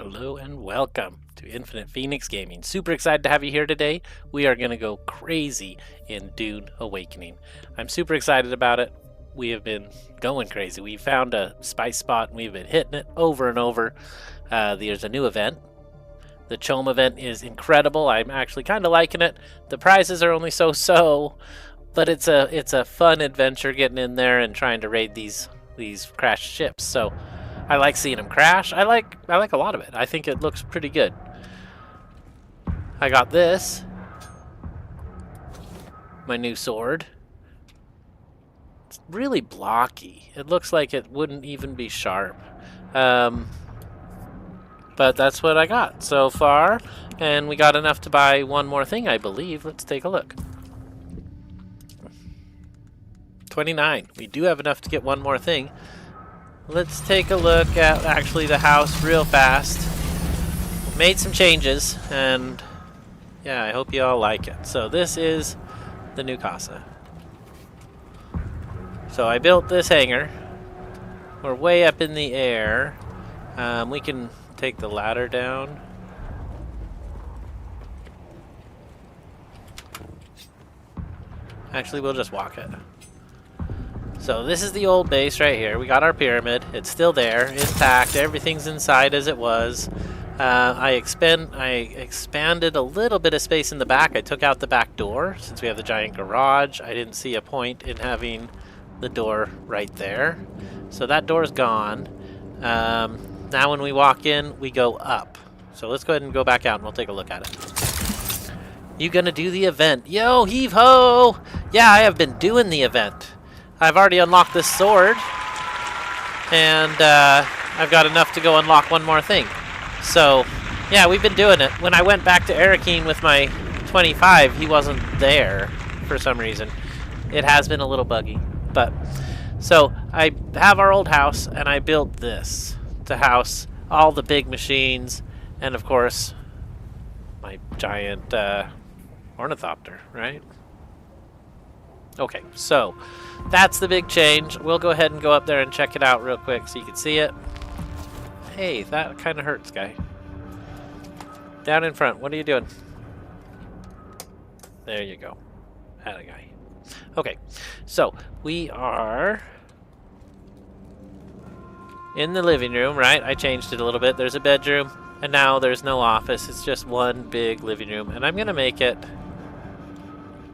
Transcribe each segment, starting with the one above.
Hello and welcome to Infinite Phoenix Gaming. Super excited to have you here today. We are going to go crazy in Dune Awakening. I'm super excited about it. We have been going crazy. We found a spice spot and we've been hitting it over and over. There's a new event. The Chom event is incredible. I'm actually kind of liking it. The prizes are only so, but it's a fun adventure getting in there and trying to raid these crashed ships. So I like seeing them crash. I like a lot of it. I think it looks pretty good. I got this. My new sword. It's really blocky. It looks like it wouldn't even be sharp. But that's what I got so far. And we got enough to buy one more thing, I believe. Let's take a look. 29. We do have enough to get one more thing. Let's take a look at actually the house real fast. Made some changes, and yeah, I hope you all like it. So this is the new casa. So I built this hangar. We're way up in the air. We can take the ladder down. Actually, we'll just walk it. So this is the old base right here. We got our pyramid. It's still there, intact. Everything's inside as it was. I expanded a little bit of space in the back. I took out the back door since we have the giant garage. I didn't see a point in having the door right there. So that door's gone. Now when we walk in, we go up. So let's go ahead and go back out and we'll take a look at it. You gonna do the event? Yo, heave ho! Yeah, I have been doing the event. I've already unlocked this sword, and I've got enough to go unlock one more thing. So, yeah, we've been doing it. When I went back to Arakeen with my 25, he wasn't there for some reason. It has been a little buggy, but so I have our old house, and I built this to house all the big machines, and of course, my giant ornithopter, right? Okay, so that's the big change. We'll go ahead and go up there and check it out real quick so you can see it. Hey, that kind of hurts, guy. Down in front, what are you doing? There you go. Had a guy. Okay, so we are in the living room, right? I changed it a little bit. There's a bedroom, and now there's no office. It's just one big living room, and I'm going to make it...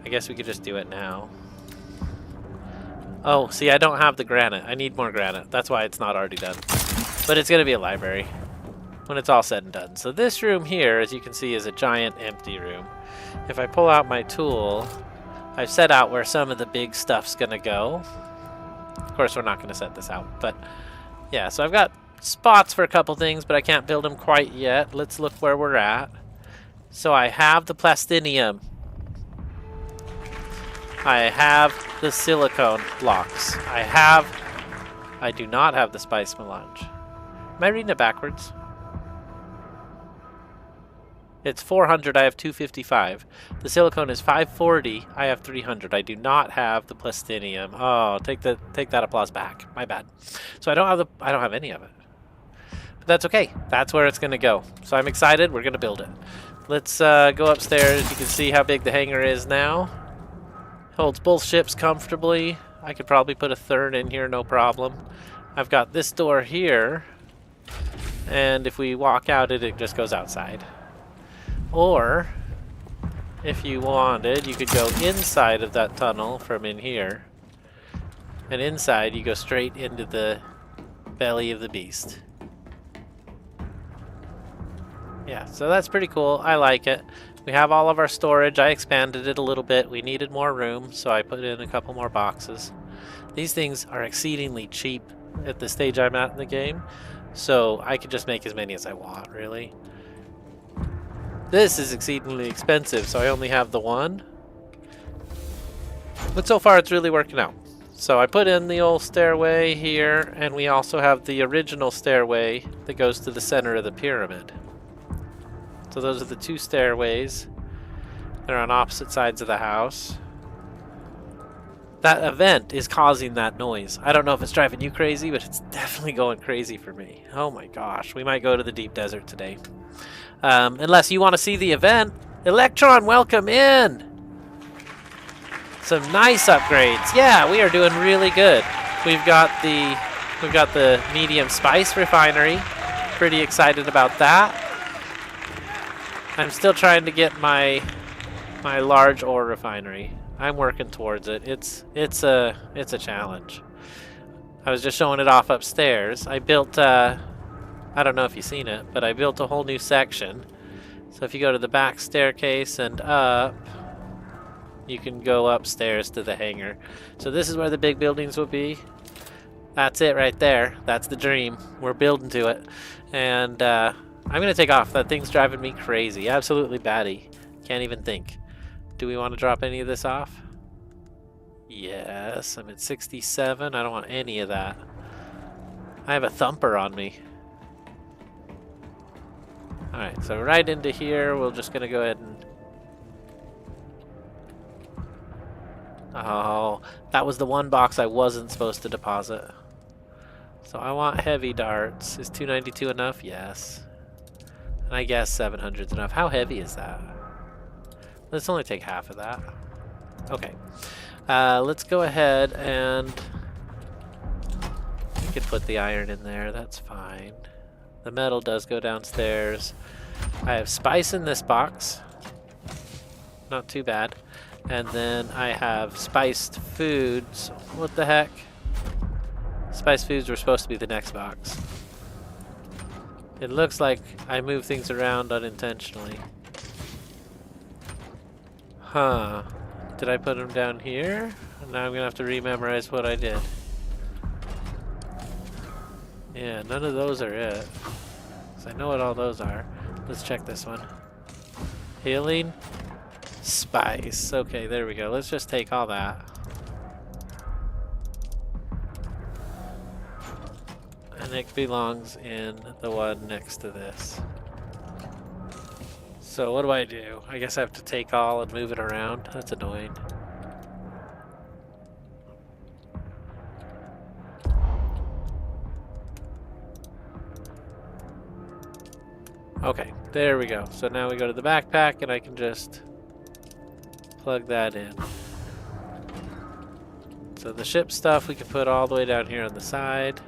I guess we could just do it now. Oh, see, I don't have the granite. I need more granite. That's why it's not already done. But it's going to be a library when it's all said and done. So this room here, as you can see, is a giant empty room. If I pull out my tool, I've set out where some of the big stuff's going to go. Of course, we're not going to set this out. But yeah, so I've got spots for a couple things, but I can't build them quite yet. Let's look where we're at. So I have the plastinium. I have the silicone blocks. I do not have the spice melange. Am I reading it backwards? It's 400, I have 255. The silicone is 540, I have 300. I do not have the plastinium. Oh, take that applause back. My bad. So I don't have any of it. But that's okay. That's where it's gonna go. So I'm excited, we're gonna build it. Let's go upstairs. You can see how big the hangar is now. Holds both ships comfortably. I could probably put a third in here, no problem. I've got this door here, and if we walk out it just goes outside. Or, if you wanted, you could go inside of that tunnel from in here, and inside you go straight into the belly of the beast. Yeah, so that's pretty cool. I like it. We have all of our storage. I expanded it a little bit. We needed more room, so I put in a couple more boxes. These things are exceedingly cheap at the stage I'm at in the game, so I could just make as many as I want, really. This is exceedingly expensive, so I only have the one. But so far, it's really working out. So I put in the old stairway here, and we also have the original stairway that goes to the center of the pyramid. So those are the two stairways. They're on opposite sides of the house. That event is causing that noise. I don't know if it's driving you crazy, but it's definitely going crazy for me. Oh my gosh, we might go to the deep desert today. Unless you want to see the event. Electron, welcome in! Some nice upgrades. Yeah, we are doing really good. We've got the medium spice refinery. Pretty excited about that. I'm still trying to get my large ore refinery. I'm working towards it. It's a challenge. I was just showing it off upstairs. I built I don't know if you've seen it, but I built a whole new section. So if you go to the back staircase and up, you can go upstairs to the hangar. So this is where the big buildings will be. That's it right there. That's the dream. We're building to it. And I'm going to take off. That thing's driving me crazy. Absolutely batty. Can't even think. Do we want to drop any of this off? Yes. I'm at 67. I don't want any of that. I have a thumper on me. Alright, so right into here, we're just going to go ahead and... Oh, that was the one box I wasn't supposed to deposit. So I want heavy darts. Is 292 enough? Yes. And I guess 700 is enough. How heavy is that? Let's only take half of that. Okay. Let's go ahead and... We could put the iron in there. That's fine. The metal does go downstairs. I have spice in this box. Not too bad. And then I have spiced foods. What the heck? Spiced foods were supposed to be the next box. It looks like I move things around unintentionally. Huh. Did I put them down here? Now I'm going to have to rememorize what I did. Yeah, none of those are it. 'Cause I know what all those are. Let's check this one. Healing. Spice. Okay, there we go. Let's just take all that. And it belongs in the one next to this. So what do? I guess I have to take all and move it around. That's annoying. Okay, there we go. So now we go to the backpack and I can just plug that in. So the ship stuff we can put all the way down here on the side.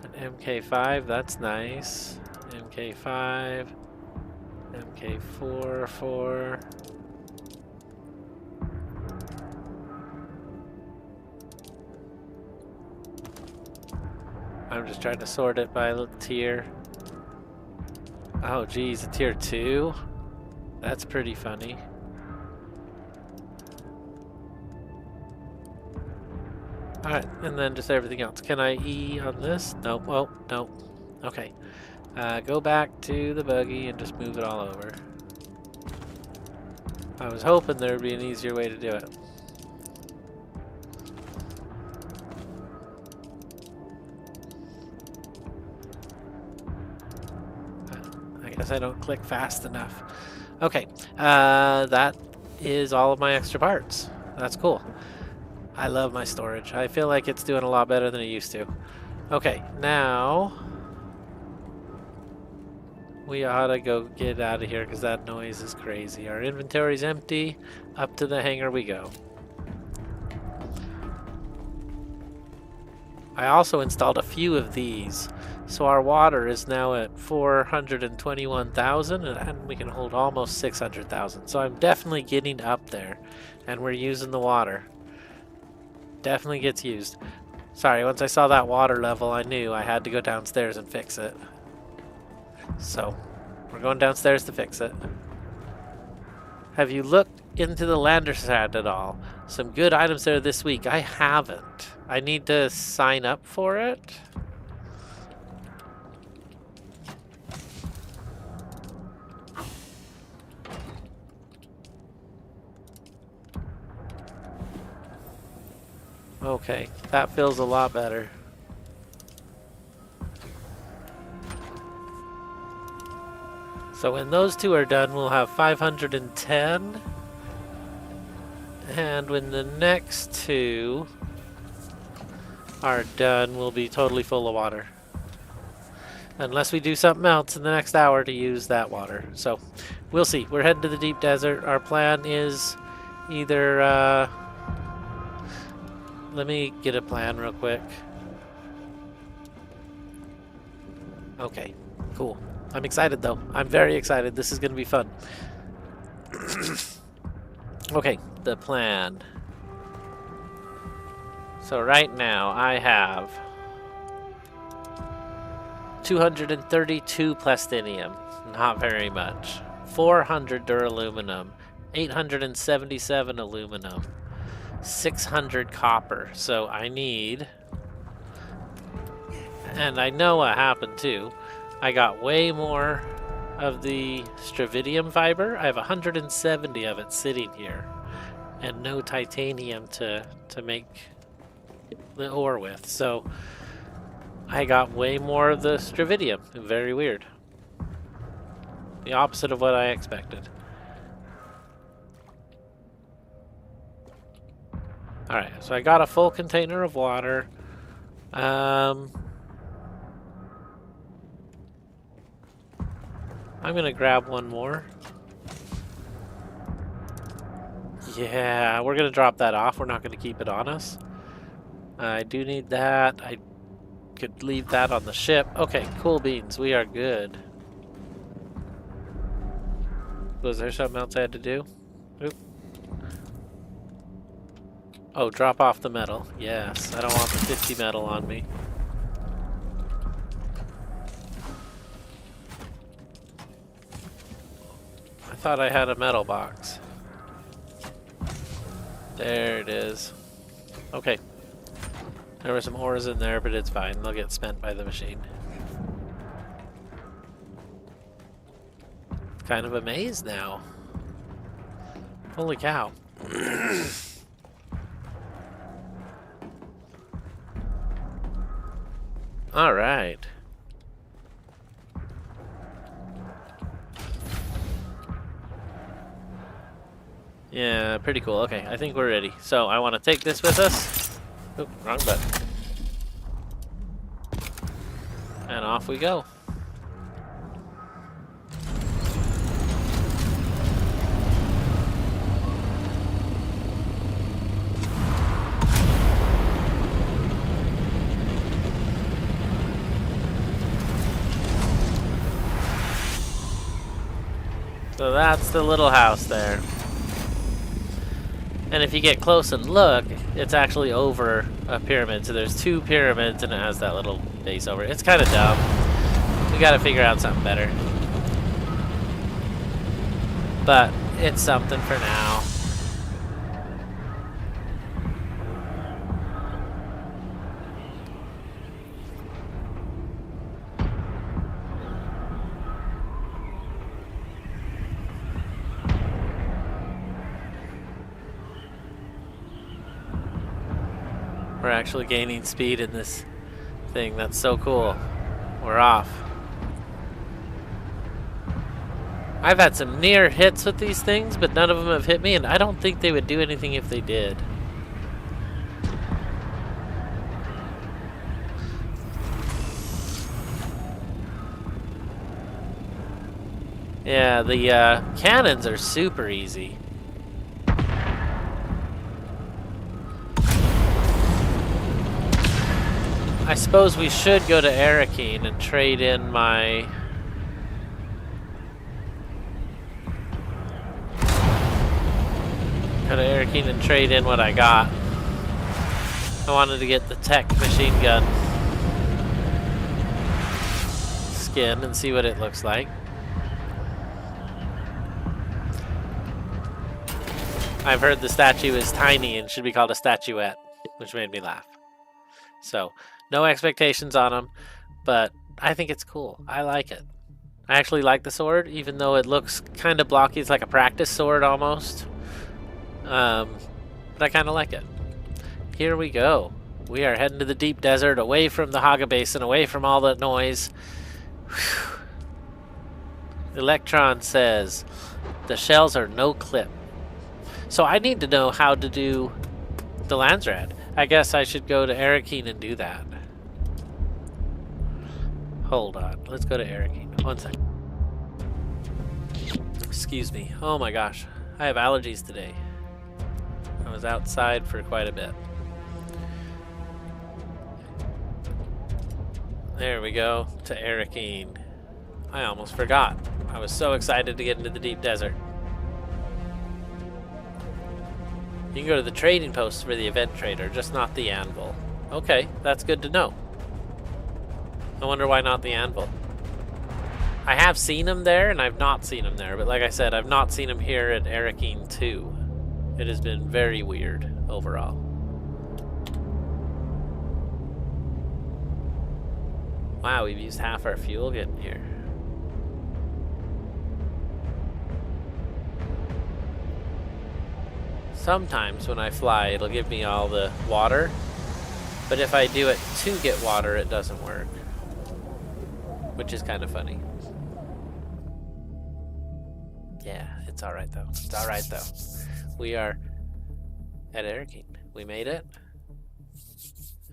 An MK5, that's nice. MK5. MK4, 4. I'm just trying to sort it by tier. Oh geez, a tier 2? That's pretty funny. Alright, and then just everything else. Can I E on this? Nope. Oh, nope. Okay. Go back to the buggy and just move it all over. I was hoping there would be an easier way to do it. I guess I don't click fast enough. Okay, that is all of my extra parts. That's cool. I love my storage. I feel like it's doing a lot better than it used to. Okay, now we ought to go get out of here because that noise is crazy. Our inventory's empty. Up to the hangar we go. I also installed a few of these. So our water is now at 421,000 and we can hold almost 600,000. So I'm definitely getting up there and we're using the water. Definitely gets used. Sorry, once I saw that water level, I knew I had to go downstairs and fix it. So we're going downstairs to fix it. Have you looked into the Landersat at all? Some good items there this week. I haven't. I need to sign up for it. Okay, that feels a lot better. So when those two are done, we'll have 510. And when the next two are done, we'll be totally full of water. Unless we do something else in the next hour to use that water. So, we'll see. We're heading to the deep desert. Our plan is either, let me get a plan real quick. Okay, cool. I'm excited though. I'm very excited. This is going to be fun. Okay, the plan. So right now I have 232 plastinium, not very much. 400 duraluminum, 877 aluminum, 600 copper. So I need, and I know what happened too. I got way more of the stravidium fiber. I have 170 of it sitting here, and no titanium to make the ore with. So I got way more of the stravidium. Very weird. The opposite of what I expected. Alright, so I got a full container of water. I'm gonna grab one more. Yeah, we're gonna drop that off. We're not gonna keep it on us. I do need that. I could leave that on the ship. Okay, cool beans. We are good. Was there something else I had to do? Oop. Oh, drop off the metal. Yes, I don't want the 50 metal on me. I thought I had a metal box. There it is. Okay. There were some ores in there, but it's fine. They'll get spent by the machine. Kind of amazed now. Holy cow. All right. Yeah, pretty cool. Okay, I think we're ready. So I want to take this with us. Oop, wrong button. And off we go. So that's the little house there. And if you get close and look, it's actually over a pyramid. So there's two pyramids and it has that little base over it. It's kind of dumb. We gotta figure out something better. But it's something for now. We're actually gaining speed in this thing. That's so cool. We're off. I've had some near hits with these things, but none of them have hit me, and I don't think they would do anything if they did. Yeah, the cannons are super easy. I suppose we should go to Arakeen and trade in my... Go to Arakeen and trade in what I got. I wanted to get the tech machine gun skin and see what it looks like. I've heard the statue is tiny and should be called a statuette, which made me laugh. So, no expectations on them, but I think it's cool. I like it. I actually like the sword, even though it looks kind of blocky. It's like a practice sword almost. But I kind of like it. Here we go. We are heading to the deep desert, away from the Haga Basin, away from all the noise. Whew. Electron says, the shells are no clip. So I need to know how to do the Landsrad. I guess I should go to Arakeen and do that. Hold on. Let's go to Arakeen. 1 second. Excuse me. Oh my gosh. I have allergies today. I was outside for quite a bit. There we go. To Arakeen. I almost forgot. I was so excited to get into the deep desert. You can go to the trading post for the event trader, just not the anvil. Okay, that's good to know. I wonder why not the anvil. I have seen him there, and I've not seen him there. But like I said, I've not seen him here at Arakeen 2. It has been very weird overall. Wow, we've used half our fuel getting here. Sometimes when I fly, it'll give me all the water. But if I do it to get water, it doesn't work. Which is kind of funny. Yeah, it's alright though. It's alright though. We are at Arakeen. We made it.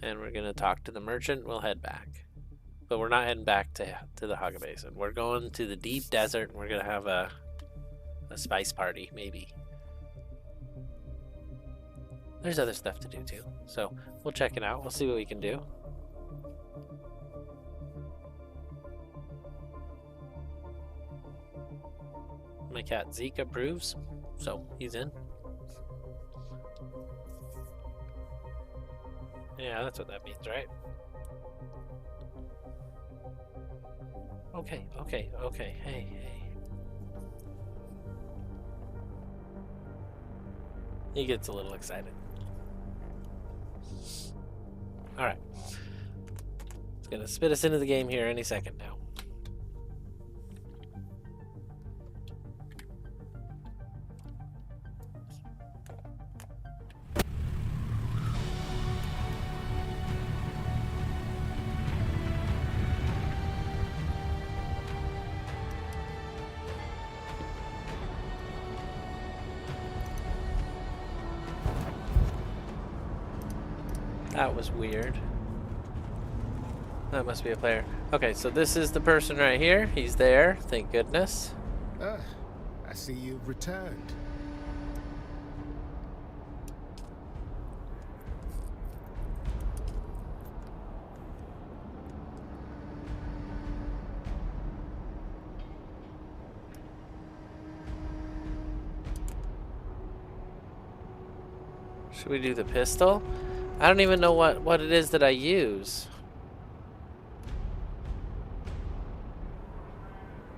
And we're going to talk to the merchant. We'll head back. But we're not heading back to the Haga Basin. We're going to the deep desert and we're going to have a spice party, maybe. There's other stuff to do too. So we'll check it out. We'll see what we can do. My cat Zeke approves, so he's in. Yeah, that's what that means, right? Okay, okay, okay. Hey, hey. He gets a little excited. Alright. It's gonna spit us into the game here any second now. That was weird. That must be a player. Okay, so this is the person right here. He's there, thank goodness. Ah, I see you've returned. Should we do the pistol? I don't even know what it is that I use.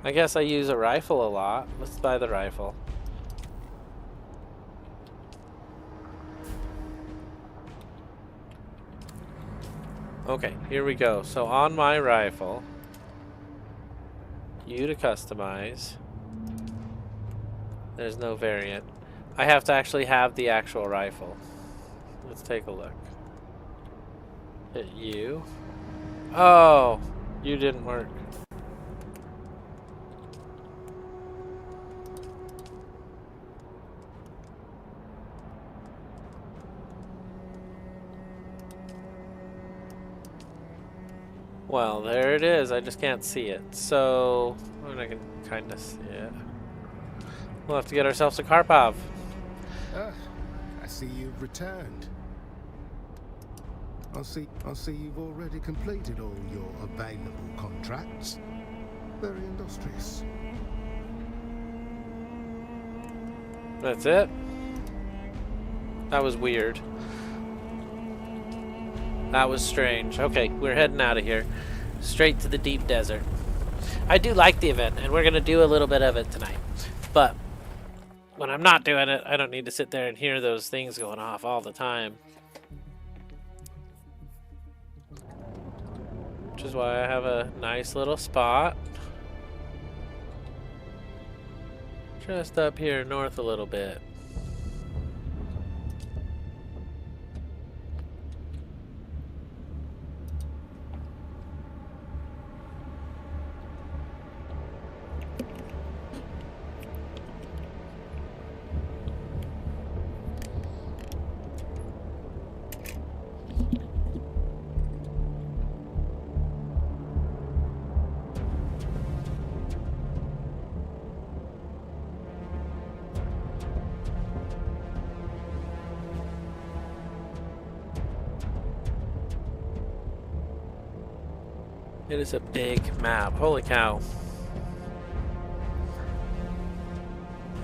I guess I use a rifle a lot. Let's buy the rifle. Okay, here we go. So on my rifle, you to customize. There's no variant. I have to actually have the actual rifle. Let's take a look. Hit you. Oh, you didn't work. Well, there it is. I just can't see it. So, I can kind of see it. We'll have to get ourselves a Karpov. Ah, I see you've returned. I see you've already completed all your available contracts. Very industrious. That's it? That was weird. That was strange. Okay, we're heading out of here. Straight to the deep desert. I do like the event, and we're going to do a little bit of it tonight. But when I'm not doing it, I don't need to sit there and hear those things going off all the time. Which is why I have a nice little spot. Just up here north a little bit. It is a big map. Holy cow.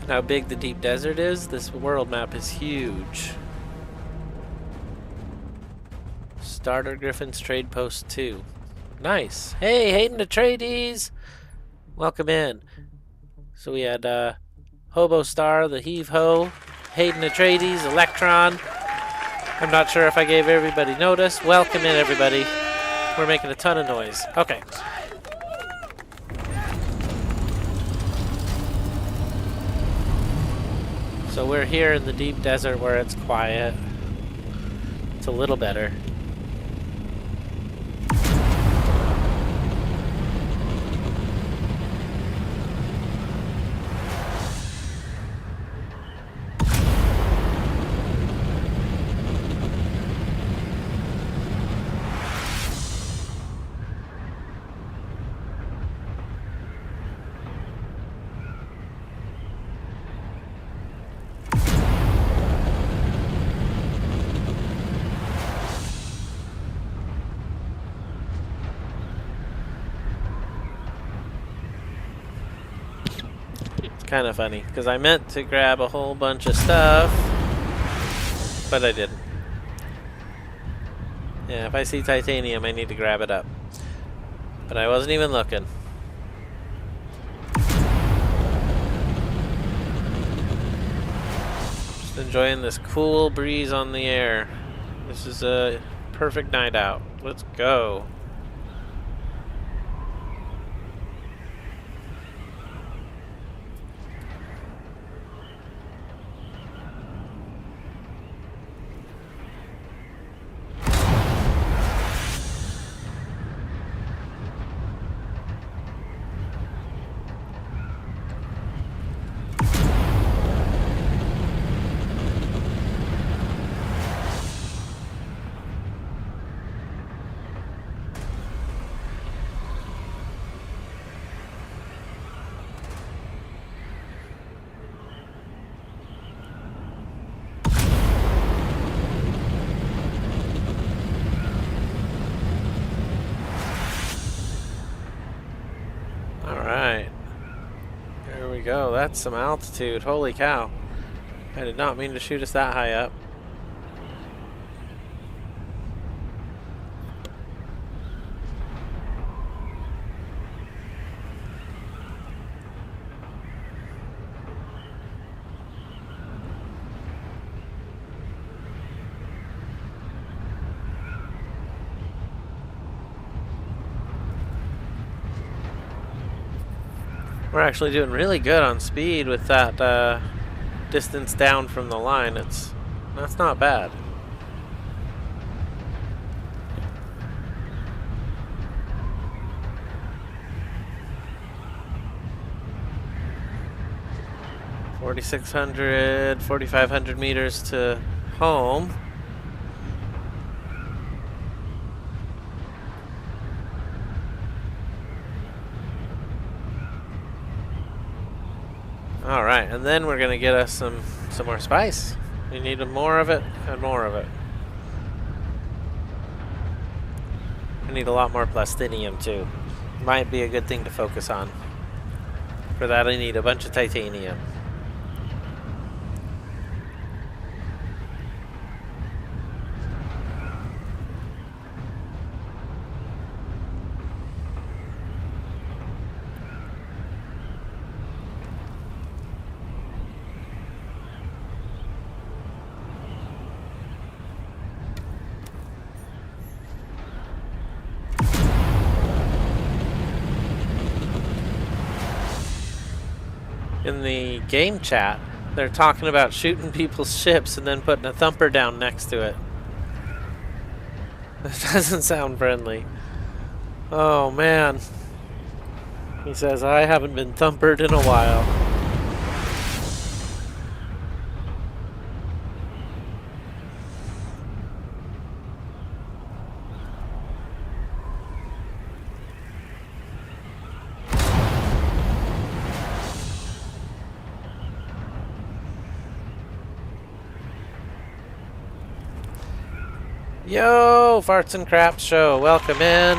And how big the deep desert is? This world map is huge. Starter Griffin's Trade Post 2. Nice. Hey, Hayden Atreides! Welcome in. So we had Hobo Star, the Heave Ho, Hayden Atreides, Electron. I'm not sure if I gave everybody notice. Welcome in, everybody. We're making a ton of noise. Okay. So we're here in the deep desert where it's quiet. It's a little better. Kind of funny, because I meant to grab a whole bunch of stuff, but I didn't. Yeah, if I see titanium, I need to grab it up. But I wasn't even looking. Just enjoying this cool breeze on the air. This is a perfect night out. Let's go. Alright. There we go. That's some altitude. Holy cow. I did not mean to shoot us that high up. We're actually doing really good on speed with that distance down from the line. That's not bad. $4,600, 4,500 meters to home. Alright, and then we're going to get us some more spice. We need more of it and more of it. I need a lot more plastinium too. Might be a good thing to focus on. For that I need a bunch of titanium. In the game chat, they're talking about shooting people's ships and then putting a thumper down next to it. That doesn't sound friendly. Oh man. He says, I haven't been thumpered in a while. Yo, Farts and Craps Show, welcome in.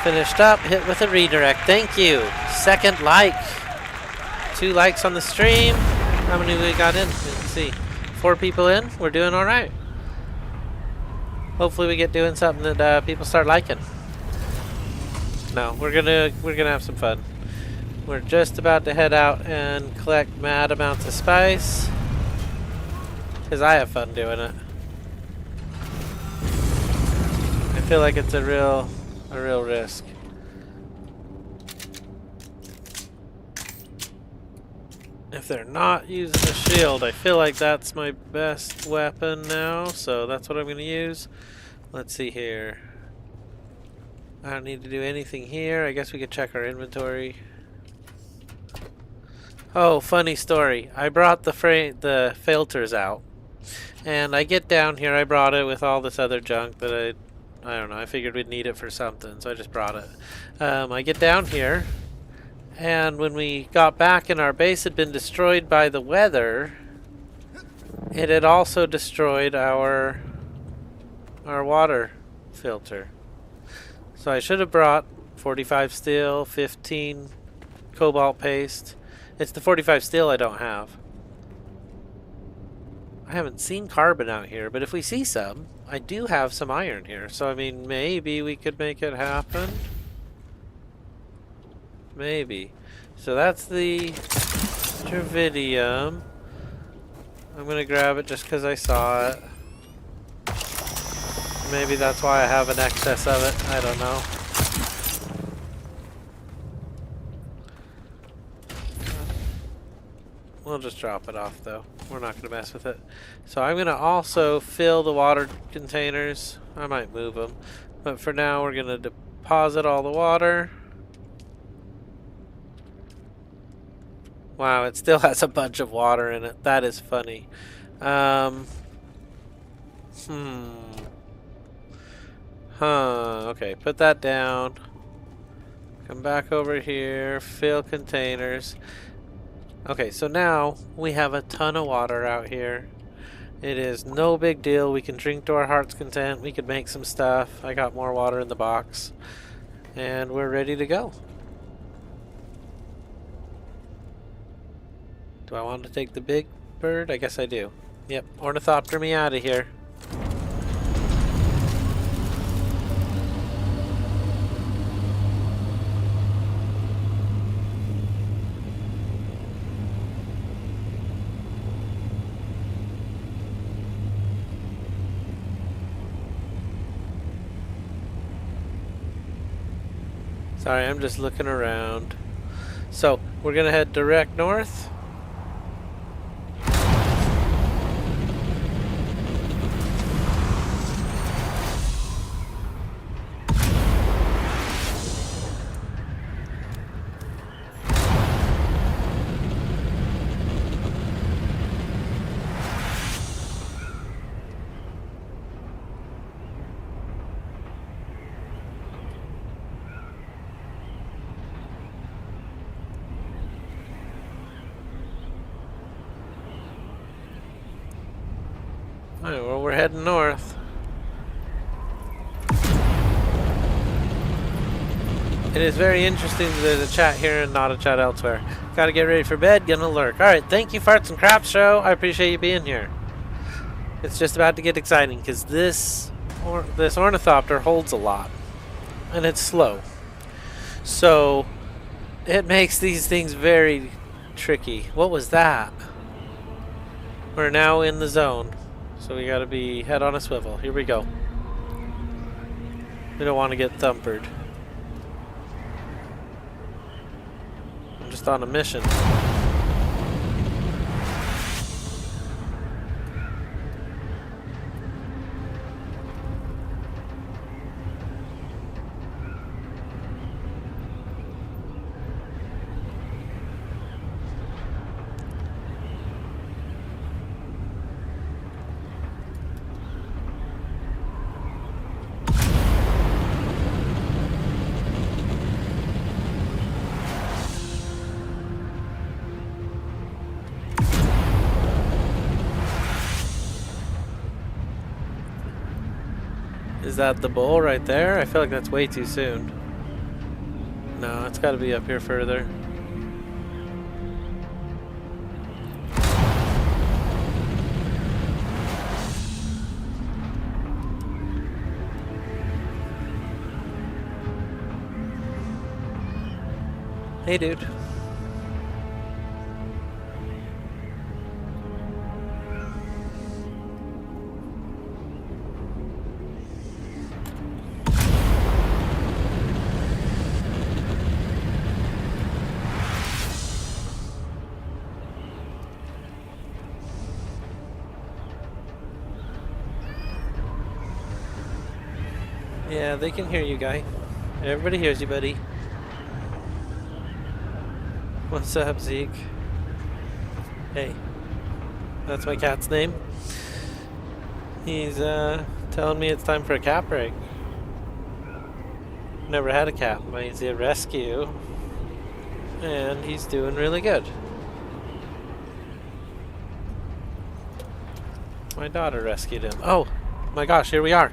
Finished up, hit with a redirect. Thank you. Second like. 2 likes on the stream. How many we got in? Let's see. 4 people in. We're doing all right. Hopefully we get doing something that people start liking. No, we're gonna have some fun. We're just about to head out and collect mad amounts of spice, because I have fun doing it. I feel like it's a real risk. If they're not using a shield, I feel like that's my best weapon now, so that's what I'm going to use. Let's see here. I don't need to do anything here. I guess we could check our inventory. Oh, funny story. I brought the filters out, and I get down here. I brought it with all this other junk that I don't know. I figured we'd need it for something, so I just brought it. I get down here, and when we got back and our base had been destroyed by the weather, it had also destroyed our water filter. So I should have brought 45 steel, 15 cobalt paste. It's the 45 steel I don't have. I haven't seen carbon out here, but if we see some, I do have some iron here. So I mean, maybe we could make it happen. Maybe. So that's the Dravidium. I'm gonna grab it just because I saw it. Maybe that's why I have an excess of it. I don't know. We'll just drop it off though. We're not gonna mess with it. So I'm gonna also fill the water containers. I might move them, but for now we're gonna deposit all the water. Wow, it still has a bunch of water in it. That is funny. Okay, put that down. Come back over here, fill containers. Okay, so now we have a ton of water out here. It is no big deal. We can drink to our heart's content. We could make some stuff. I got more water in the box. And we're ready to go. Do I want to take the big bird? I guess I do. Yep, ornithopter me out of here. Sorry, I'm just looking around. So, we're gonna head direct north. Alright, well, we're heading north. It is very interesting that there's a chat here and not a chat elsewhere. Gotta get ready for bed, gonna lurk. Alright, thank you, Farts and Craps Show. I appreciate you being here. It's just about to get exciting because this ornithopter holds a lot. And it's slow. So, it makes these things very tricky. What was that? We're now in the zone. So we gotta be head on a swivel. Here we go. We don't want to get thumpered. I'm just on a mission. Is that the bull right there? I feel like that's way too soon. No, it's got to be up here further. Hey, dude. Yeah, they can hear you, guy. Everybody hears you, buddy. What's up, Zeke? Hey. That's my cat's name. He's telling me it's time for a cat break. Never had a cat. He's a rescue. And he's doing really good. My daughter rescued him. Oh my gosh, here we are.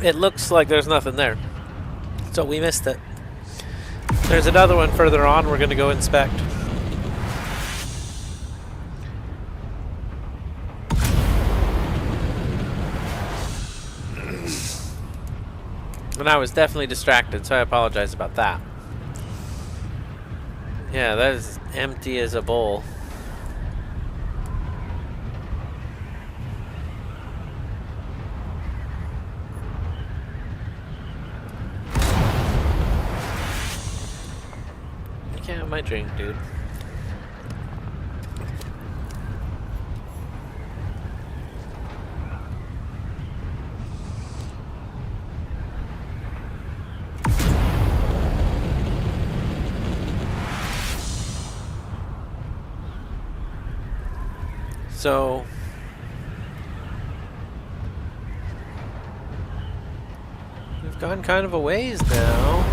It looks like there's nothing there. So we missed it. There's another one further on we're going to go inspect. And I was definitely distracted, so I apologize about that. Yeah, that is empty as a bowl. You can't have my drink, dude. So we've gone kind of a ways now.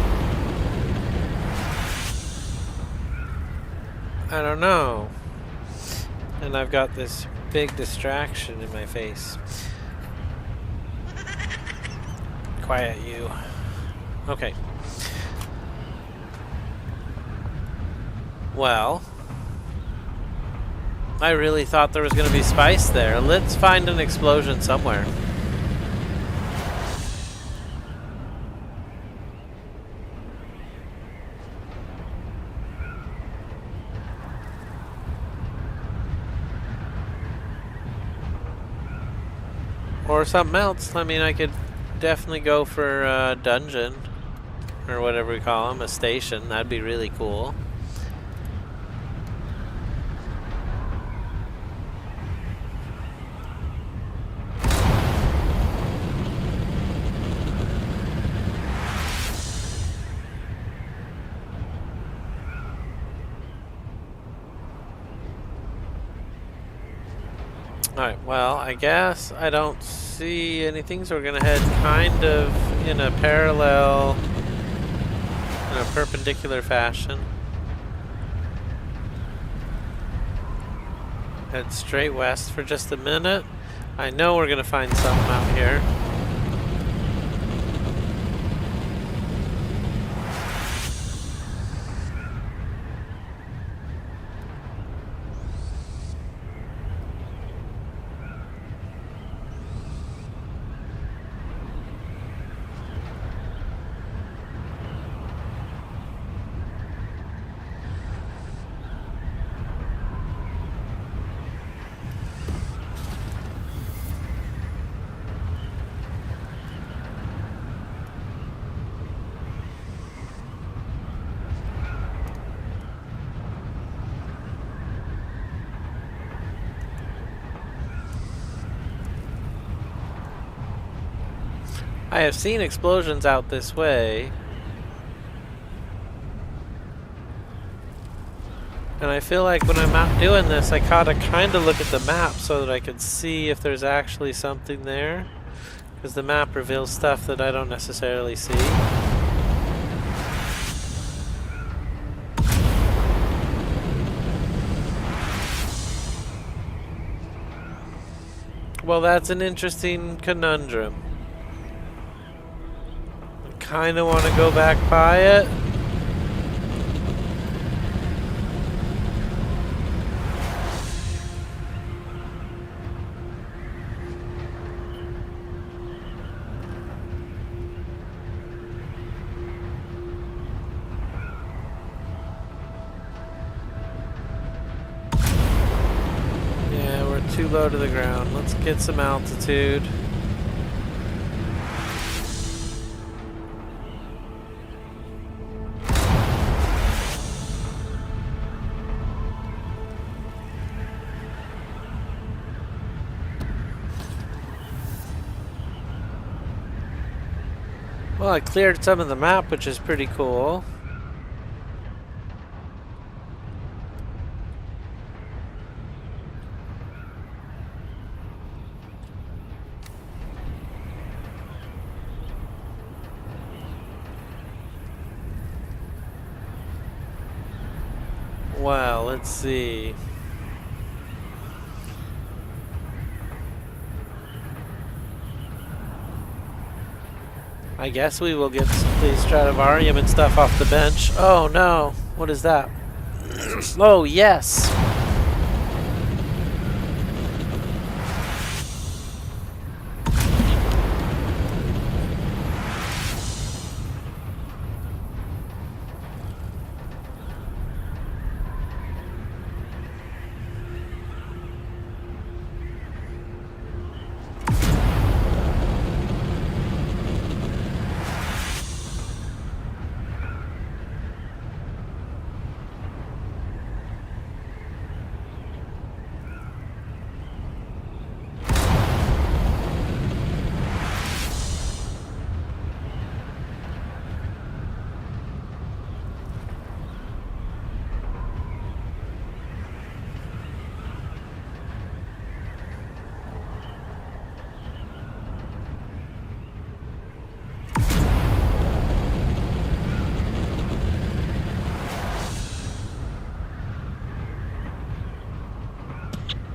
I don't know. And I've got this big distraction in my face. Quiet, you. Okay. Well, I really thought there was going to be spice there. Let's find an explosion somewhere. Or something else. I mean, I could definitely go for a dungeon. Or whatever we call them, a station. That'd be really cool. Alright, well, I guess I don't see anything, so we're gonna head kind of in a parallel, in a perpendicular fashion. Head straight west for just a minute. I know we're gonna find something out here. I have seen explosions out this way. And I feel like when I'm out doing this, I gotta kind of look at the map so that I can see if there's actually something there. Because the map reveals stuff that I don't necessarily see. Well, that's an interesting conundrum. kind of want to go back by it. Too low to the ground. Let's get some altitude. Well, I cleared some of the map, which is pretty cool. Well, let's see. I guess we will get the Stradivarium and stuff off the bench. Oh no, what is that? Oh yes!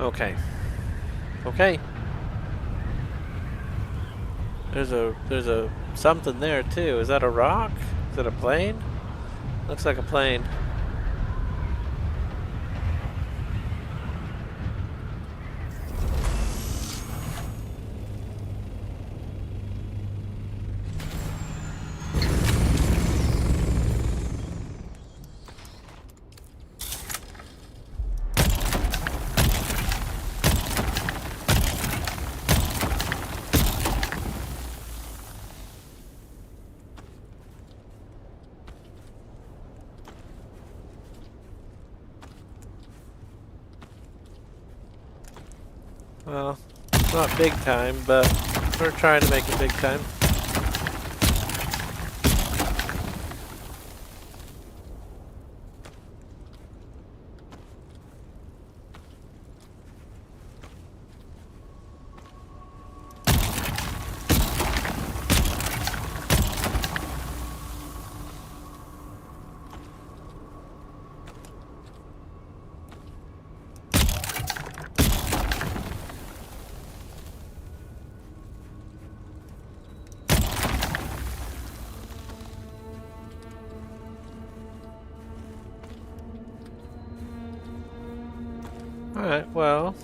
Okay. Okay. There's a something there too. Is that a rock? Is it a plane? Looks like a plane. Well, not big time, but we're trying to make it big time. Alright, well.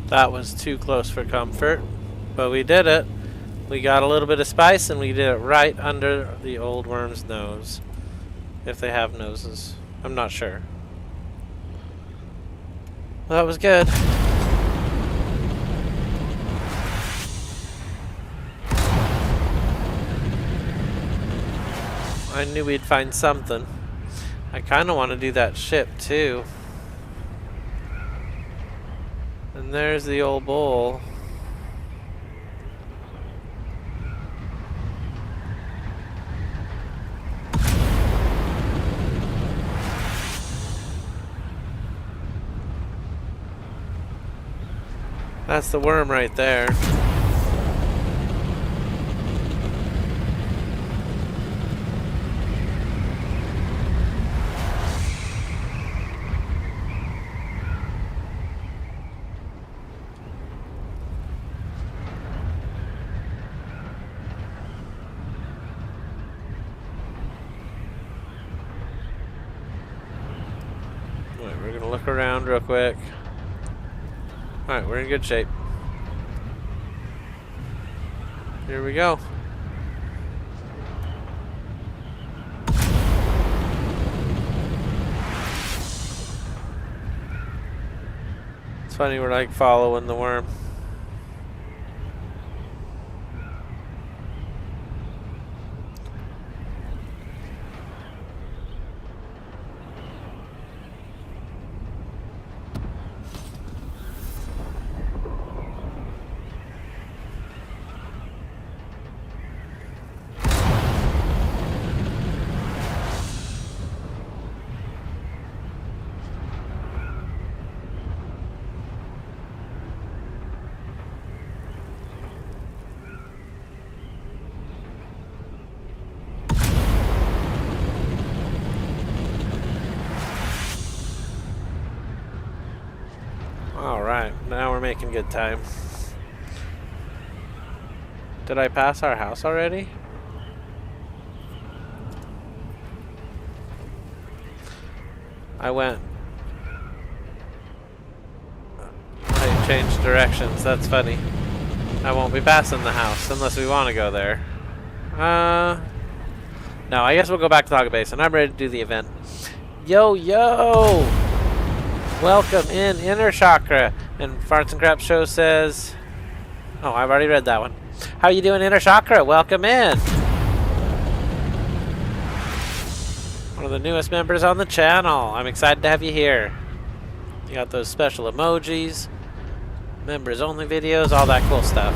That was too close for comfort, but we did it. We got a little bit of spice and we did it right under the old worm's nose. If they have noses. I'm not sure. Well, that was good. I knew we'd find something. I kind of want to do that ship too. And there's the old bowl. That's the worm right there. Alright, we're gonna look around real quick. Alright, we're in good shape. Here we go. It's funny, we're like following the worm. Alright, now we're making good time. Did I pass our house already? I changed directions, that's funny. I won't be passing the house unless we want to go there. No, I guess we'll go back to Taco Base, and I'm ready to do the event. Yo, yo! Welcome in, Inner Chakra. And Farts and Crap Show says... Oh, I've already read that one. How you doing, Inner Chakra? Welcome in. One of the newest members on the channel. I'm excited to have you here. You got those special emojis, members only videos, all that cool stuff.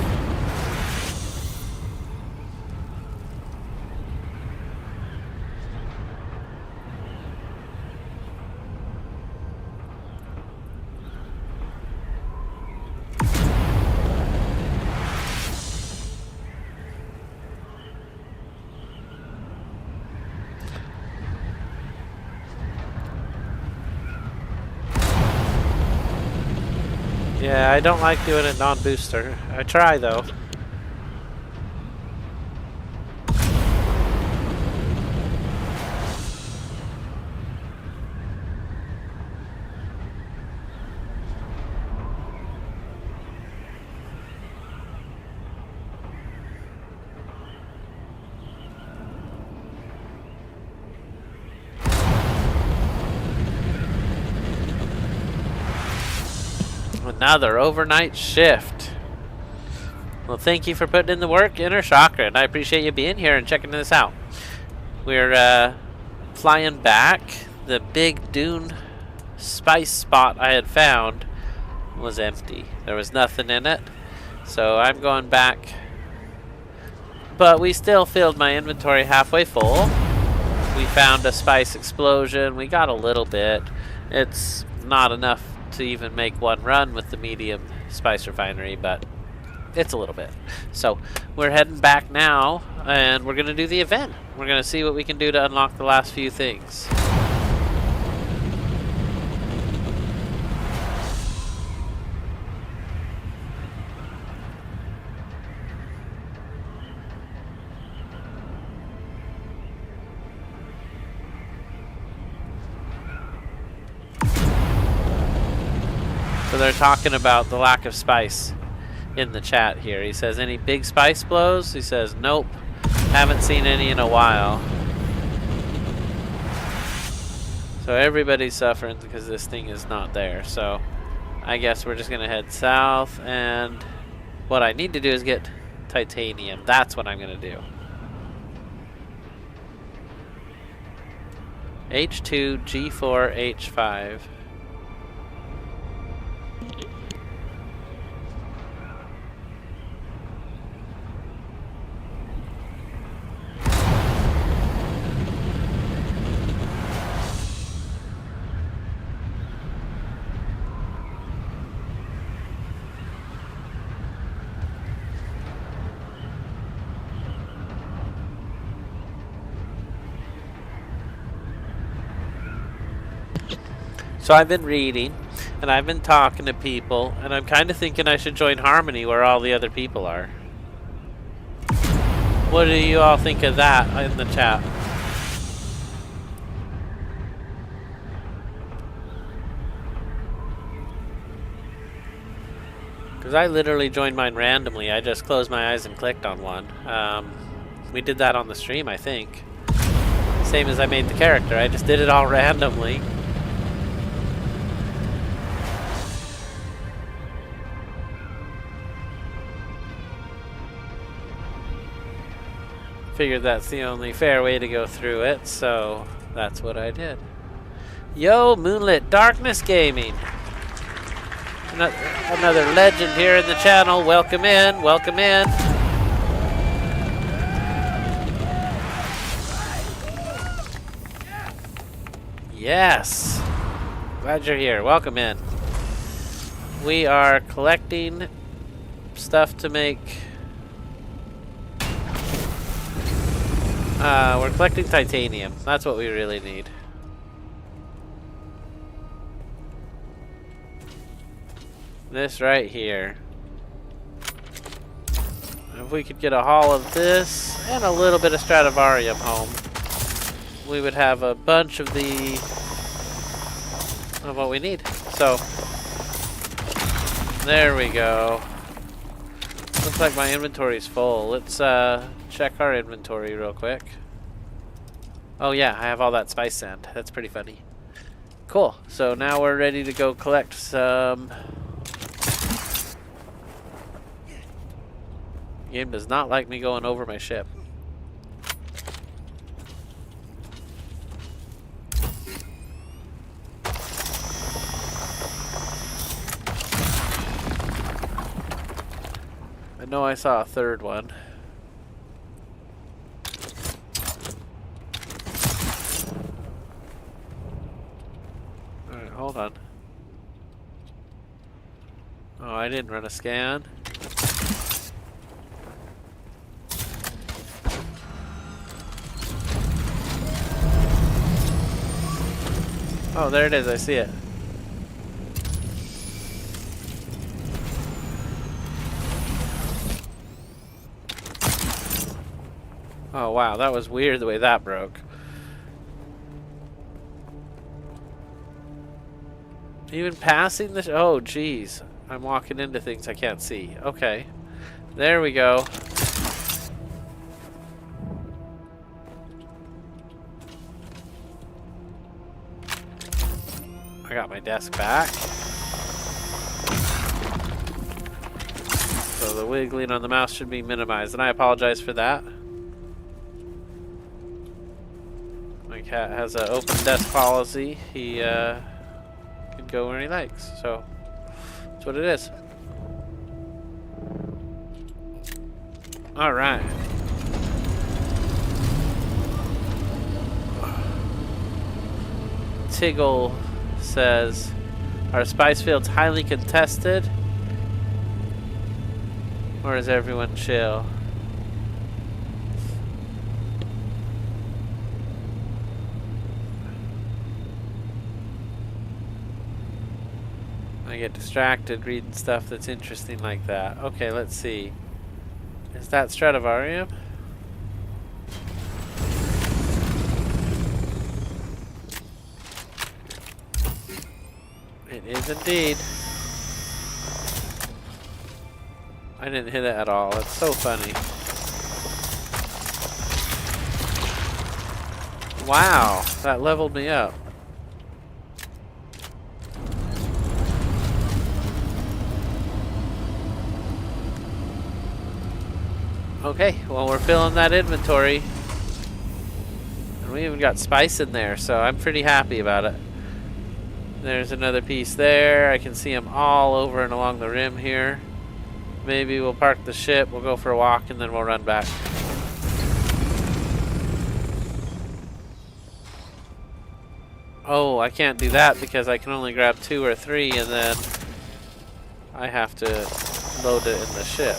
Yeah, I don't like doing it non-booster. I try though. Another overnight shift. Well, thank you for putting in the work, Inner Chakra, and I appreciate you being here and checking this out. We're flying back. The big Dune spice spot I had found was empty. There was nothing in it, so I'm going back. But we still filled my inventory halfway full. We found a spice explosion. We got a little bit. It's not enough to even make one run with the medium spice refinery, but it's a little bit. So we're heading back now, and we're gonna do the event. We're gonna see what we can do to unlock the last few things. So they're talking about the lack of spice in the chat here. He says, any big spice blows? He says, nope. Haven't seen any in a while. So everybody's suffering because this thing is not there. So I guess we're just going to head south. And what I need to do is get titanium. That's what I'm going to do. H2, G4, H5. So I've been reading, and I've been talking to people, and I'm kind of thinking I should join Harmony where all the other people are. What do you all think of that in the chat? Because I literally joined mine randomly. I just closed my eyes and clicked on one. We did that on the stream, I think. Same as I made the character. I just did it all randomly. Figured that's the only fair way to go through it, so that's what I did. Yo, Moonlit Darkness Gaming. Another legend here in the channel. Welcome in, welcome in. Yes. Glad you're here. Welcome in. We are collecting stuff to make... we're collecting titanium. That's what we really need. This right here. If we could get a haul of this and a little bit of Stradivarium home, we would have a bunch of what we need. So there we go. Looks like my inventory's full. Let's check our inventory real quick. Oh yeah, I have all that spice sand. That's pretty funny. Cool. So now we're ready to go collect some. Game does not like me going over my ship. I know I saw a third one. Alright, hold on. Oh, I didn't run a scan. Oh, there it is. I see it. Oh, wow. That was weird the way that broke. Even passing the... oh, jeez. I'm walking into things I can't see. Okay. There we go. I got my desk back. So the wiggling on the mouse should be minimized, and I apologize for that. My cat has an open desk policy. He can go where he likes, so that's what it is. All right. Tiggle says, are spice fields highly contested? Or is everyone chill? I get distracted reading stuff that's interesting like that. Okay, let's see. Is that Stradivarium? It is indeed. I didn't hit it at all. It's so funny. Wow, that leveled me up. Okay, well we're filling that inventory. And we even got spice in there, so I'm pretty happy about it. There's another piece there. I can see them all over and along the rim here. Maybe we'll park the ship, we'll go for a walk, and then we'll run back. Oh, I can't do that because I can only grab 2 or 3, and then I have to load it in the ship.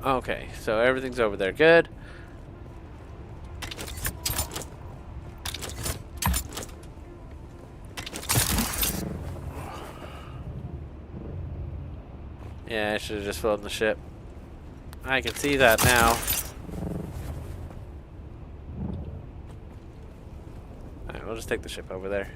Okay, so everything's over there. Good. Yeah, I should have just flown the ship. I can see that now. Alright, we'll just take the ship over there.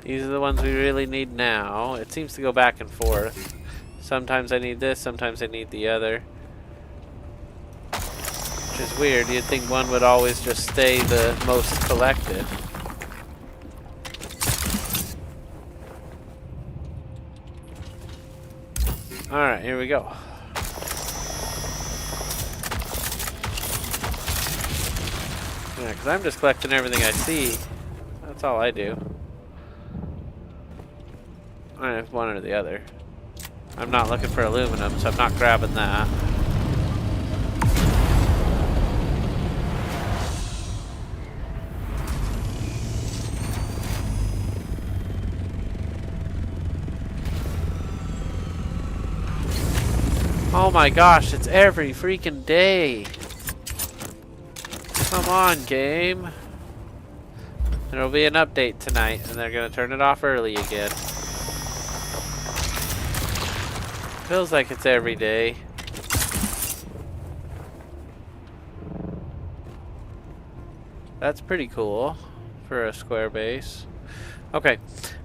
These are the ones we really need now. It seems to go back and forth. Sometimes I need this, sometimes I need the other. Which is weird. You'd think one would always just stay the most collected. Alright, here we go. Yeah, because I'm just collecting everything I see. That's all I do. Alright, one or the other. I'm not looking for aluminum, so I'm not grabbing that. Oh my gosh, it's every freaking day. Come on, game. There'll be an update tonight, and they're gonna turn it off early again. Feels like it's every day. That's pretty cool for a square base. Okay,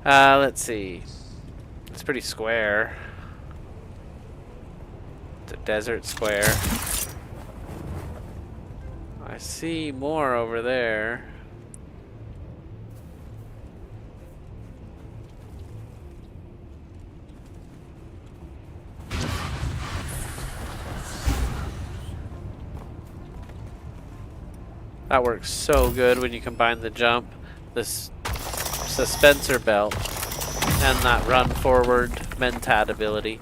let's see. It's pretty square. It's a desert square. I see more over there. That works so good when you combine the jump, this suspensor belt, and that run forward mentat ability.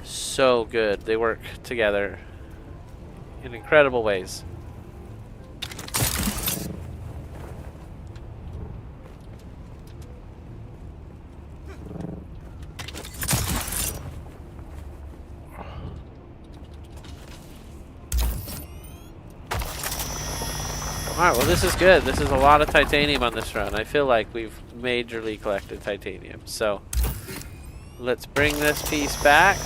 So good. They work together in incredible ways. Alright, well this is good. This is a lot of titanium on this run. I feel like we've majorly collected titanium. So, let's bring this piece back.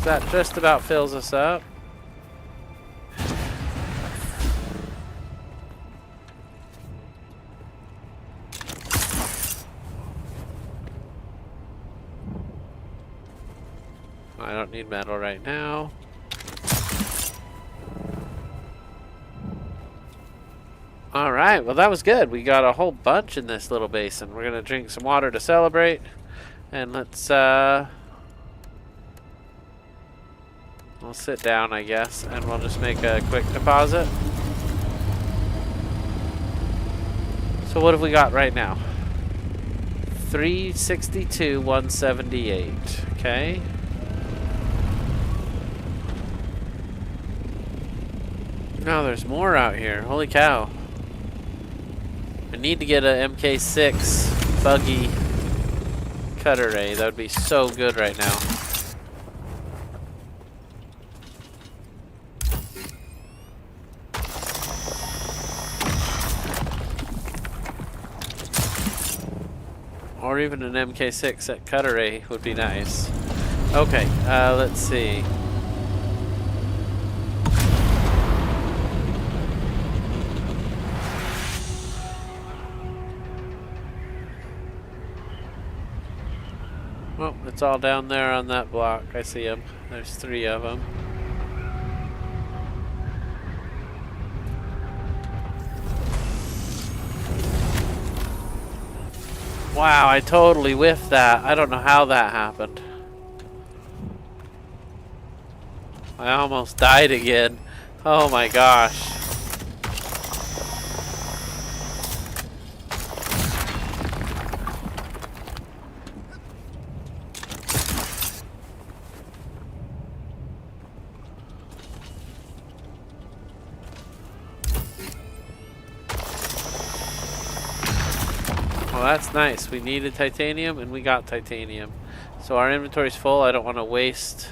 That just about fills us up. I don't need metal right now. Alright, well that was good. We got a whole bunch in this little basin. We're gonna drink some water to celebrate. And let's we'll sit down, I guess, and we'll just make a quick deposit. So what have we got right now? 362, 178. Okay. No, there's more out here. Holy cow. I need to get a MK6 buggy cutter ray. That would be so good right now. Or even an MK6 at cutter ray would be nice. Okay, let's see. Oh, it's all down there on that block. I see them. There's 3 of them. Wow, I totally whiffed that. I don't know how that happened. I almost died again. Oh my gosh. Well, that's nice. We needed titanium, and we got titanium. So our inventory's full. I don't want to waste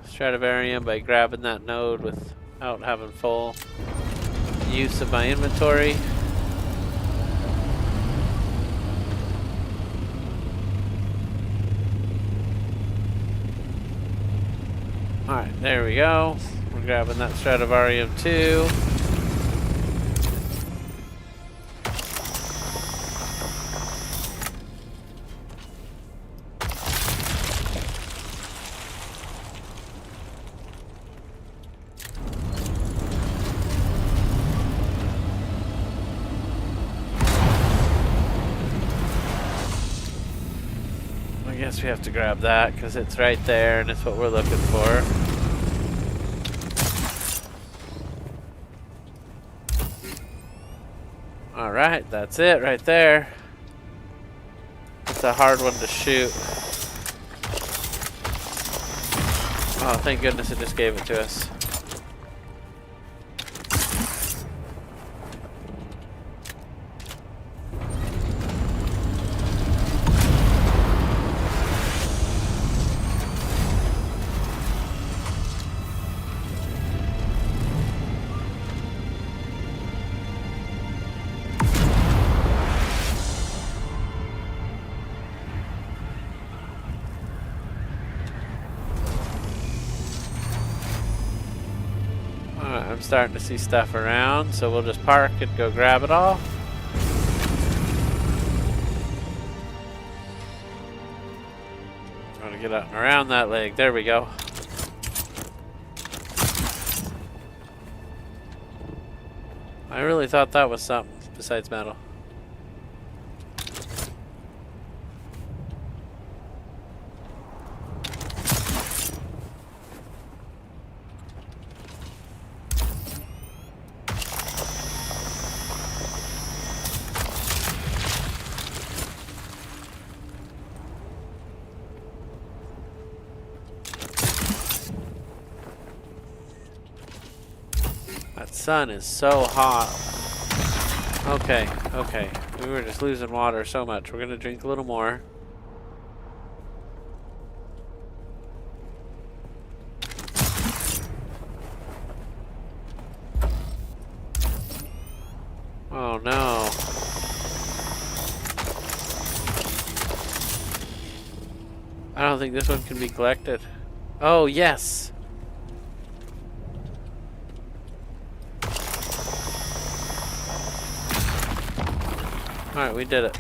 Stradivarium by grabbing that node without having full use of my inventory. Alright, there we go. We're grabbing that Stradivarium too. I guess we have to grab that because it's right there and it's what we're looking for. Alright, that's it right there. It's a hard one to shoot. Oh, thank goodness it just gave it to us. I'm starting to see stuff around, so we'll just park and go grab it all. I'm gonna get out and around that leg. There we go. I really thought that was something besides metal. That sun is so hot. Okay, okay. We were just losing water so much. We're gonna drink a little more. Oh no. I don't think this one can be collected. Oh yes! Alright, we did it.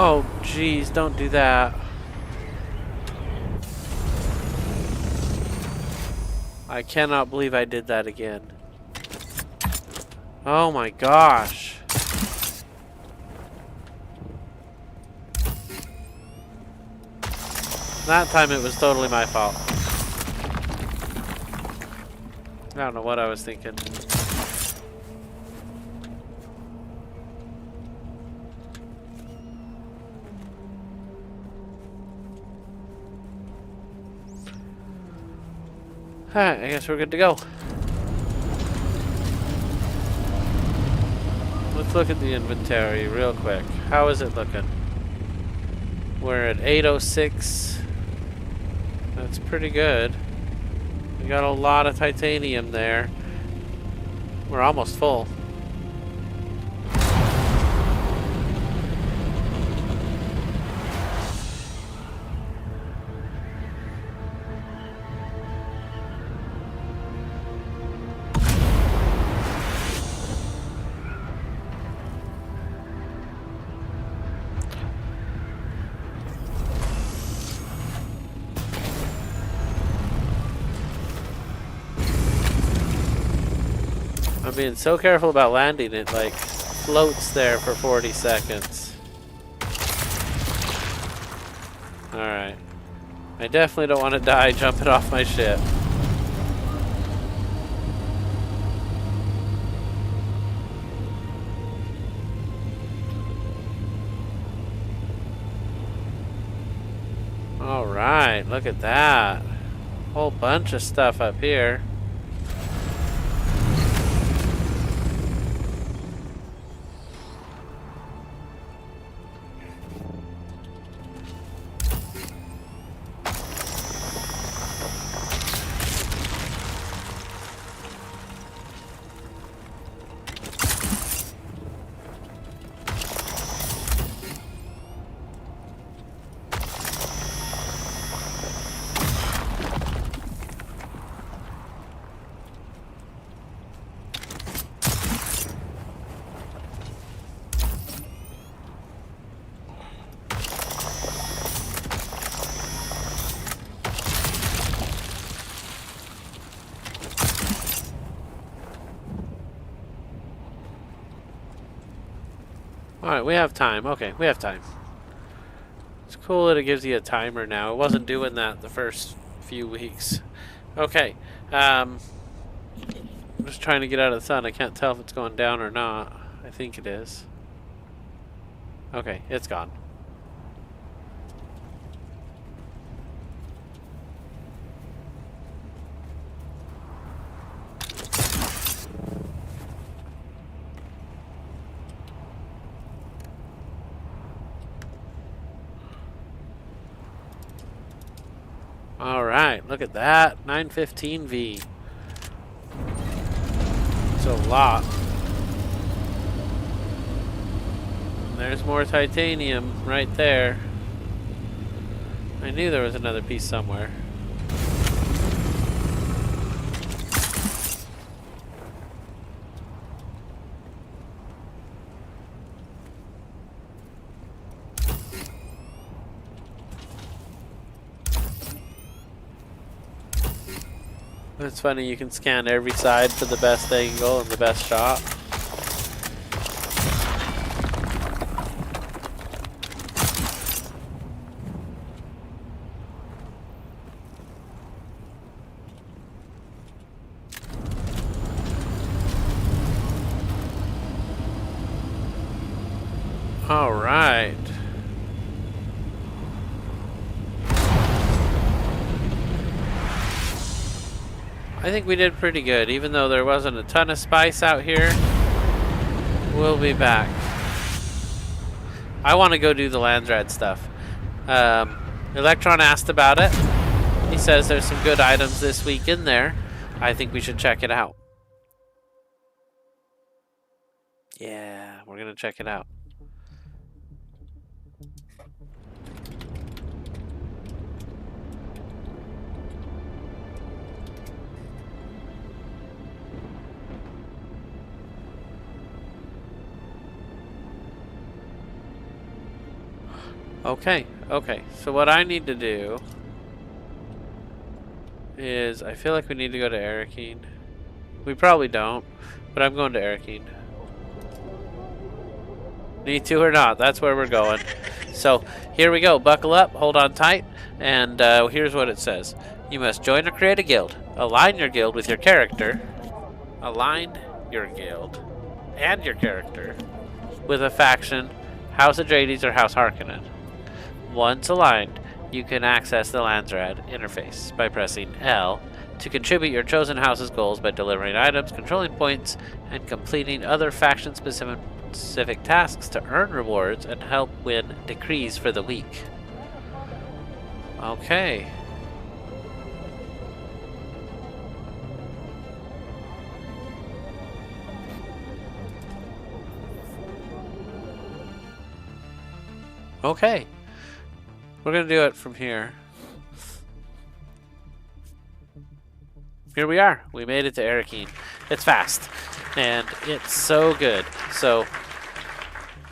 Oh, jeez, don't do that. I cannot believe I did that again. Oh my gosh. That time it was totally my fault. I don't know what I was thinking. Alright, I guess we're good to go. Let's look at the inventory real quick. How is it looking? We're at 806. That's pretty good. We got a lot of titanium there. We're almost full. I'm being so careful about landing. It like floats there for 40 seconds. Alright. I definitely don't want to die jumping off my ship. Alright, look at that. Whole bunch of stuff up here. Alright, we have time. Okay, we have time. It's cool that it gives you a timer now. It wasn't doing that the first few weeks. Okay. I'm just trying to get out of the sun. I can't tell if it's going down or not. I think it is. Okay, it's gone. Alright, look at that. 915V. It's a lot. And there's more titanium right there. I knew there was another piece somewhere. It's funny, you can scan every side for the best angle and the best shot. All right. I think we did pretty good, even though there wasn't a ton of spice out here. We'll be back. I want to go do the Landsrad stuff. Electron asked about it. He says there's some good items this week in there. I think we should check it out. Yeah, we're gonna check it out. Okay, so what I need to do is, I feel like we need to go to Arakeen. We probably don't, but I'm going to Arakeen. Need to or not, that's where we're going. So, here we go, buckle up, hold on tight, and here's what it says. You must join or create a guild. Align your guild with your character. Align your guild and your character with a faction, House Atreides or House Harkonnen. Once aligned, you can access the Landsrad interface by pressing L to contribute your chosen house's goals by delivering items, controlling points, and completing other faction-specific tasks to earn rewards and help win decrees for the week. Okay. Okay. We're going to do it from here. Here we are. We made it to Arakeen. It's fast. And it's so good. So,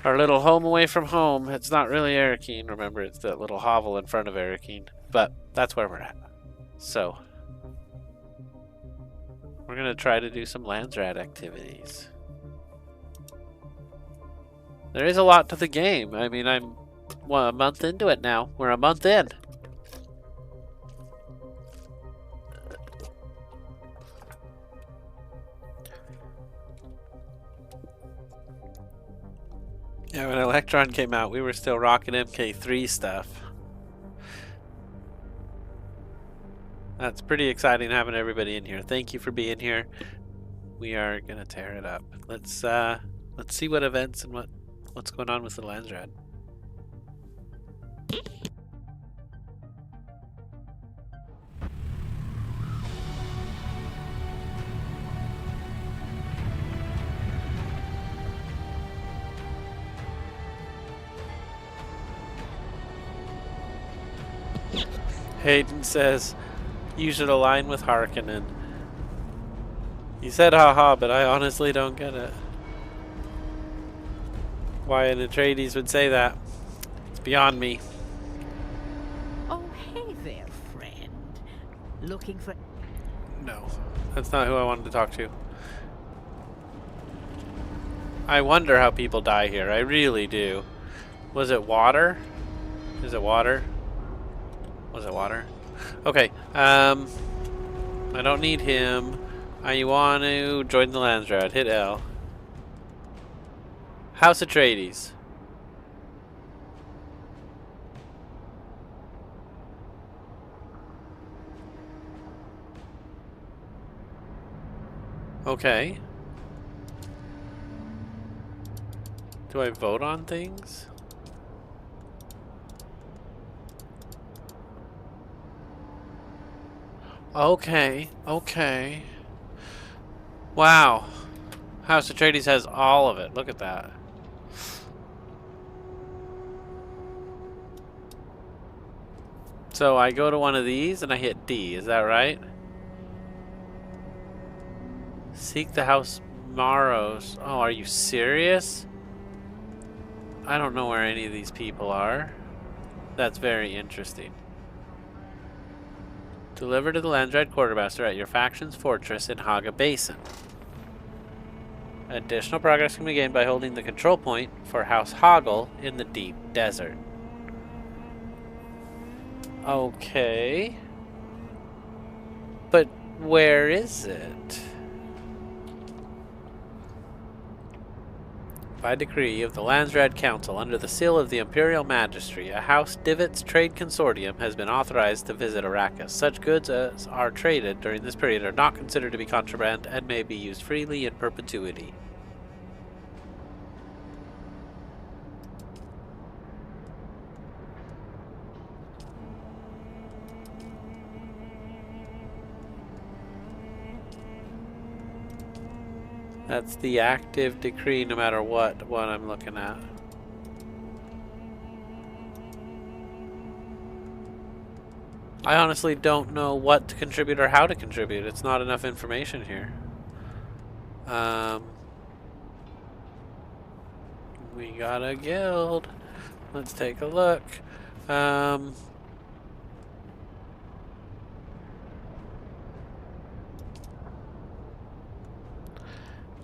our little home away from home, it's not really Arakeen. Remember, it's that little hovel in front of Arakeen. But that's where we're at. So, We're gonna try to do some Landsrat activities. There is a lot to the game. I mean, I'm a month into it now. We're a month in. Yeah, when Electron came out, we were still rocking MK3 stuff. That's pretty exciting having everybody in here. Thank you for being here. We are gonna tear it up. Let's see what events and what's going on with the Landsrat. Hayden says, you should align with Harkonnen. He said haha, but I honestly don't get it. Why an Atreides would say that. It's beyond me. Oh, hey there, friend. Looking for... No, that's not who I wanted to talk to. I wonder how people die here. I really do. Was it water? Is it water? Was it water? Okay, I don't need him. I want to join the Landsrat. Hit L. House Atreides. Okay. Do I vote on things? Okay, okay. Wow. House Atreides has all of it. Look at that. So I go to one of these and I hit D, is that right? Seek the House Maros. Oh, are you serious? I don't know where any of these people are. That's very interesting. Deliver to the Landsrat Quartermaster at your faction's fortress in Haga Basin. Additional progress can be gained by holding the control point for House Hoggle in the deep desert. Okay. But where is it? By decree of the Landsrat Council, under the seal of the Imperial Magistry, a House Divots Trade Consortium has been authorized to visit Arrakis. Such goods as are traded during this period are not considered to be contraband and may be used freely in perpetuity. That's the active decree no matter what I'm looking at. I honestly don't know what to contribute or how to contribute. It's not enough information here. We got a guild. Let's take a look.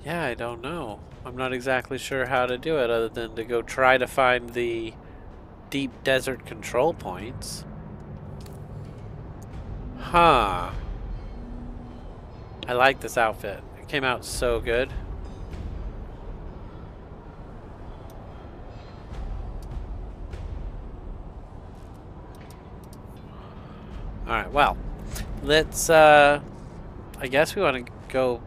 Yeah, I don't know. I'm not exactly sure how to do it other than to go try to find the deep desert control points. Huh. I like this outfit. It came out so good. Alright, well. Let's, I guess we want to go...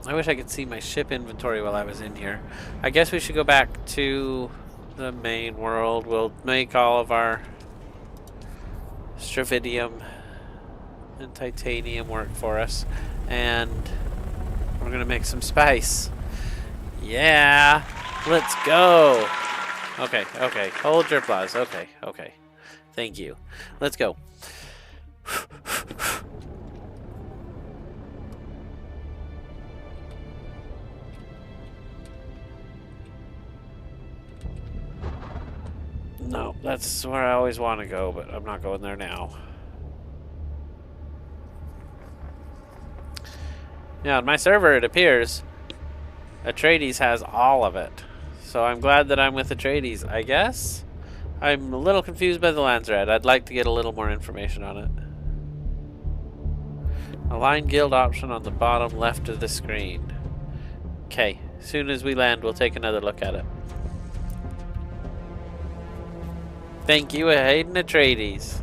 I wish I could see my ship inventory while I was in here. I guess we should go back to the main world. We'll make all of our stravidium and titanium work for us. And we're going to make some spice. Yeah! Let's go! Okay, okay. Hold your applause. Okay, okay. Thank you. Let's go. No, that's where I always want to go, but I'm not going there now. Yeah, on my server it appears Atreides has all of it. So I'm glad that I'm with Atreides, I guess? I'm a little confused by the Landsred. I'd like to get a little more information on it. Align guild option on the bottom left of the screen. Okay, as soon as we land, we'll take another look at it. Thank you, Hayden Atreides.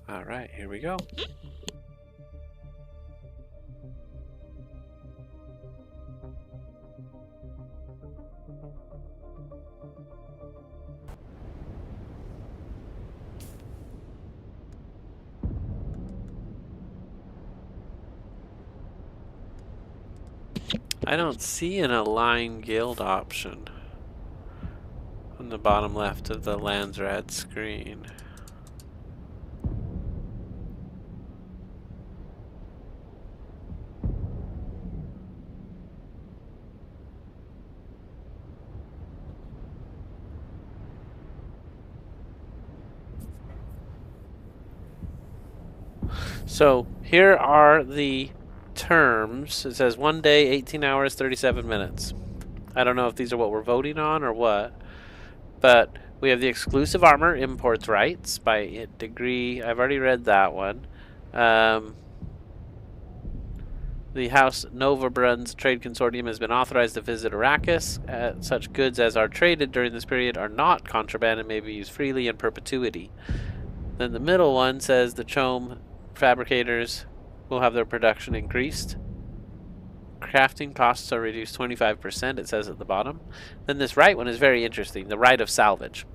All right, here we go. I don't see an align guild option on the bottom left of the Landsrad screen. So here are the terms. It says 1 day, 18 hours, 37 minutes. I don't know if these are what we're voting on or what, but we have the exclusive armor imports rights by degree. I've already read that one. The House Novabrun's Trade Consortium has been authorized to visit Arrakis. Such goods as are traded during this period are not contraband and may be used freely in perpetuity. Then the middle one says the Chom fabricators will have their production increased. Crafting costs are reduced 25%, it says at the bottom. Then this right one is very interesting, the right of salvage.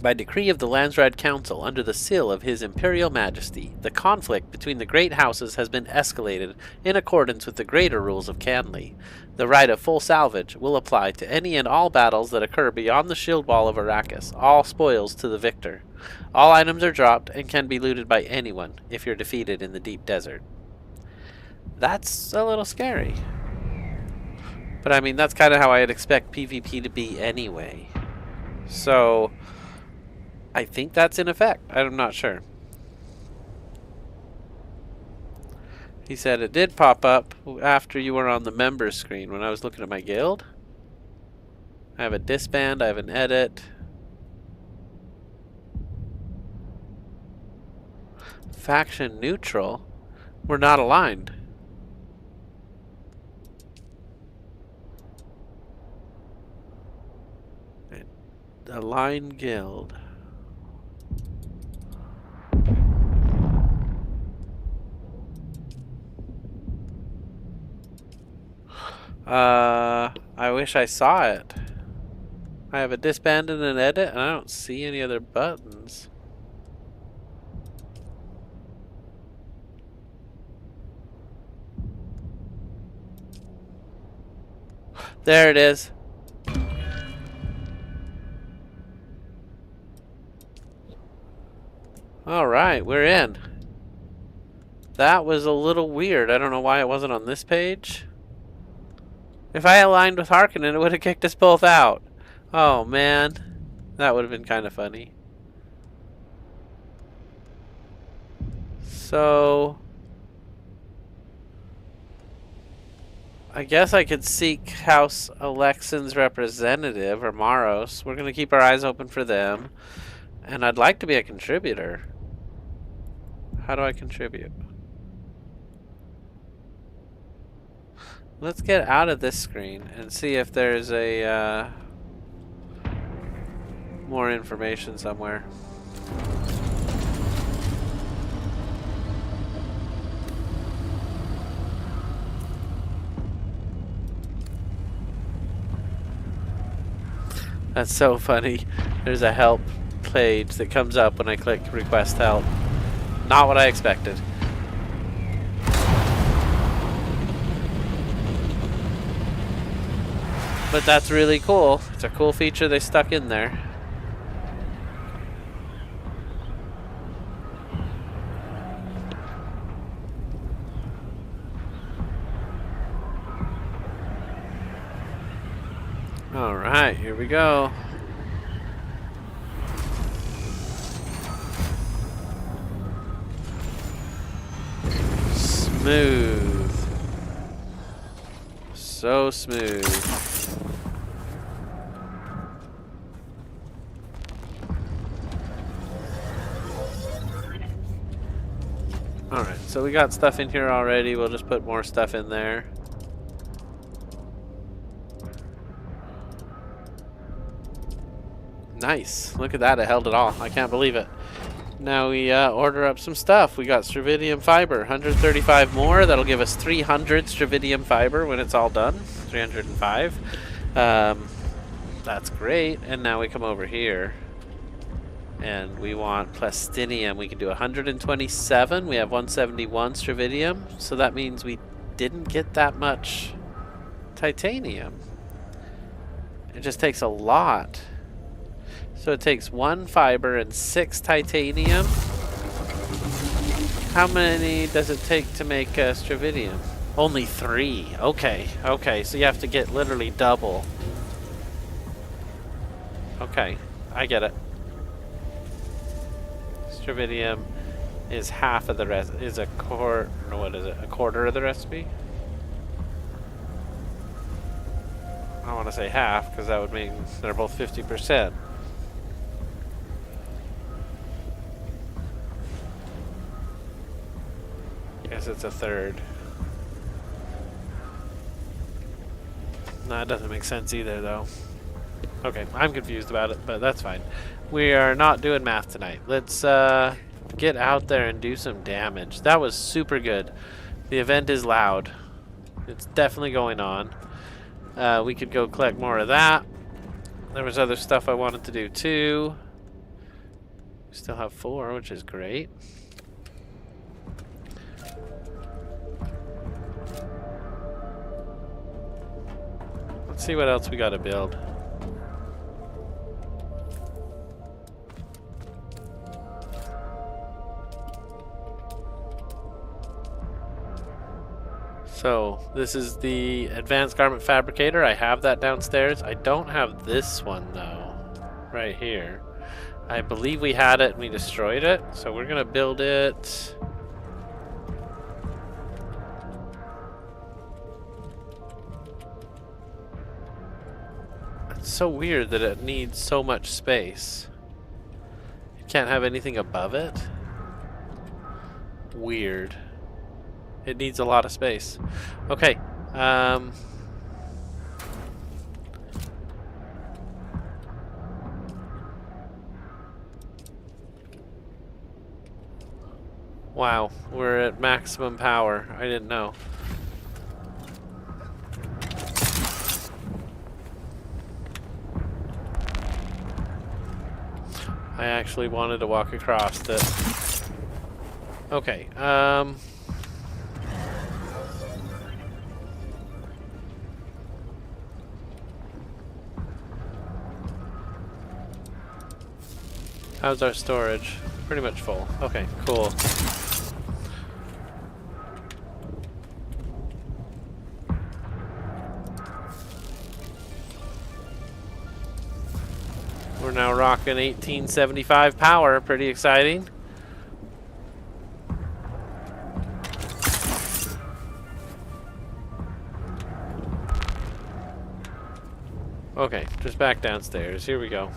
By decree of the Landsrad Council, under the seal of His Imperial Majesty, the conflict between the great houses has been escalated in accordance with the greater rules of Canley. The right of full salvage will apply to any and all battles that occur beyond the shield wall of Arrakis, all spoils to the victor. All items are dropped and can be looted by anyone if you're defeated in the deep desert. That's a little scary. But I mean, that's kind of how I'd expect PvP to be anyway. So I think that's in effect. I'm not sure. He said it did pop up after you were on the members screen when I was looking at my guild. I have a disband, I have an edit. Faction neutral. We're not aligned. Align guild. I wish I saw it. I have a disband and an edit, and I don't see any other buttons. There it is. Alright, we're in. That was a little weird. I don't know why it wasn't on this page. If I aligned with Harkonnen, it would have kicked us both out. Oh, man. That would have been kind of funny. So I guess I could seek House Alexan's representative, or Maros. We're going to keep our eyes open for them. And I'd like to be a contributor. How do I contribute? Let's get out of this screen and see if there's a more information somewhere. That's so funny. There's a help page that comes up when I click request help. Not what I expected. But that's really cool. It's a cool feature they stuck in there. Alright, here we go. Smooth. So smooth. Alright, so we got stuff in here already. We'll just put more stuff in there. Nice. Look at that. It held it all. I can't believe it. Now we order up some stuff. We got stravidium fiber. 135 more. That'll give us 300 stravidium fiber when it's all done. 305. That's great. And now we come over here. And we want plastinium. We can do 127. We have 171 stravidium. So that means we didn't get that much titanium. It just takes a lot. So it takes 1 fiber and 6 titanium. How many does it take to make stravidium? Only 3. Okay, okay. So you have to get literally double. Okay, I get it. Stravidium is half of the rest. Is a quarter? No, what is it? A quarter of the recipe? I don't want to say half because that would mean they're both 50%. Guess it's a third. No, that doesn't make sense either, though. Okay, I'm confused about it, but that's fine. We are not doing math tonight. Let's get out there and do some damage. That was super good. The event is loud. It's definitely going on. We could go collect more of that. There was other stuff I wanted to do too. We still have 4, which is great. Let's see what else we got to build. So this is the advanced garment fabricator. I have that downstairs. I don't have this one though, right here. I believe we had it and we destroyed it. So we're gonna build it. It's so weird that it needs so much space. You can't have anything above it. Weird. It needs a lot of space. Okay. Wow, we're at maximum power. I didn't know. I actually wanted to walk across it. Okay, how's our storage? Pretty much full. Okay, cool. We're now rocking 1875 power. Pretty exciting. Okay, just back downstairs. Here we go.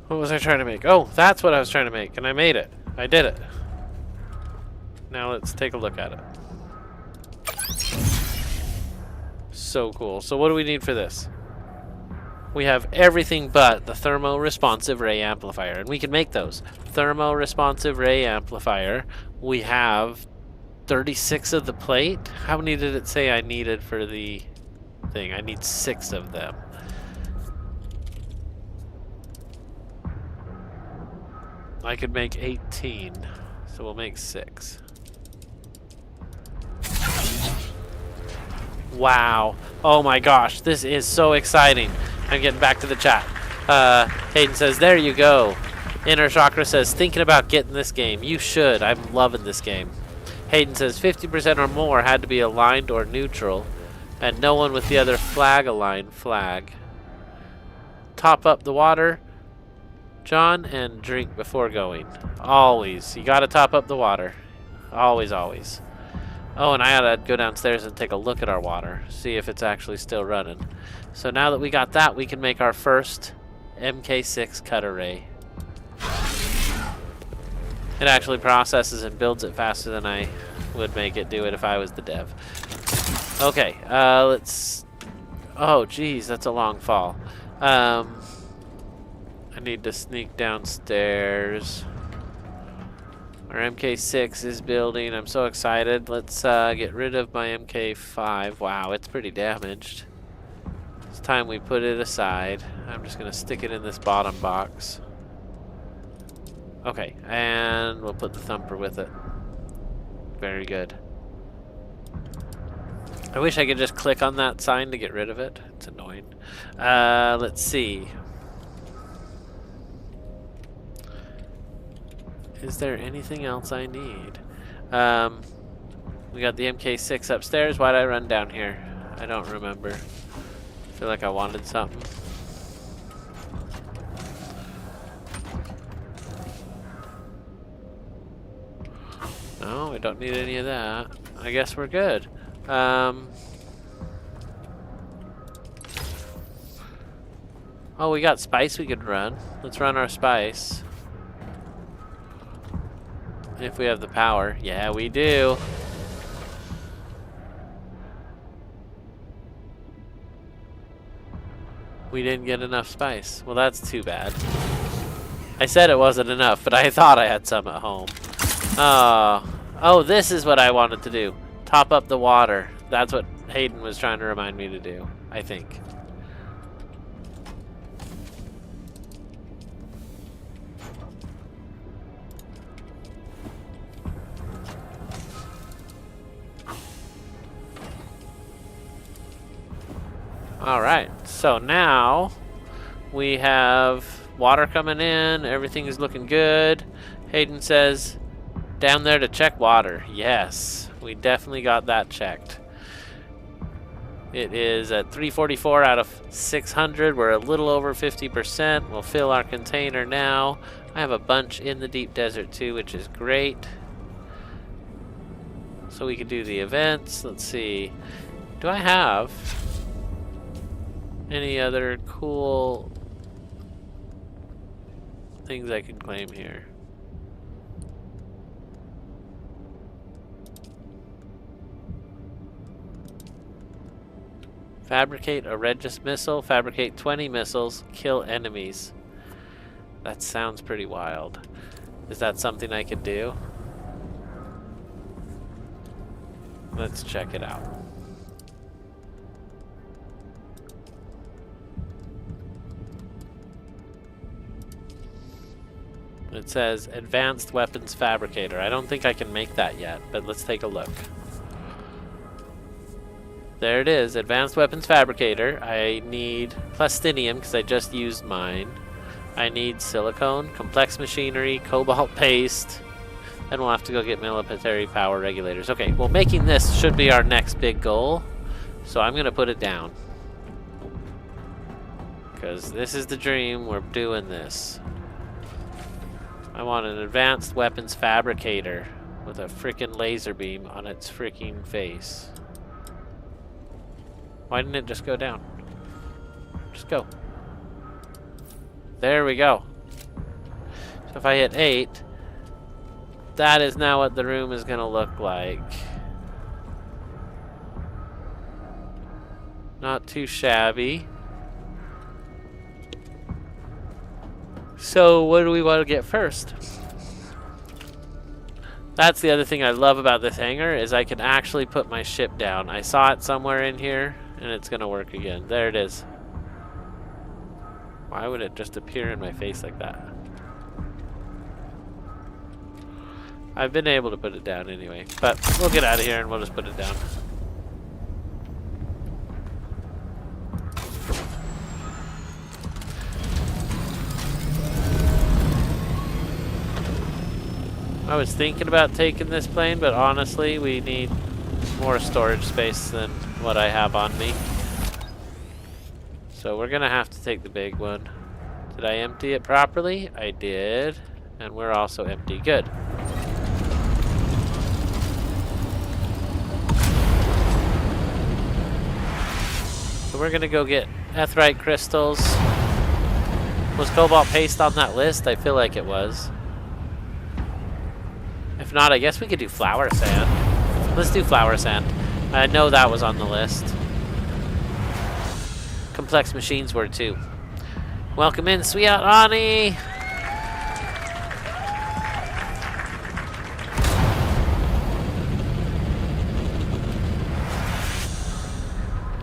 What was I trying to make? Oh, that's what I was trying to make, and I made it. I did it. Now let's take a look at it. So cool. So what do we need for this? We have everything but the thermo-responsive ray amplifier, and we can make those. Thermo-responsive ray amplifier. We have 36 of the plate. How many did it say I needed for the thing? I need 6 of them. I could make 18, so we'll make 6. Wow. Oh my gosh, this is so exciting. I'm getting back to the chat. Hayden says, there you go. Inner Chakra says, thinking about getting this game. You should. I'm loving this game. Hayden says, 50% or more had to be aligned or neutral, and no one with the other flag aligned flag. Top up the water, John, and drink before going. Always. You gotta top up the water. Always, always. Oh, and I gotta go downstairs and take a look at our water, see if it's actually still running. So now that we got that, we can make our first MK6 cutter ray. It actually processes and builds it faster than I would make it do it if I was the dev. Okay, let's... Oh, geez, that's a long fall. I need to sneak downstairs. Our MK6 is building. I'm so excited. Let's get rid of my MK5. Wow, it's pretty damaged. It's time we put it aside. I'm just going to stick it in this bottom box. Okay, and we'll put the thumper with it. Very good. I wish I could just click on that sign to get rid of it. It's annoying. Let's see. Is there anything else I need? We got the MK6 upstairs. Why'd I run down here? I don't remember. I feel like I wanted something. No, we don't need any of that. I guess we're good. Oh, we got spice we could run. Let's run our spice. If we have the power. Yeah, we do. We didn't get enough spice. Well, that's too bad. I said it wasn't enough, but I thought I had some at home. Oh, this is what I wanted to do. Top up the water. That's what Hayden was trying to remind me to do, I think. Alright, so now we have water coming in, everything is looking good. Hayden says, down there to check water. Yes, we definitely got that checked. It is at 344 out of 600. We're a little over 50%. We'll fill our container now. I have a bunch in the deep desert too, which is great. So we can do the events. Let's see. Do I have any other cool things I can claim here? Fabricate a Regis missile, fabricate 20 missiles, kill enemies. That sounds pretty wild. Is that something I could do? Let's check it out. It says Advanced Weapons Fabricator. I don't think I can make that yet, but let's take a look. There it is, Advanced Weapons Fabricator. I need plastinium because I just used mine. I need silicone, complex machinery, cobalt paste, and we'll have to go get military power regulators. Okay, well, making this should be our next big goal, so I'm going to put it down. Because this is the dream, we're doing this. I want an Advanced Weapons Fabricator with a freaking laser beam on its freaking face. Why didn't it just go down? Just go. There we go. So if I hit 8, that is now what the room is going to look like. Not too shabby. So what do we want to get first? That's the other thing I love about this hangar is I can actually put my ship down. I saw it somewhere in here and it's gonna work again. There it is. Why would it just appear in my face like that? I've been able to put it down anyway, but we'll get out of here and we'll just put it down. I was thinking about taking this plane, but honestly, we need more storage space than what I have on me. So we're gonna have to take the big one. Did I empty it properly? I did. And we're also empty. Good. So we're gonna go get etherite crystals. Was cobalt paste on that list? I feel like it was. If not, I guess we could do flower sand. Let's do flower sand. I know that was on the list. Complex machines were too. Welcome in, Sweetheart Ani!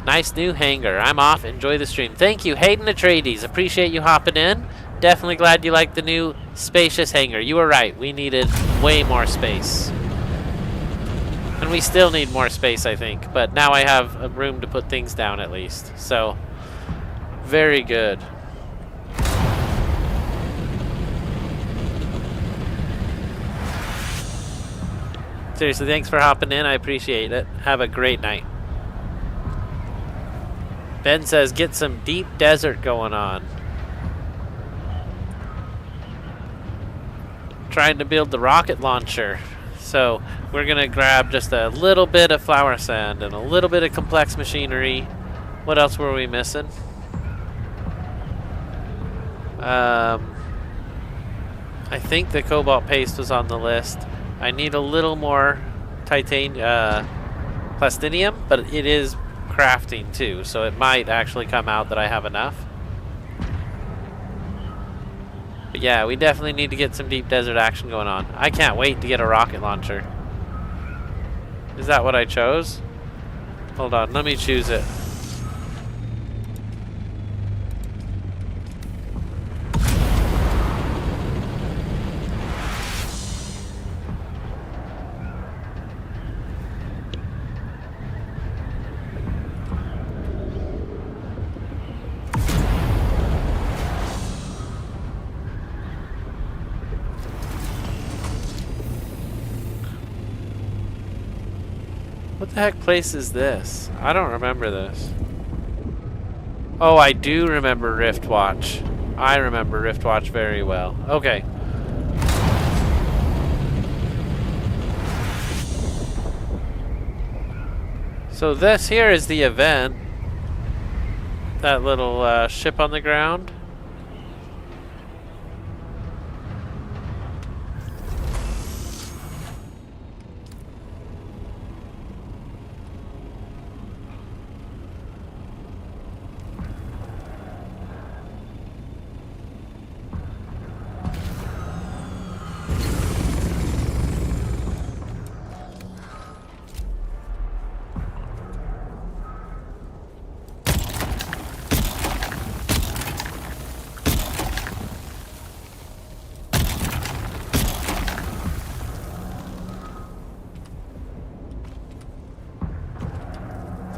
Nice new hangar. I'm off. Enjoy the stream. Thank you, Hayden Atreides. Appreciate you hopping in. Definitely glad you like the new spacious hangar. You were right. We needed way more space. And we still need more space, I think. But now I have a room to put things down at least. So, very good. Seriously, thanks for hopping in. I appreciate it. Have a great night. Ben says, get some deep desert going on. Trying to build the rocket launcher. So we're going to grab just a little bit of flower sand and a little bit of complex machinery. What else were we missing? I think the cobalt paste was on the list. I need a little more plastinium, but it is crafting too, so it might actually come out that I have enough. But yeah, we definitely need to get some deep desert action going on. I can't wait to get a rocket launcher. Is that what I chose? Hold on, let me choose it. What the heck place is this? I don't remember this. Oh, I do remember Riftwatch. I remember Riftwatch very well. Okay. So this here is the event. That little ship on the ground.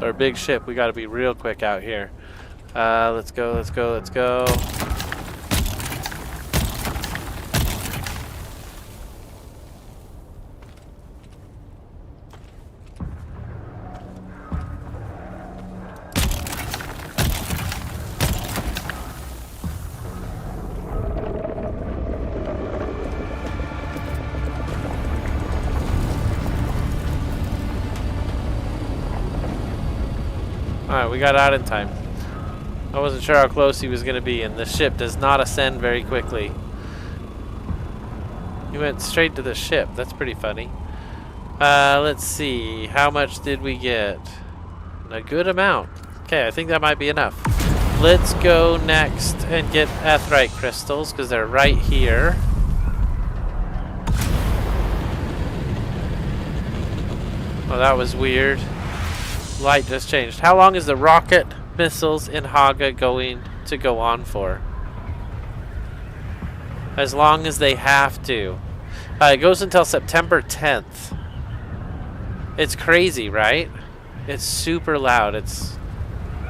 Our big ship, we got to be real quick out here. Let's go, let's go, let's go. Alright, we got out in time. I wasn't sure how close he was going to be, and the ship does not ascend very quickly. He went straight to the ship. That's pretty funny. Let's see. How much did we get? A good amount. Okay, I think that might be enough. Let's go next and get aetheryte crystals, because they're right here. Oh, that was weird. Light just changed. How long is the rocket missiles in Haga going to go on for? As long as they have to. It goes until September 10th. It's crazy, right? It's super loud. It's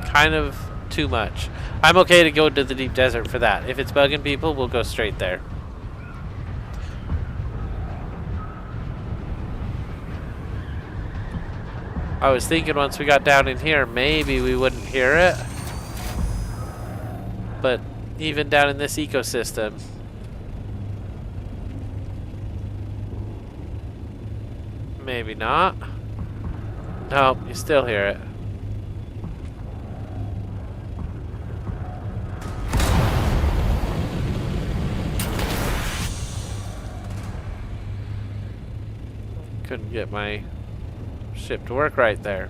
kind of too much. I'm okay to go to the deep desert for that. If it's bugging people, we'll go straight there. I was thinking once we got down in here, maybe we wouldn't hear it. But even down in this ecosystem, maybe not. Nope, you still hear it. Couldn't get my ship to work right there.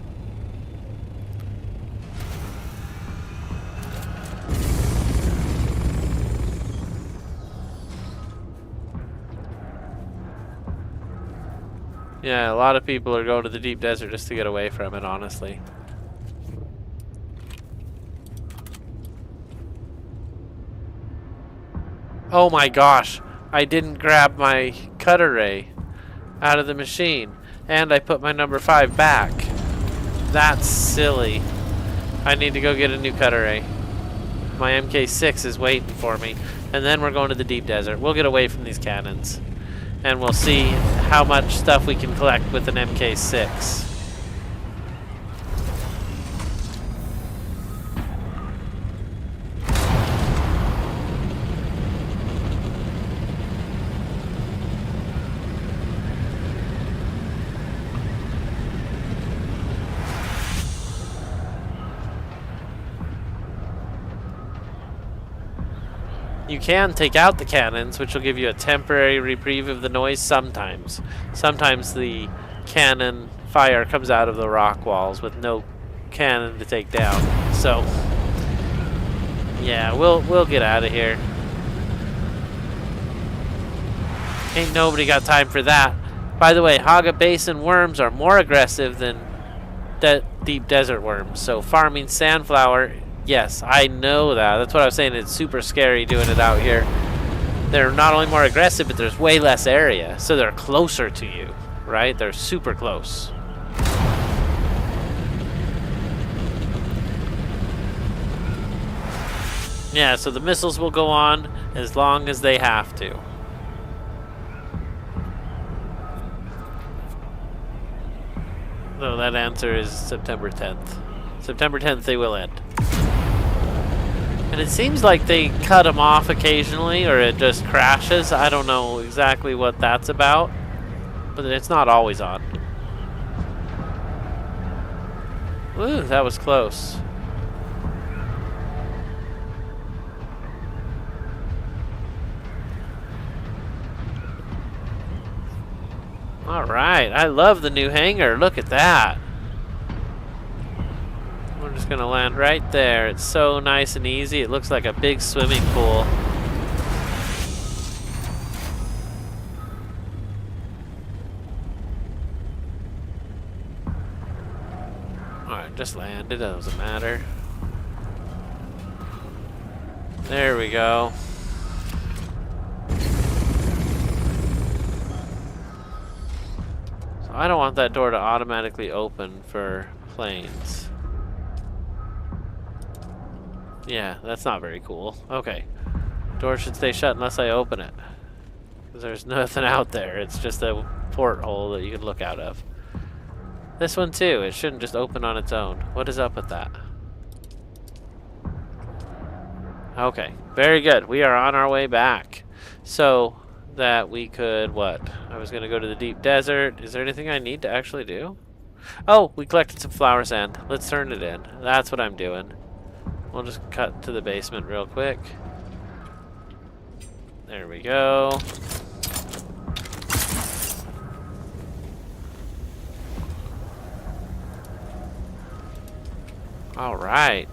Yeah, a lot of people are going to the deep desert just to get away from it, honestly. Oh my gosh, I didn't grab my cutter ray out of the machine, and I put my number 5 back. That's silly. I need to go get a new cutter ray. My MK6 is waiting for me, and then we're going to the deep desert. We'll get away from these cannons, and we'll see how much stuff we can collect with an MK6. You can take out the cannons, which will give you a temporary reprieve of the noise sometimes. Sometimes the cannon fire comes out of the rock walls with no cannon to take down. So, yeah, we'll get out of here. Ain't nobody got time for that. By the way, Haga Basin worms are more aggressive than deep desert worms. So farming sandflower, yes, I know that. That's what I was saying. It's super scary doing it out here. They're not only more aggressive, but there's way less area. So they're closer to you, right? They're super close. Yeah, so the missiles will go on as long as they have to. So that answer is September 10th. September 10th they will end. And it seems like they cut them off occasionally, or it just crashes. I don't know exactly what that's about, but it's not always on. Ooh, that was close. Alright, I love the new hangar. Look at that. We're just gonna land right there. It's so nice and easy. It looks like a big swimming pool. Alright, just land. It doesn't matter. There we go. So I don't want that door to automatically open for planes. Yeah, that's not very cool. Okay. Door should stay shut unless I open it. Because there's nothing out there. It's just a porthole that you can look out of. This one too. It shouldn't just open on its own. What is up with that? Okay. Very good. We are on our way back. So that we could, what? I was going to go to the deep desert. Is there anything I need to actually do? Oh, we collected some flower sand. Let's turn it in. That's what I'm doing. We'll just cut to the basement real quick. There we go. All right.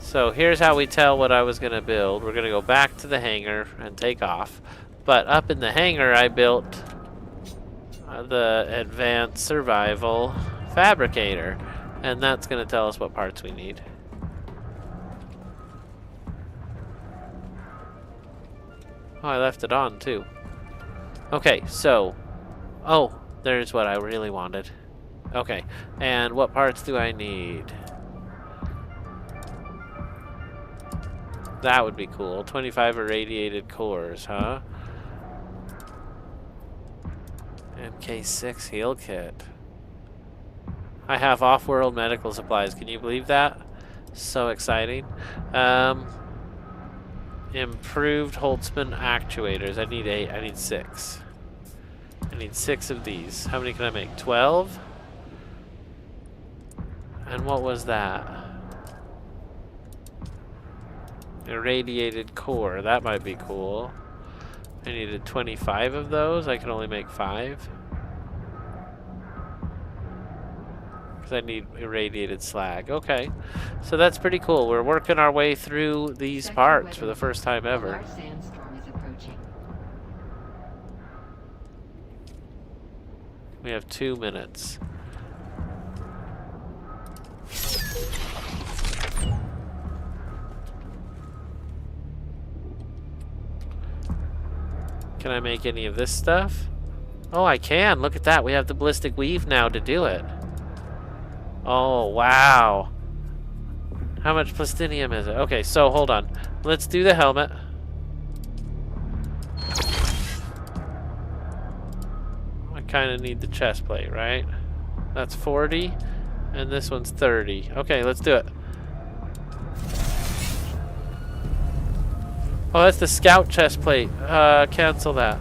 So here's how we tell what I was going to build. We're going to go back to the hangar and take off. But up in the hangar, I built the advanced survival fabricator. And that's going to tell us what parts we need. Oh, I left it on too. Okay, so, oh, there's what I really wanted. Okay, and what parts do I need? That would be cool. 25 irradiated cores, huh? MK6 heal kit. I have off-world medical supplies. Can you believe that? So exciting. Improved Holtzman actuators. I need 8. I need 6. I need 6 of these. How many can I make? 12? And what was that? Irradiated core. That might be cool. I needed 25 of those. I can only make 5. Because I need irradiated slag. Okay. So that's pretty cool. We're working our way through these parts for the first time ever. A large sandstorm is approaching. We have 2 minutes. Can I make any of this stuff? Oh, I can. Look at that. We have the ballistic weave now to do it. Oh, wow. How much plastinium is it? Okay, so hold on. Let's do the helmet. I kind of need the chest plate, right? That's 40, and this one's 30. Okay, let's do it. Oh, that's the scout chest plate. Cancel that.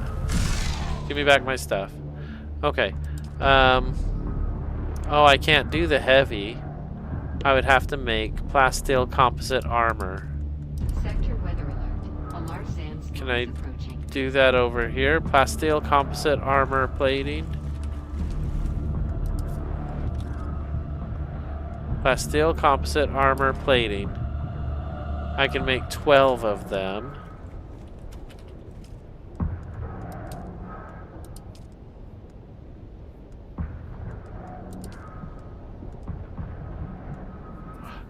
Give me back my stuff. Okay. Oh, I can't do the heavy. I would have to make plasteel composite armor. Sector weather alert. A large sandstorm Can I is approaching. do that over here? Plasteel composite armor plating. Plasteel composite armor plating. I can make 12 of them.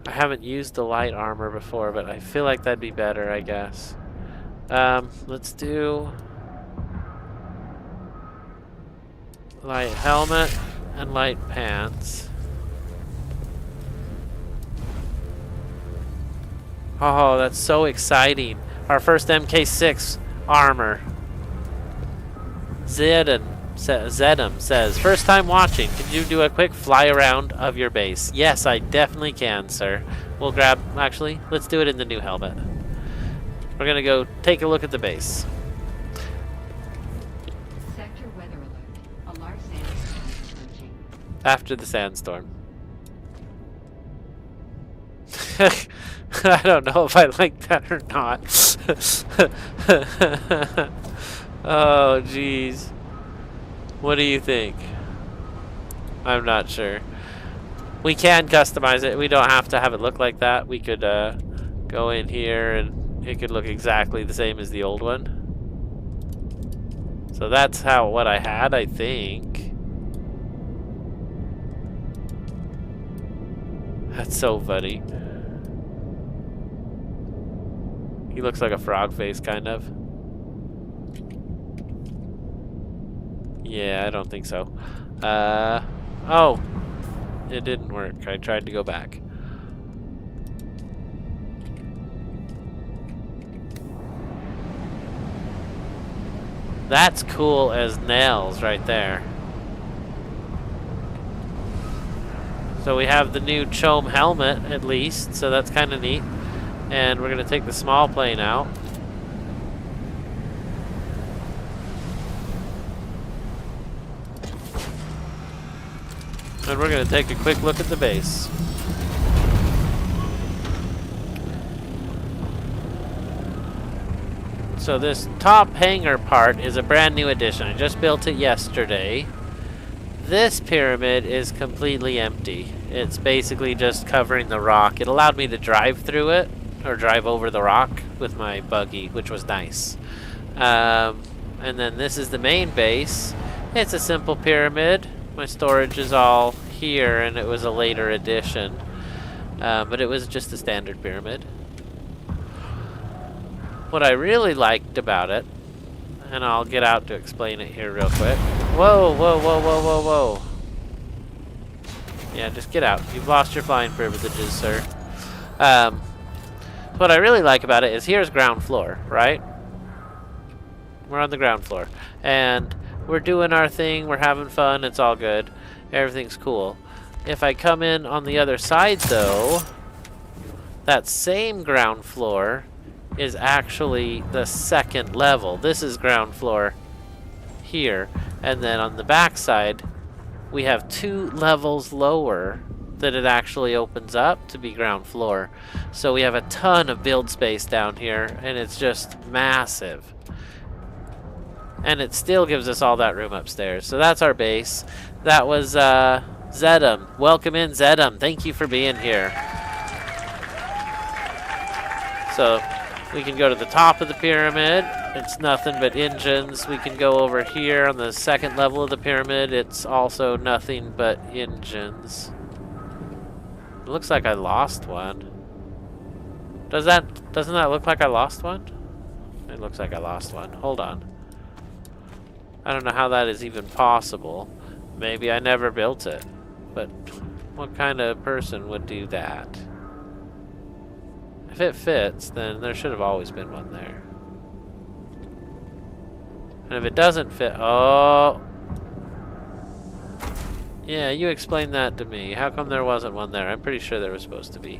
I haven't used the light armor before, but I feel like that'd be better, I guess. Let's do light helmet and light pants. Oh, that's so exciting. Our first MK6 armor. Zedem says, first time watching. Can you do a quick fly around of your base? Yes, I definitely can, sir. We'll grab, actually, let's do it in the new helmet. We're gonna go take a look at the base. Sector weather alert. A large sandstorm is approaching. After the sandstorm. I don't know if I like that or not. Oh, jeez. What do you think? I'm not sure. We can customize it. We don't have to have it look like that. We could go in here and it could look exactly the same as the old one. So that's what I had, I think. That's so funny. He looks like a frog face, kind of. Yeah, I don't think so. Oh. It didn't work. I tried to go back. That's cool as nails right there. So we have the new Chome helmet, at least, so that's kind of neat. And we're going to take the small plane out. And we're going to take a quick look at the base. So this top hangar part is a brand new addition. I just built it yesterday. This pyramid is completely empty. It's basically just covering the rock. It allowed me to drive through it, or drive over the rock with my buggy, which was nice. And then this is the main base. It's a simple pyramid. My storage is all here, and it was a later addition. But it was just a standard pyramid. What I really liked about it, and I'll get out to explain it here real quick. Whoa, whoa, whoa, whoa, whoa, whoa. Yeah, just get out. You've lost your flying privileges, sir. What I really like about it is here's ground floor, right? We're on the ground floor. And we're doing our thing. We're having fun. It's all good. Everything's cool. If I come in on the other side, though, that same ground floor is actually the second level. This is ground floor here. And then on the back side, we have 2 levels lower that it actually opens up to be ground floor. So we have a ton of build space down here, and it's just massive. And it still gives us all that room upstairs. So that's our base. That was Zedum. Welcome in, Zedum. Thank you for being here. So we can go to the top of the pyramid. It's nothing but engines. We can go over here on the second level of the pyramid. It's also nothing but engines. It looks like I lost one. Doesn't that look like I lost one? It looks like I lost one. Hold on. I don't know how that is even possible. Maybe I never built it. But what kind of person would do that? If it fits, then there should have always been one there. And if it doesn't fit, oh. Yeah, you explain that to me. How come there wasn't one there? I'm pretty sure there was supposed to be.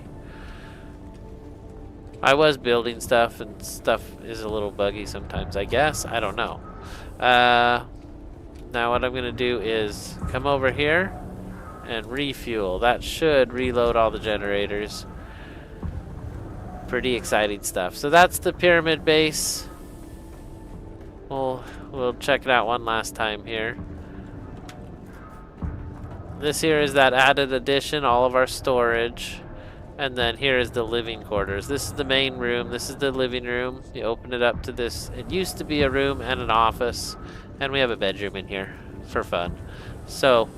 I was building stuff, and stuff is a little buggy sometimes, I guess. I don't know. Now what I'm going to do is come over here and refuel. That should reload all the generators. Pretty exciting stuff. So that's the pyramid base. We'll check it out one last time here. This here is that added addition, all of our storage. And then here is the living quarters. This is the main room. This is the living room. You open it up to this. It used to be a room and an office. And we have a bedroom in here for fun. So,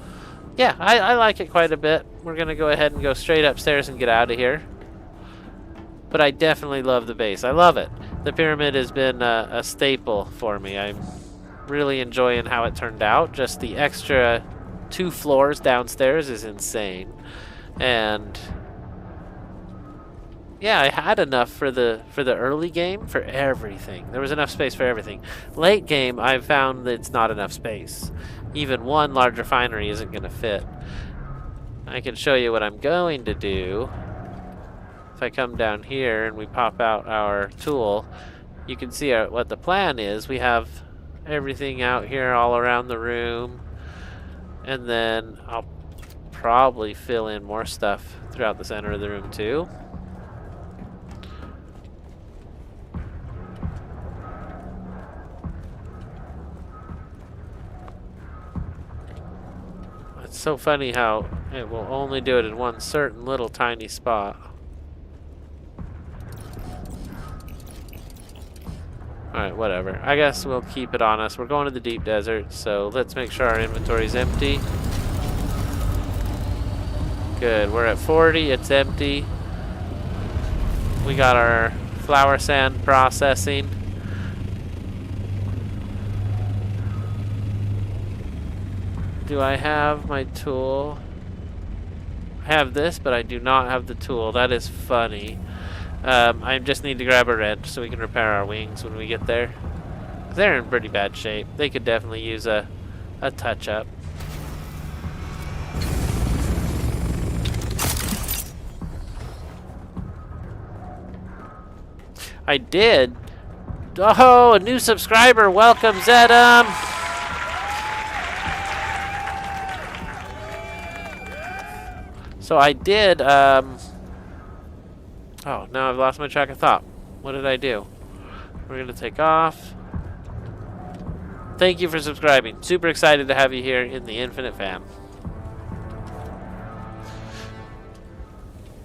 yeah, I like it quite a bit. We're going to go ahead and go straight upstairs and get out of here. But I definitely love the base. I love it. The pyramid has been a staple for me. I'm really enjoying how it turned out. Just the extra 2 floors downstairs is insane. And yeah, I had enough for the early game for everything. There was enough space for everything. Late game, I've found that it's not enough space. Even one large refinery isn't going to fit. I can show you what I'm going to do. If I come down here and we pop out our tool, you can see what the plan is. We have everything out here all around the room. And then I'll probably fill in more stuff throughout the center of the room too. It's so funny how it will only do it in one certain little tiny spot. Alright, whatever. I guess we'll keep it on us. We're going to the deep desert, so let's make sure our inventory's empty. Good, we're at 40, it's empty. We got our flour sand processing. Do I have my tool? I have this, but I do not have the tool. That is funny. I just need to grab a wrench so we can repair our wings when we get there. They're in pretty bad shape. They could definitely use a touch-up. I did. Oh, a new subscriber. Welcome, Zedum. So I did, oh, now I've lost my track of thought. What did I do? We're going to take off. Thank you for subscribing. Super excited to have you here in the Infinite Fam.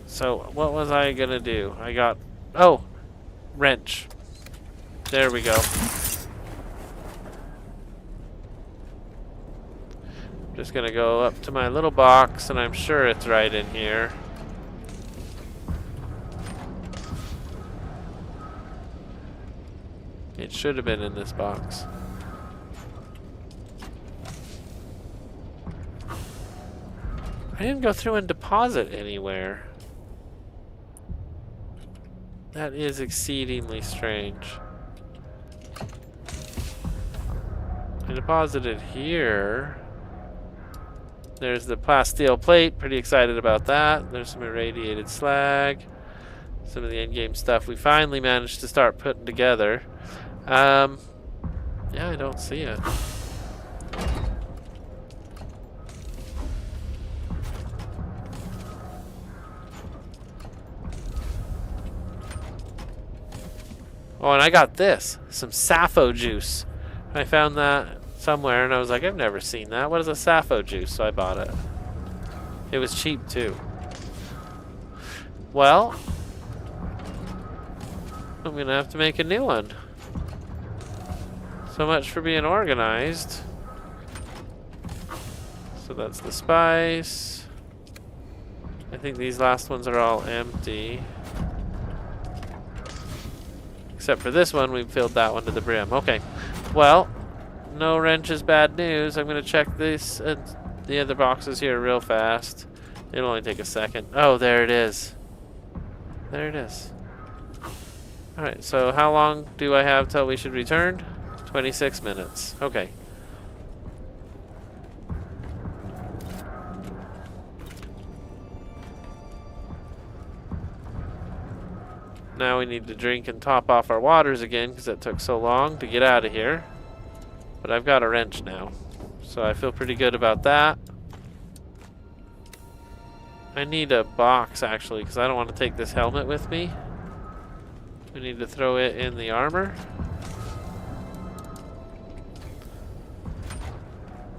So, what was I going to do? I got... Oh! Wrench. There we go. Just going to go up to my little box, and I'm sure it's right in here. It should have been in this box. I didn't go through and deposit anywhere. That is exceedingly strange. I deposited here. There's the plasteel plate. Pretty excited about that. There's some irradiated slag. Some of the in-game stuff we finally managed to start putting together. Yeah, I don't see it. Oh, and I got this. Some sappho juice. I found that somewhere and I was like, I've never seen that. What is a sappho juice? So I bought it. It was cheap too. Well, I'm gonna have to make a new one. So much for being organized. So that's the spice. I think these last ones are all empty. Except for this one, we've filled that one to the brim. Okay. Well, no wrench is bad news. I'm gonna check this and the other boxes here real fast. It'll only take a second. Oh, there it is. There it is. Alright, so how long do I have till we should return? 26 minutes. Okay. Now we need to drink and top off our waters again because it took so long to get out of here. But I've got a wrench now, so I feel pretty good about that. I need a box actually because I don't want to take this helmet with me. We need to throw it in the armor.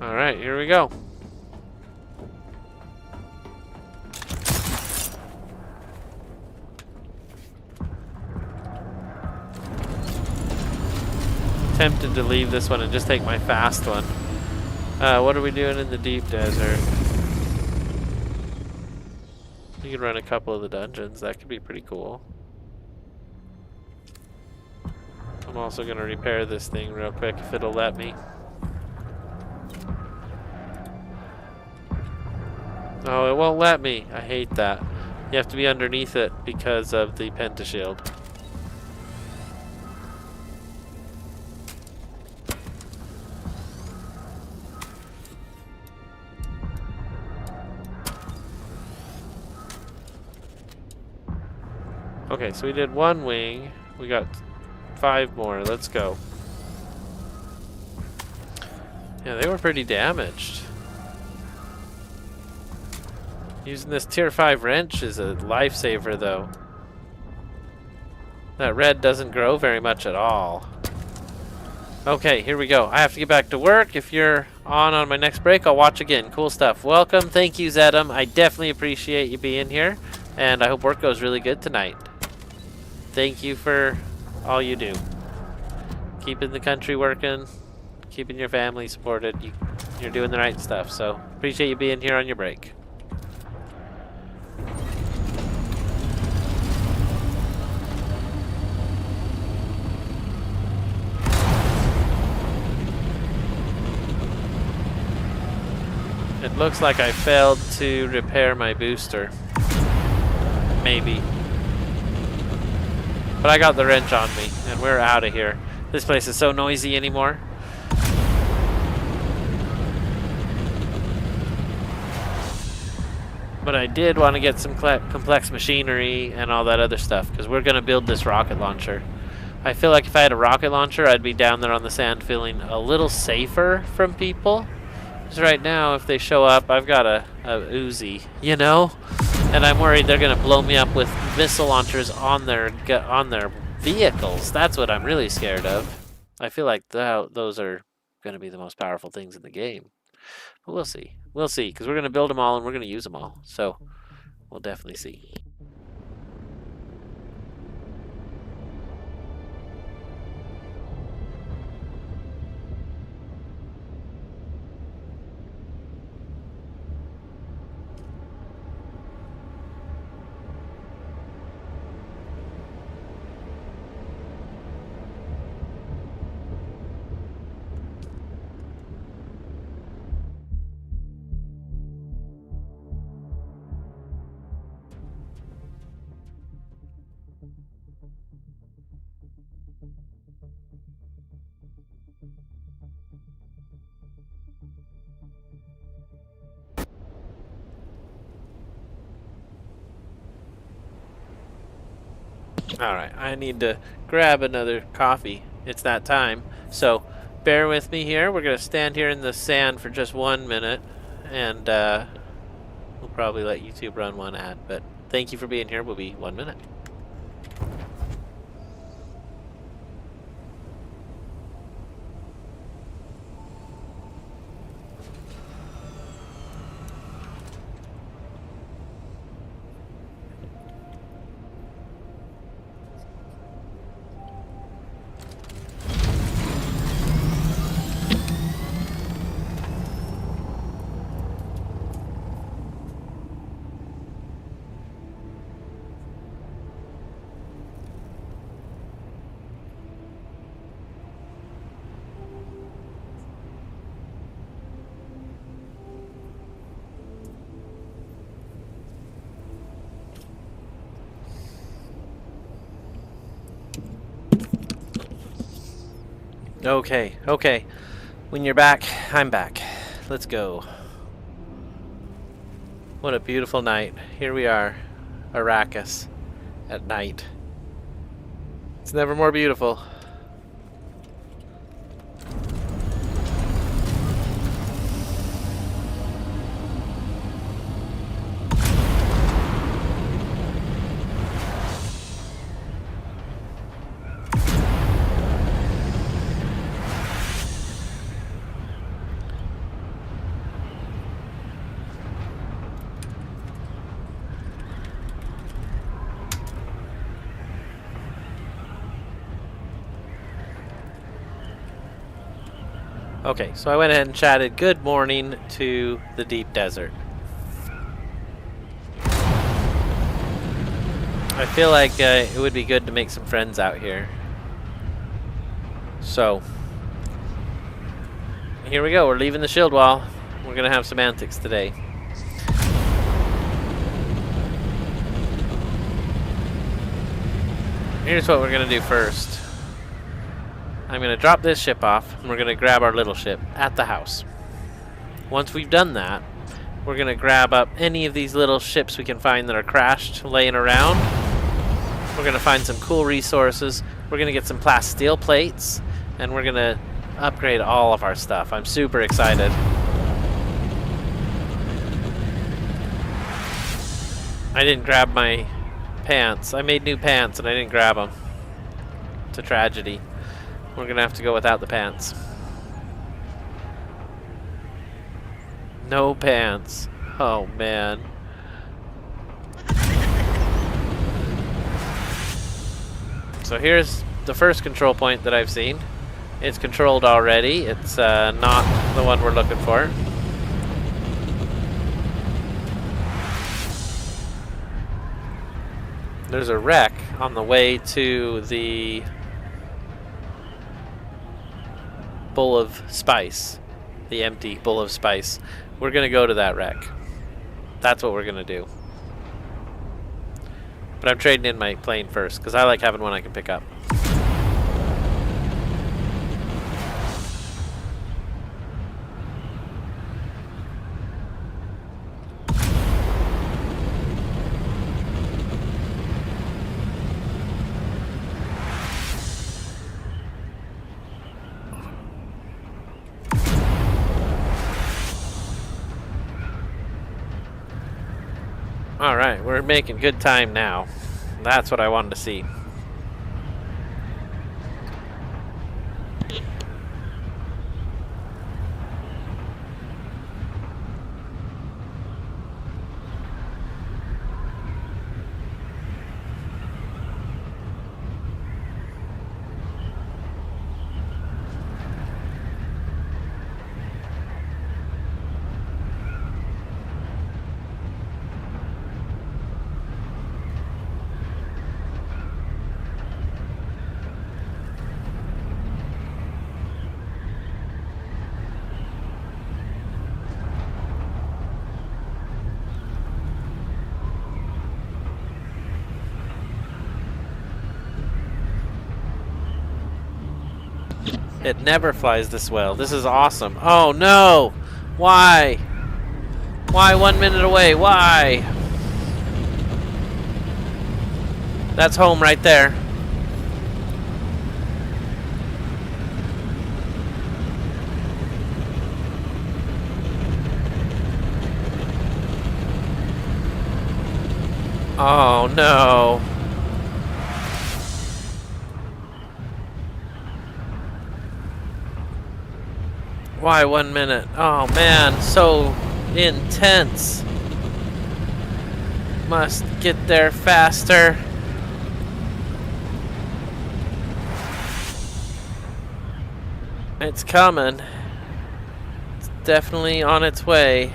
Alright, here we go. Tempted to leave this one and just take my fast one. What are we doing in the deep desert? You can run a couple of the dungeons. That could be pretty cool. I'm also going to repair this thing real quick if it'll let me. Oh, it won't let me. I hate that. You have to be underneath it because of the pentashield. Okay, so we did one wing. We got 5 more. Let's go. Yeah, they were pretty damaged. Using this tier 5 wrench is a lifesaver, though. That red doesn't grow very much at all. Okay, here we go. I have to get back to work. If you're on my next break, I'll watch again. Cool stuff. Welcome. Thank you, Zedam. I definitely appreciate you being here. And I hope work goes really good tonight. Thank you for all you do. Keeping the country working, keeping your family supported. You're doing the right stuff. So appreciate you being here on your break. It looks like I failed to repair my booster. Maybe. But I got the wrench on me, and we're out of here. This place is so noisy anymore. But I did want to get some complex machinery and all that other stuff, because we're going to build this rocket launcher. I feel like if I had a rocket launcher, I'd be down there on the sand feeling a little safer from people. Because right now, if they show up, I've got a Uzi, you know? And I'm worried they're going to blow me up with missile launchers on their vehicles. That's what I'm really scared of. I feel like those are going to be the most powerful things in the game. But we'll see. We'll see, because we're going to build them all and we're going to use them all. So we'll definitely see. Alright, I need to grab another coffee. It's that time. So, bear with me here. We're going to stand here in the sand for just 1 minute. And we'll probably let YouTube run one ad. But thank you for being here. We'll be 1 minute. Okay, okay. When you're back, I'm back. Let's go. What a beautiful night. Here we are, Arrakis, at night. It's never more beautiful. Okay, so I went ahead and chatted good morning to the deep desert. I feel like it would be good to make some friends out here. So, here we go. We're leaving the shield wall. We're going to have some antics today. Here's what we're going to do first. I'm going to drop this ship off, and we're going to grab our little ship at the house. Once we've done that, we're going to grab up any of these little ships we can find that are crashed, laying around. We're going to find some cool resources. We're going to get some plasteel plates, and we're going to upgrade all of our stuff. I'm super excited. I didn't grab my pants. I made new pants, and I didn't grab them. It's a tragedy. We're gonna have to go without the pants. No pants. Oh man. So here's the first control point that I've seen. It's controlled already. It's not the one we're looking for. There's a wreck on the way to the bowl of spice, the empty bowl of spice. We're gonna go to that wreck. That's what we're gonna do. But I'm trading in my plane first because I like having one I can pick up. Alright, we're making good time now. That's what I wanted to see. It never flies this well. This is awesome. Oh no! Why? Why 1 minute away? Why? That's home right there. Oh no. Why 1 minute? Oh man, so intense. Must get there faster. It's coming. It's definitely on its way.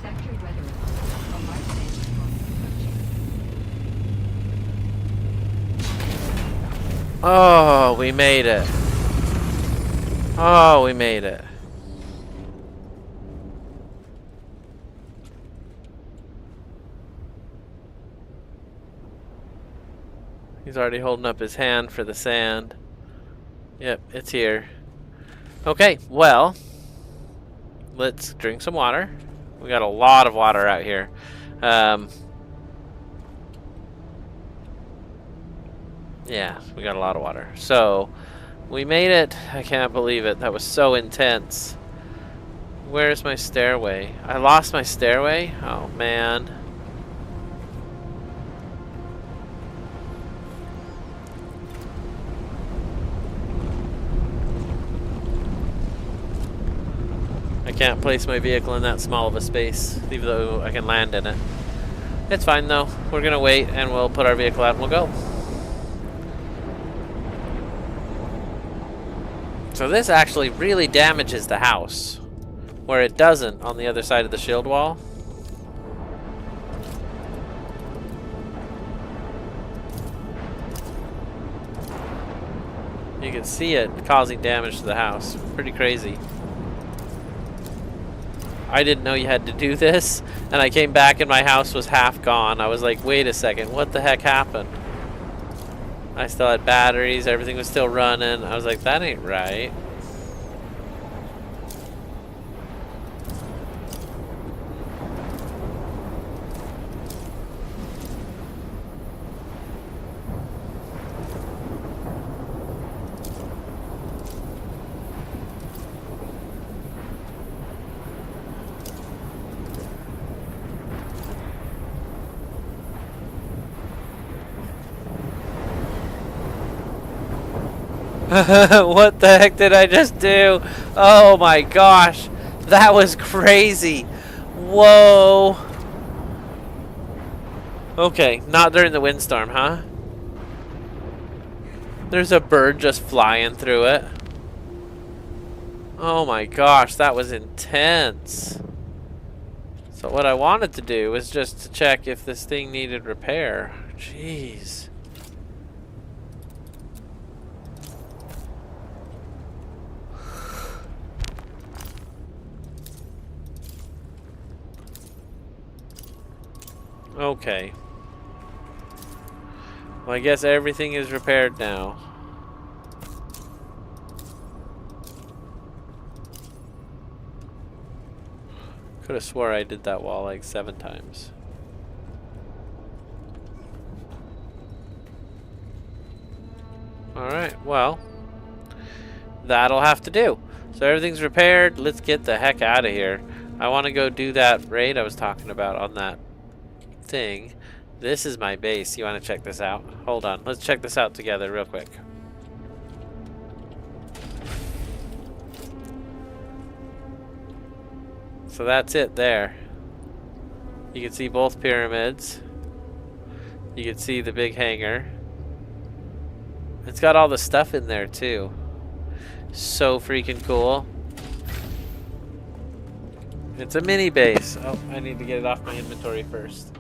Sector weather alert. A large sandstorm approaching. Oh, we made it. Oh, we made it. He's already holding up his hand for the sand. Yep, it's here. Okay, well, let's drink some water. We got a lot of water out here. Yeah, we got a lot of water. So, we made it. I can't believe it. That was so intense. Where's my stairway? I lost my stairway? Oh, man. I can't place my vehicle in that small of a space, even though I can land in it. It's fine, though. We're going to wait, and we'll put our vehicle out, and we'll go. So this actually really damages the house, where it doesn't on the other side of the shield wall. You can see it causing damage to the house. Pretty crazy. I didn't know you had to do this, and I came back and my house was half gone. I was like, wait a second, what the heck happened? I still had batteries, everything was still running. I was like, that ain't right. What the heck did I just do? Oh my gosh. That was crazy. Whoa. Okay, not during the windstorm, huh? There's a bird just flying through it. Oh my gosh, that was intense. So what I wanted to do was just to check if this thing needed repair. Jeez. Okay. Well, I guess everything is repaired now. Could have swore I did that wall like 7 times. Alright, well, that'll have to do. So everything's repaired. Let's get the heck out of here. I want to go do that raid I was talking about on that thing. This is my base. You want to check this out? Hold on. Let's check this out together real quick. So that's it there. You can see both pyramids. You can see the big hangar. It's got all the stuff in there too. So freaking cool. It's a mini base. Oh, I need to get it off my inventory first.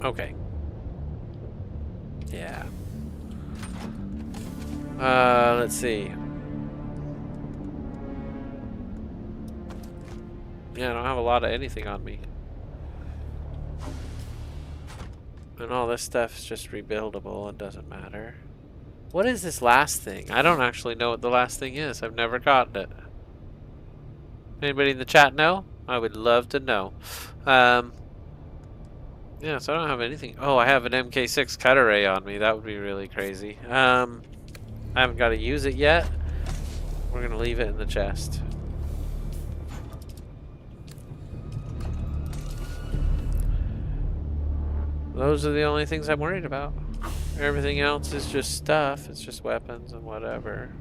Okay. Yeah. Let's see. Yeah, I don't have a lot of anything on me. And all this stuff is just rebuildable. It doesn't matter. What is this last thing? I don't actually know what the last thing is. I've never gotten it. Anybody in the chat know? I would love to know. Yeah, so I don't have anything. Oh, I have an MK6 cut array on me. That would be really crazy. I haven't got to use it yet. We're going to leave it in the chest. Those are the only things I'm worried about. Everything else is just stuff. It's just weapons and whatever.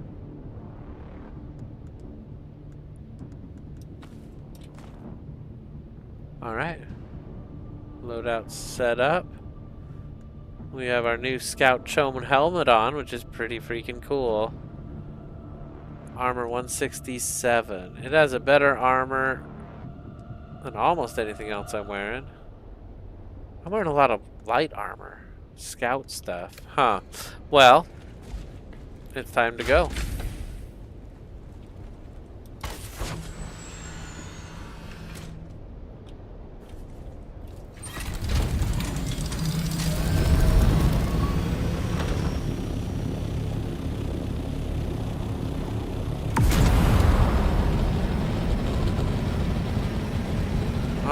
Alright. Loadout set up. We have our new Scout Chome helmet on, which is pretty freaking cool. Armor 167. It has a better armor than almost anything else I'm wearing. I'm wearing a lot of light armor. Scout stuff. Huh. Well, it's time to go.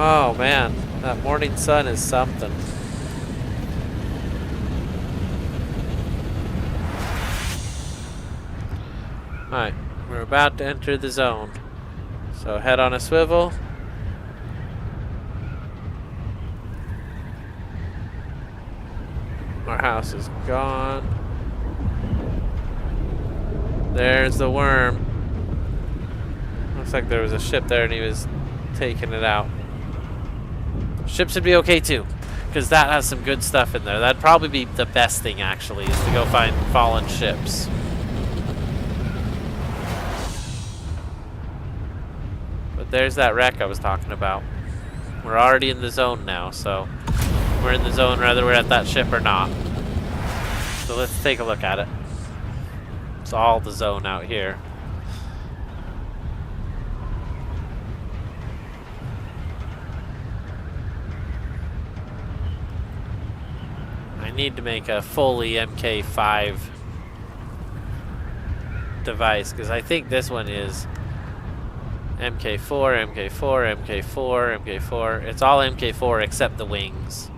Oh man, that morning sun is something. Alright, we're about to enter the zone. So head on a swivel. Our house is gone. There's the worm. Looks like there was a ship there and he was taking it out. Ships would be okay too, because that has some good stuff in there. That'd probably be the best thing actually, is to go find fallen ships. But there's that wreck I was talking about. We're already in the zone now, so we're in the zone whether we're at that ship or not. So let's take a look at it. It's all the zone out here. I need to make a fully MK5 device, because I think this one is MK4, MK4, MK4, MK4. It's all MK4 except the wings.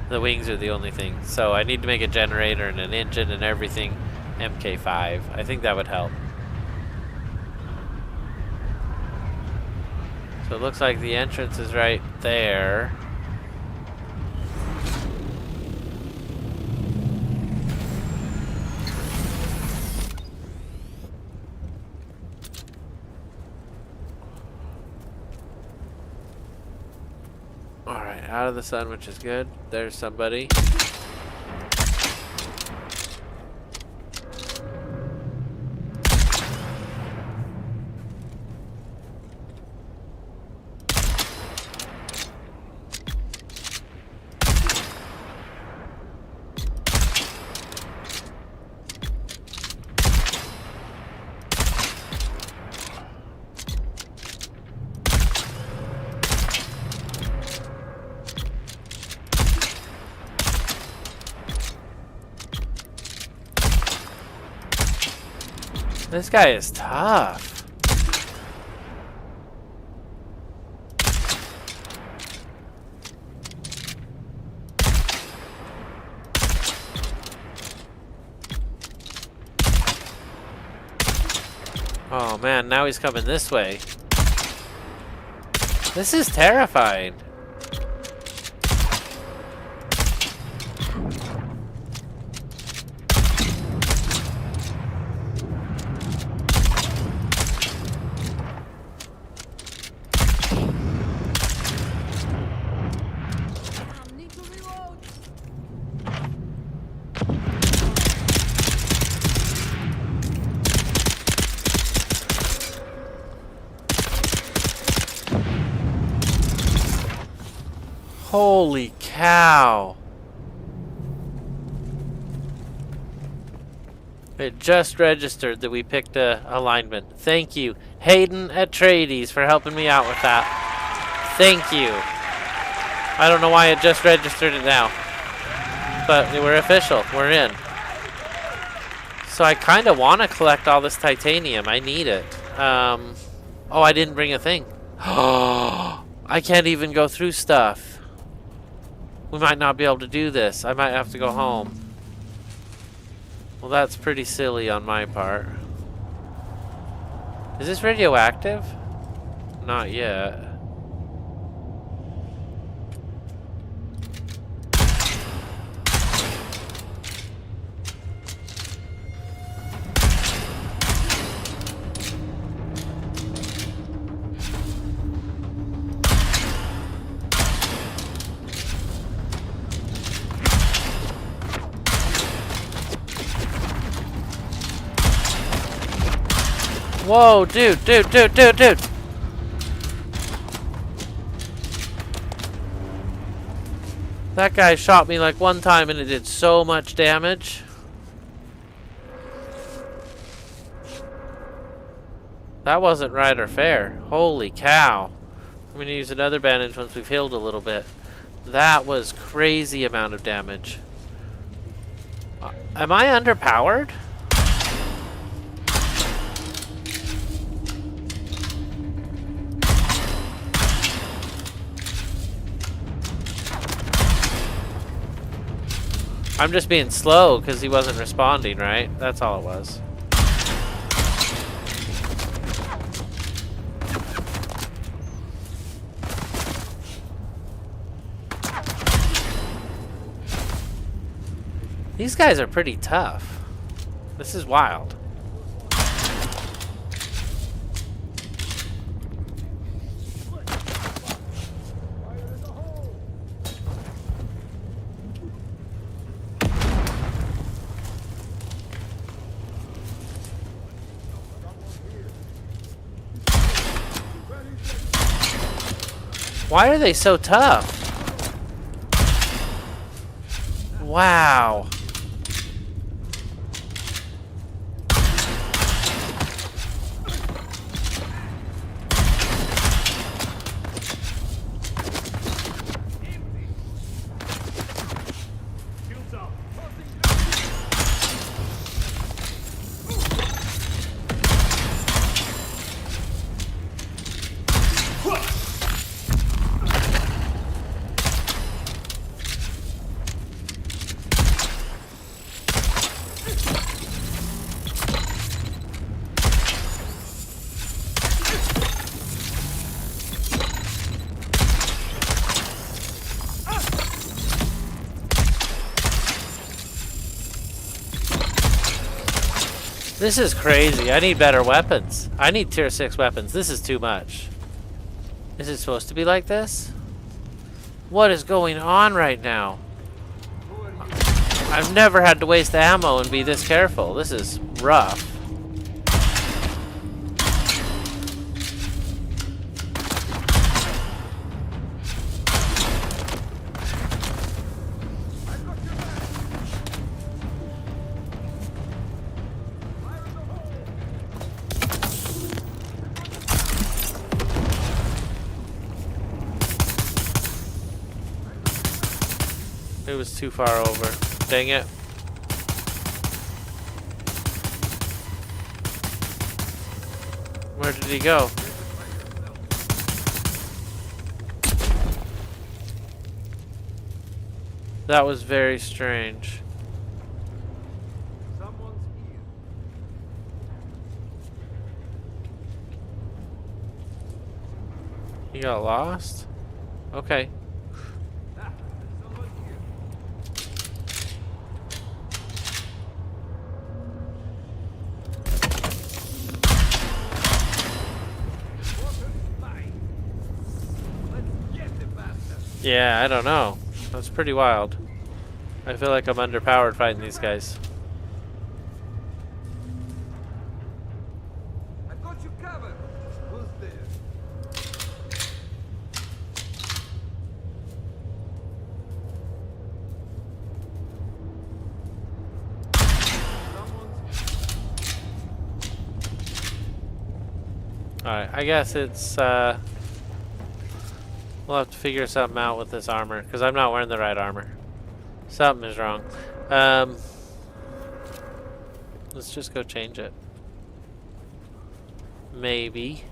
The wings are the only thing. So I need to make a generator and an engine and everything MK5. I think that would help. So it looks like the entrance is right there. Alright, out of the sun, which is good. There's somebody. This guy is tough. Oh man, now he's coming this way. This is terrifying. Holy cow. It just registered that we picked a alignment. Thank you, Hayden Atreides, for helping me out with that. Thank you. I don't know why it just registered it now. But we're official. We're in. So I kind of want to collect all this titanium. I need it. Oh, I didn't bring a thing. Oh, I can't even go through stuff. We might not be able to do this. I might have to go home. Well, that's pretty silly on my part. Is this radioactive? Not yet. Whoa, dude. That guy shot me like one time and it did so much damage. That wasn't right or fair. Holy cow. I'm gonna use another bandage once we've healed a little bit. That was crazy amount of damage. Am I underpowered? I'm just being slow because he wasn't responding, right? That's all it was. These guys are pretty tough. This is wild. Why are they so tough? Wow. This is crazy. I need better weapons. I need tier 6 weapons. This is too much. Is it supposed to be like this? What is going on right now? I've never had to waste ammo and be this careful. This is rough. It was too far over. Dang it. Where did he go? That was very strange. He got lost? Okay. Yeah, I don't know. That's pretty wild. I feel like I'm underpowered fighting these guys. I got you covered. Who's there? Alright, I guess it's We'll have to figure something out with this armor, because I'm not wearing the right armor. Something is wrong. Let's just go change it. Maybe.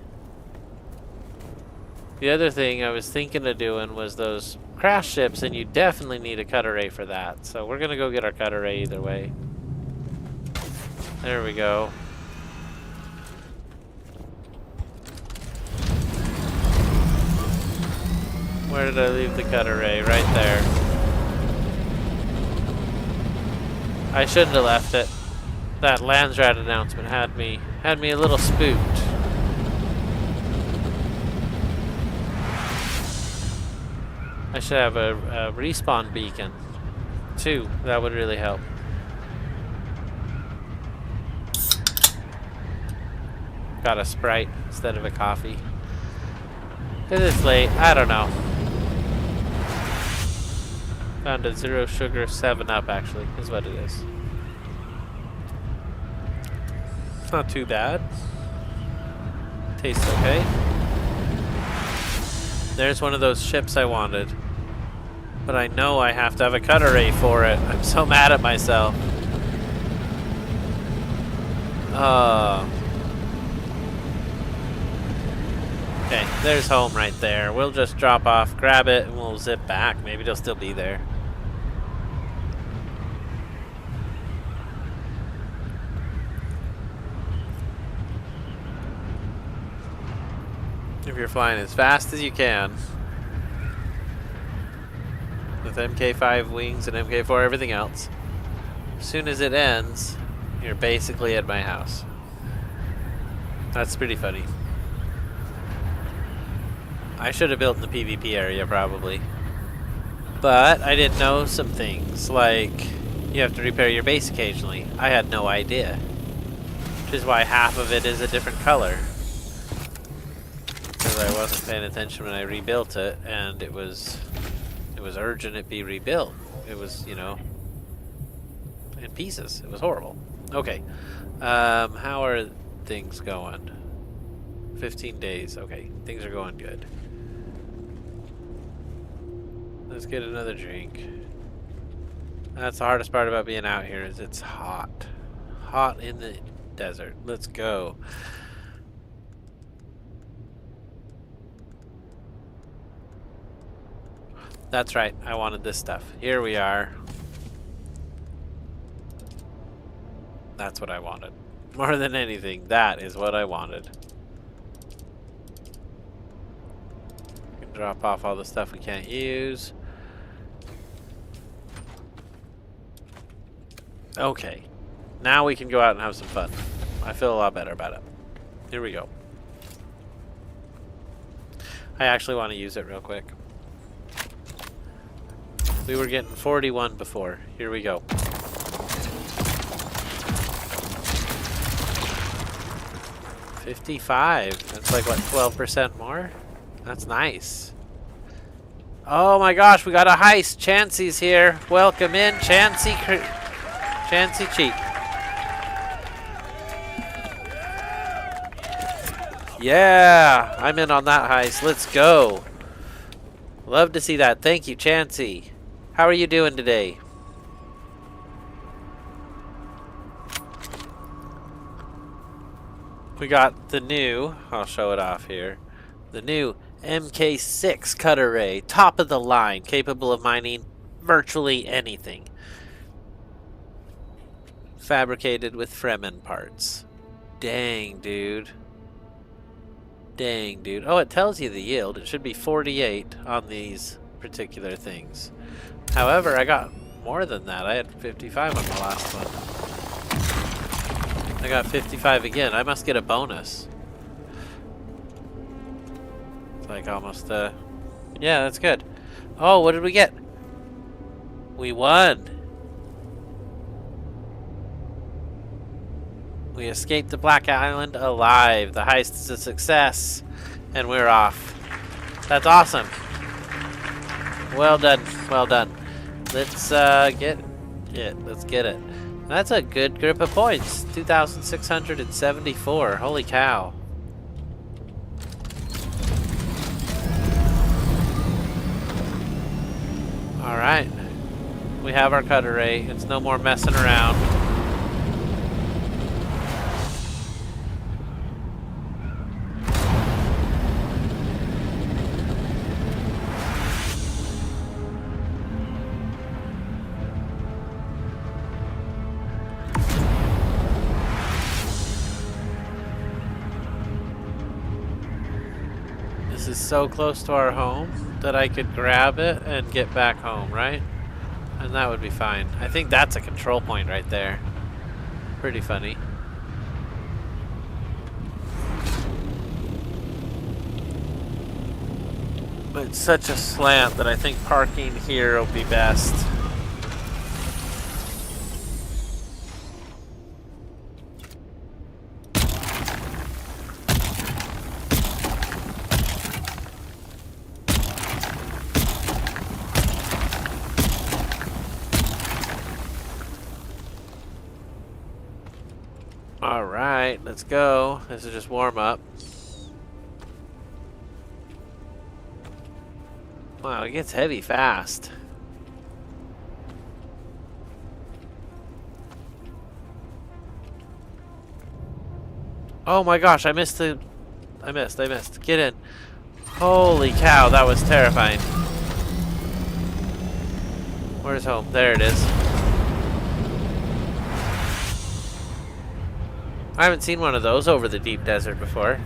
The other thing I was thinking of doing was those crash ships, and you definitely need a cutter ray for that. So we're gonna go get our cutter ray either way. There we go. Where did I leave the cutter ray? Right there. I shouldn't have left it. That Landsrat announcement had me a little spooked. I should have a respawn beacon too. That would really help. Got a Sprite instead of a coffee. Cause it's late. I don't know. Found a 0 sugar 7-Up actually, is what it is. It's not too bad. Tastes okay. There's one of those ships I wanted. But I know I have to have a cutter ray for it. I'm so mad at myself. Okay, there's home right there. We'll just drop off, grab it, and we'll zip back. Maybe they'll still be there. If you're flying as fast as you can with MK5 wings and MK4 everything else, as soon as it ends, you're basically at my house. That's pretty funny. I should have built in the PvP area probably, but I didn't know some things like you have to repair your base occasionally. I had no idea, which is why half of it is a different color. Because I wasn't paying attention when I rebuilt it, and it was urgent it be rebuilt. It was, you know, in pieces. It was horrible. Okay, how are things going? 15 days. Okay, things are going good. Let's get another drink. That's the hardest part about being out here, is it's hot. Hot in the desert. Let's go. That's right, I wanted this stuff. Here we are. That's what I wanted. More than anything, that is what I wanted. We can drop off all the stuff we can't use. Okay. Now we can go out and have some fun. I feel a lot better about it. Here we go. I actually want to use it real quick. We were getting 41 before. Here we go. $55. That's like, what, 12% more? That's nice. Oh my gosh, we got a heist. Chancey's here. Welcome in, Chancey Cheek. Yeah, I'm in on that heist. Let's go. Love to see that. Thank you, Chancey. How are you doing today? We got the new, I'll show it off here, the new MK6 cutter ray, top of the line, capable of mining virtually anything. Fabricated with Fremen parts. Dang, dude. Dang, dude. Oh, it tells you the yield. It should be 48 on these particular things. However, I got more than that. I had 55 on the last one. I got 55 again. I must get a bonus. It's like almost, yeah, that's good. Oh, what did we get? We won. We escaped the Black Island alive. The heist is a success. And we're off. That's awesome. Well done. Well done. Let's get it. Let's get it. That's a good group of points. 2,674. Holy cow. Alright. We have our cutter ray. It's no more messing around. This is so close to our home that I could grab it and get back home, right? And that would be fine. I think that's a control point right there. Pretty funny. But it's such a slant that I think parking here will be best. Alright, let's go. This is just warm up. Wow, it gets heavy fast. Oh my gosh, I missed. Get in. Holy cow, that was terrifying. Where's home? There it is. I haven't seen one of those over the deep desert before.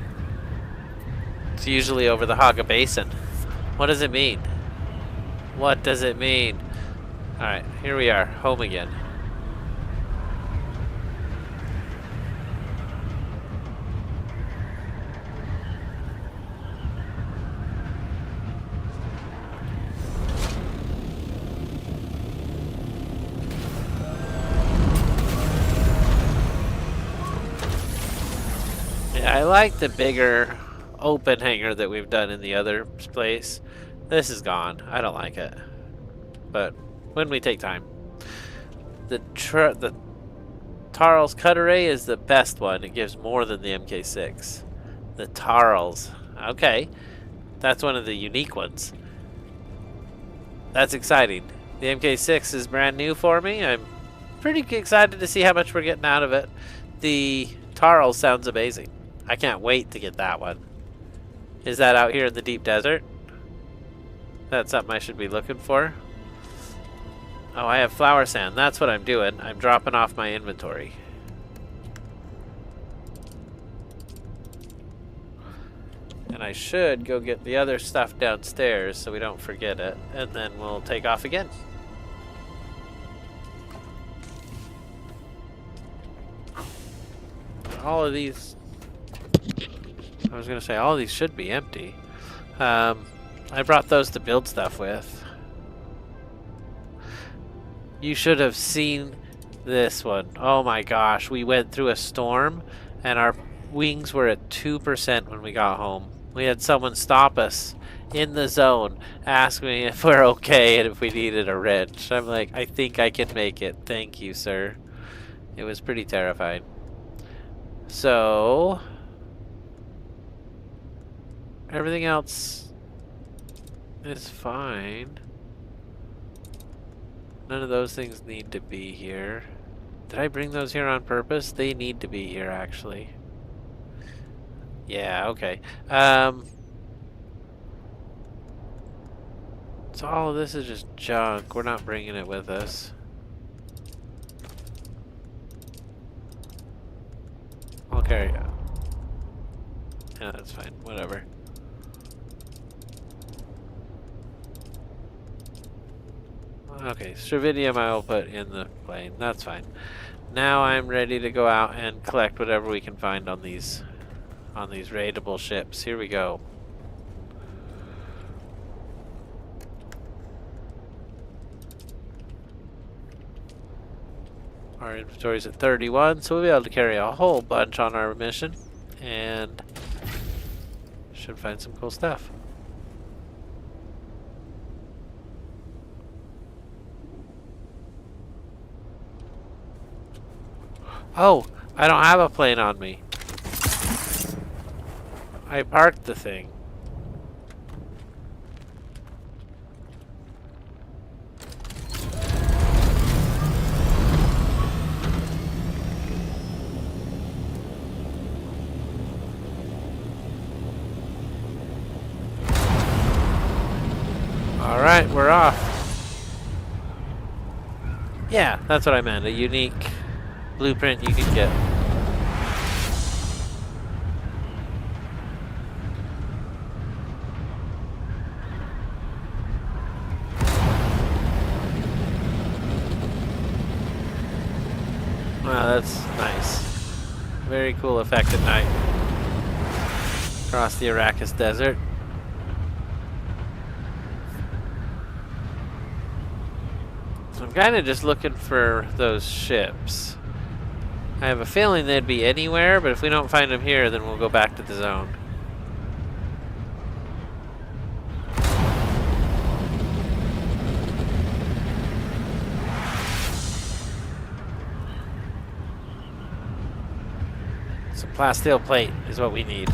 It's usually over the Haga Basin. What does it mean? What does it mean? Alright, here we are, home again. I like the bigger open hangar that we've done in the other place. This is gone. I don't like it. But when we take time. The Tarl's cutter ray is the best one. It gives more than the MK6. The Tarl's. Okay. That's one of the unique ones. That's exciting. The MK6 is brand new for me. I'm pretty excited to see how much we're getting out of it. The Tarl sounds amazing. I can't wait to get that one. Is that out here in the deep desert? That's something I should be looking for. Oh, I have flower sand. That's what I'm doing. I'm dropping off my inventory. And I should go get the other stuff downstairs so we don't forget it. And then we'll take off again. All of these... I was going to say, all of these should be empty. I brought those to build stuff with. You should have seen this one. Oh my gosh, we went through a storm and our wings were at 2% when we got home. We had someone stop us in the zone, ask me if we're okay and if we needed a wrench. I'm like, I think I can make it. Thank you, sir. It was pretty terrifying. So... everything else is fine. None of those things need to be here. Did I bring those here on purpose? They need to be here, actually. Yeah, okay. So all of this is just junk. We're not bringing it with us. I'll carry it. Yeah, that's fine. Whatever. Okay, Stravidium I will put in the plane. That's fine. Now I'm ready to go out and collect whatever we can find on these raidable ships. Here we go. Our inventory's at 31, so we'll be able to carry a whole bunch on our mission. And should find some cool stuff. Oh, I don't have a plane on me. I parked the thing. Alright, we're off. Yeah, that's what I meant. A unique blueprint you can get. Wow, that's nice. Very cool effect at night. Across the Arrakis Desert. So I'm kind of just looking for those ships. I have a feeling they'd be anywhere, but if we don't find them here, then we'll go back to the zone. Some plasteel plate is what we need.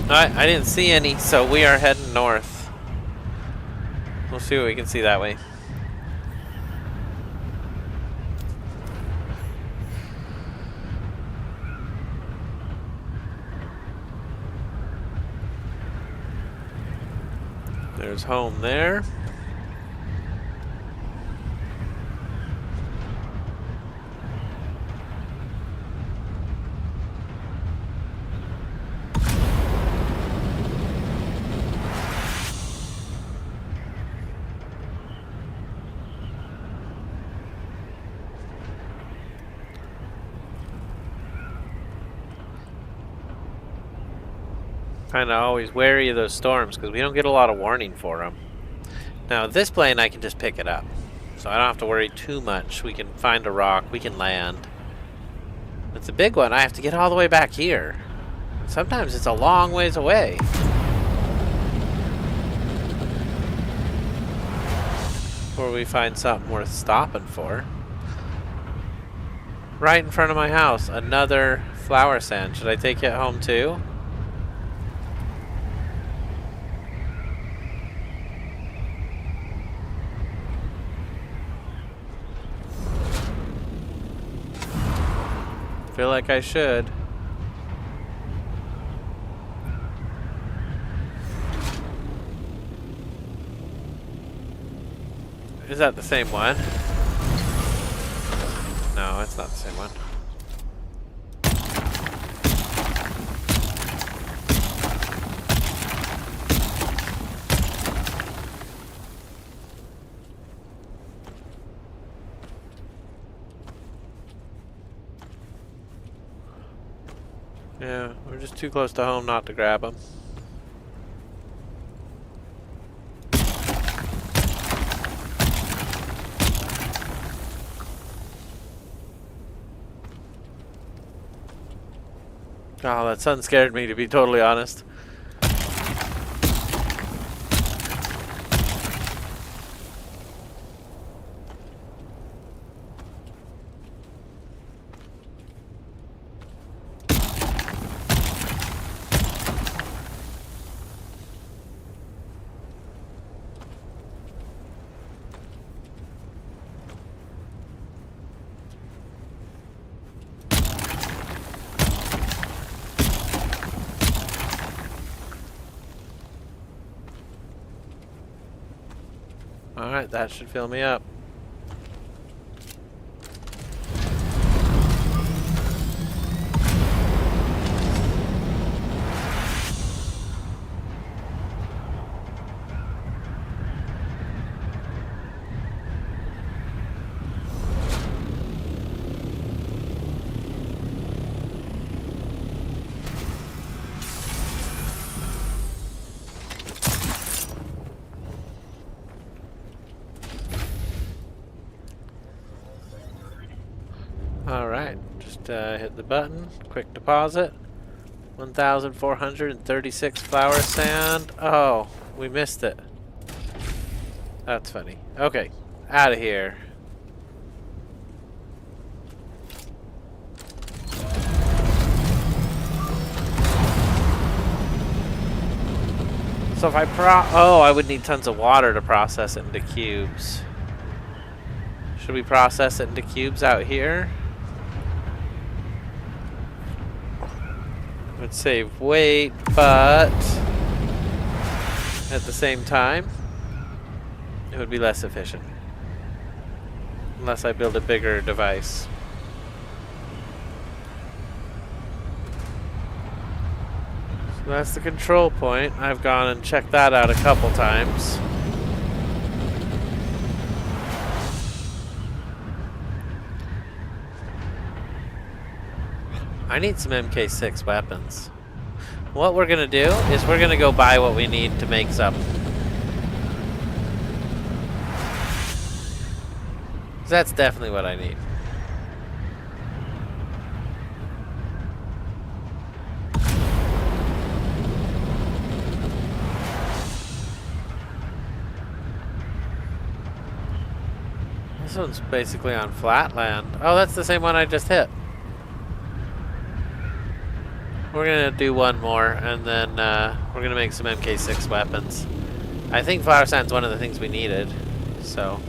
Alright, I didn't see any, so we are heading north. We'll see what we can see that way. There's home there. Kind of always wary of those storms because we don't get a lot of warning for them. Now this plane I can just pick it up, so I don't have to worry too much. We can find a rock, we can land. It's a big one, I have to get all the way back here. And sometimes it's a long ways away. Before we find something worth stopping for. Right in front of my house, another flower sand. Should I take it home too? Feel like I should. Is that the same one? No, it's not the same one. Yeah, we're just too close to home not to grab them. Oh, that sun scared me, to be totally honest. Alright, that should fill me up. Alright, just hit the button, quick deposit. 1,436 flour sand. Oh, we missed it. That's funny. Okay, out of here. So if I I would need tons of water to process it into cubes. Should we process it into cubes out here? It would save weight, but at the same time, it would be less efficient. Unless I build a bigger device. So that's the control point. I've gone and checked that out a couple times. I need some MK6 weapons. What we're gonna do is we're gonna go buy what we need to make some. That's definitely what I need. This one's basically on flat land. Oh, that's the same one I just hit. We're gonna do one more, and then we're gonna make some MK6 weapons. I think flower sand's one of the things we needed, so.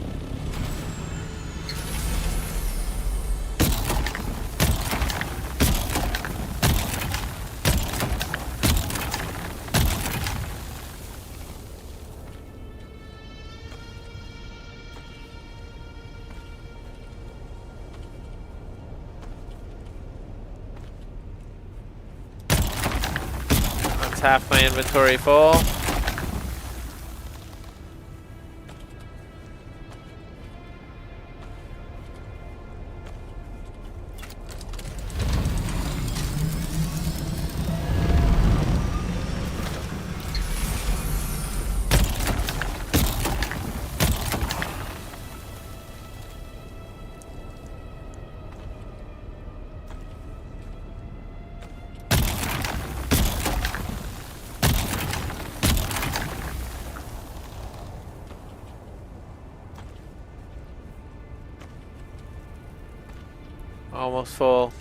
Half my inventory full. Almost full.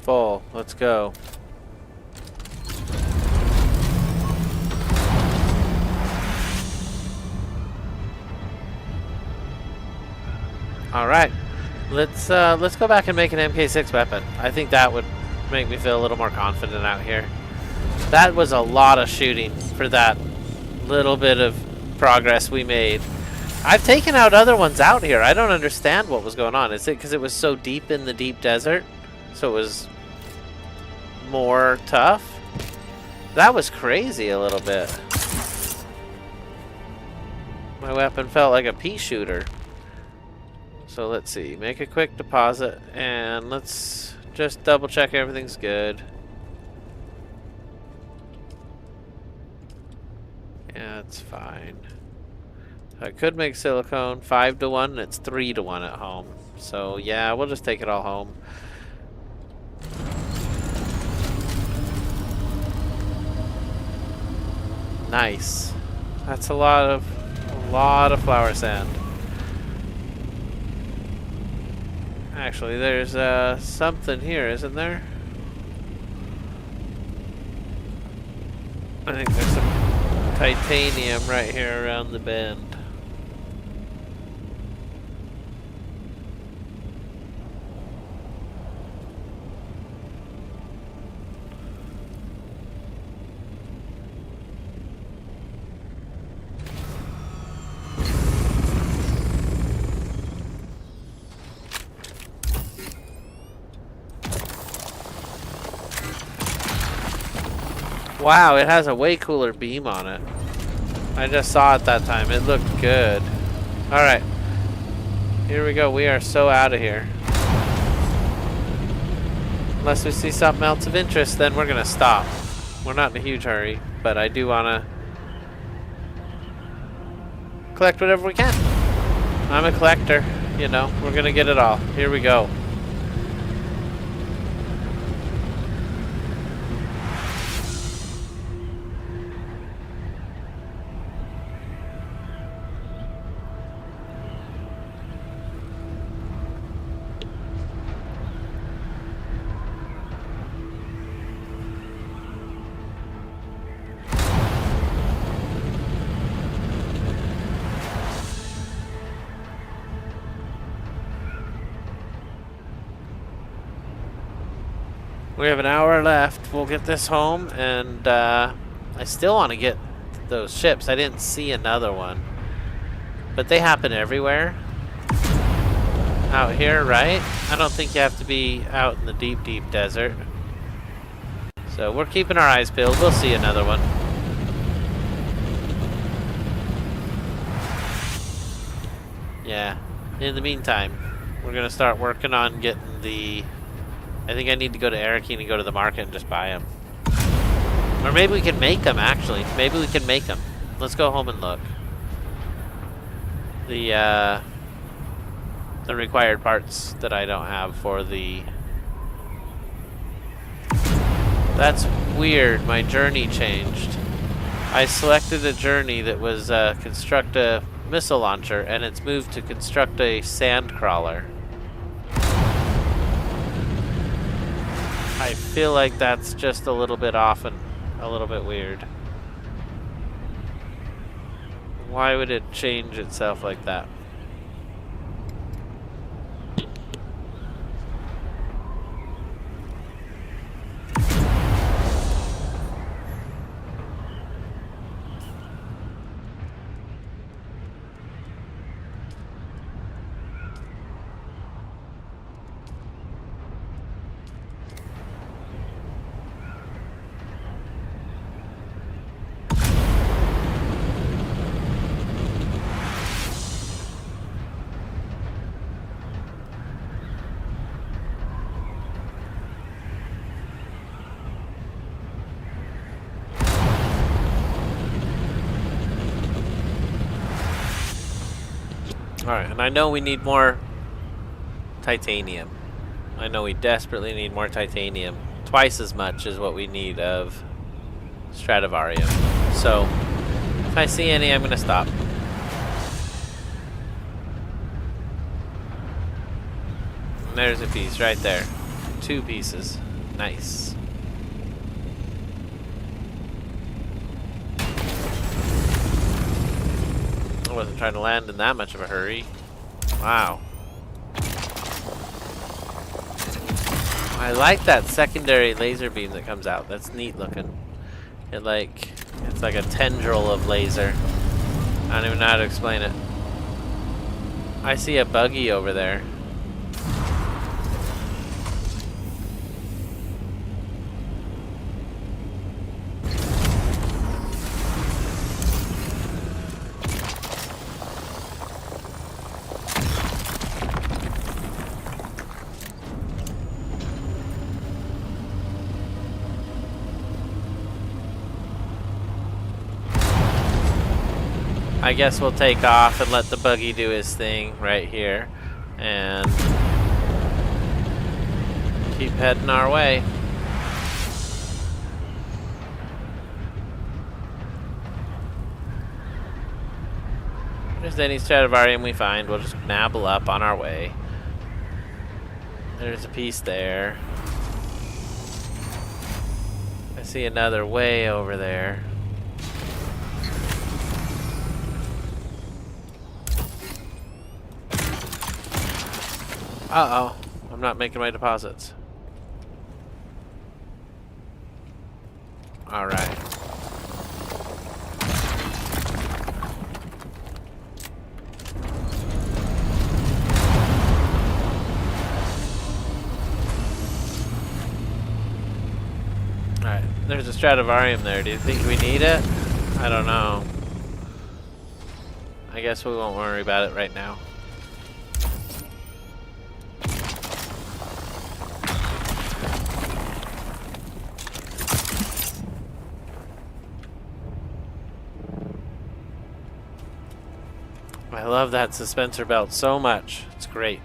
Full. Let's go. All right. Let's go back and make an MK6 weapon. I think that would make me feel a little more confident out here. That was a lot of shooting for that little bit of progress we made. I've taken out other ones out here. I don't understand what was going on. Is it because it was so deep in the deep desert? So it was more tough? That was crazy a little bit. My weapon felt like a pea shooter. So let's see. Make a quick deposit and let's just double check everything's good. Yeah, it's fine. I could make silicone 5 to 1, and it's 3 to 1 at home. So yeah, we'll just take it all home. Nice. That's a lot of flower sand. Actually, there's something here, isn't there? I think there's some titanium right here around the bend. Wow, it has a way cooler beam on it. I just saw it that time. It looked good. Alright. Here we go. We are so out of here. Unless we see something else of interest, then we're going to stop. We're not in a huge hurry, but I do want to collect whatever we can. I'm a collector, you know, we're gonna get it all. Here we go. We have an hour left. We'll get this home, and I still want to get those ships. I didn't see another one, but they happen everywhere out here, right? I don't think you have to be out in the deep, deep desert. So we're keeping our eyes peeled. We'll see another one. Yeah. In the meantime, we're gonna start working on getting the... I think I need to go to Arakeen and go to the market and just buy them. Or maybe we can make them, actually. Maybe we can make them. Let's go home and look. The required parts that I don't have for the... That's weird. My journey changed. I selected a journey that was construct a missile launcher, and it's moved to construct a sand crawler. I feel like that's just a little bit off and a little bit weird. Why would it change itself like that? Alright, and I know we need more titanium. I know we desperately need more titanium. Twice as much as what we need of Stradivarium. So, if I see any, I'm going to stop. And there's a piece right there. 2 pieces. Nice. I wasn't trying to land in that much of a hurry. Wow. I like that secondary laser beam that comes out. That's neat looking. It's like a tendril of laser. I don't even know how to explain it. I see a buggy over there. I guess we'll take off and let the buggy do his thing right here and keep heading our way. If there's any Stradivarium we find, we'll just nabble up on our way. There's a piece there. I see another way over there. Uh-oh, I'm not making my deposits. All right. All right, there's a Stradivarium there. Do you think we need it? I don't know. I guess we won't worry about it right now. I love that suspensor belt so much. It's great.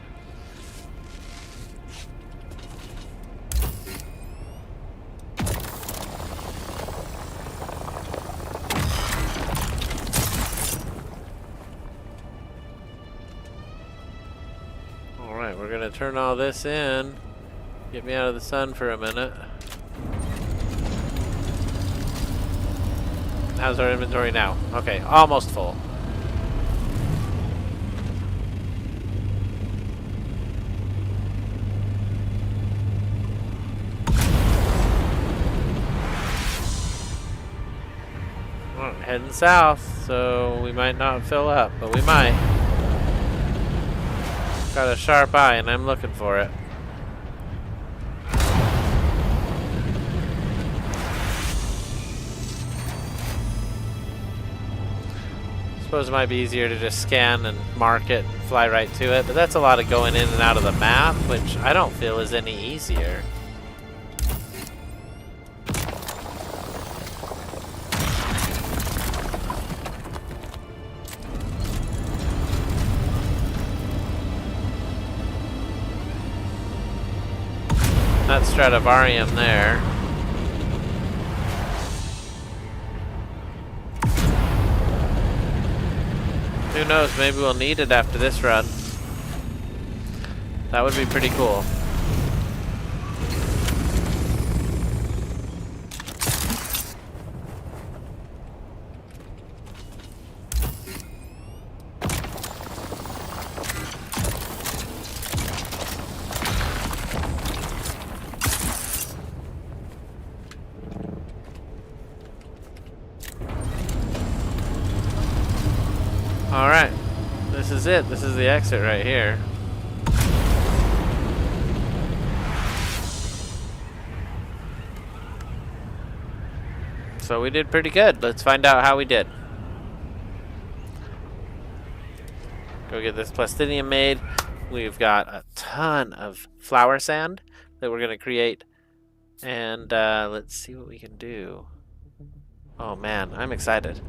Alright, we're gonna turn all this in. Get me out of the sun for a minute. How's our inventory now? Okay, almost full. Well, heading south, so we might not fill up, but we might. Got a sharp eye and I'm looking for it. Suppose it might be easier to just scan and mark it and fly right to it, but that's a lot of going in and out of the map, which I don't feel is any easier. That's Stradivarium there. Who knows, maybe we'll need it after this run. That would be pretty cool. Alright, this is it. This is the exit right here. So we did pretty good. Let's find out how we did. Go get this plastinium made. We've got a ton of flower sand that we're going to create. And let's see what we can do. Oh man, I'm excited.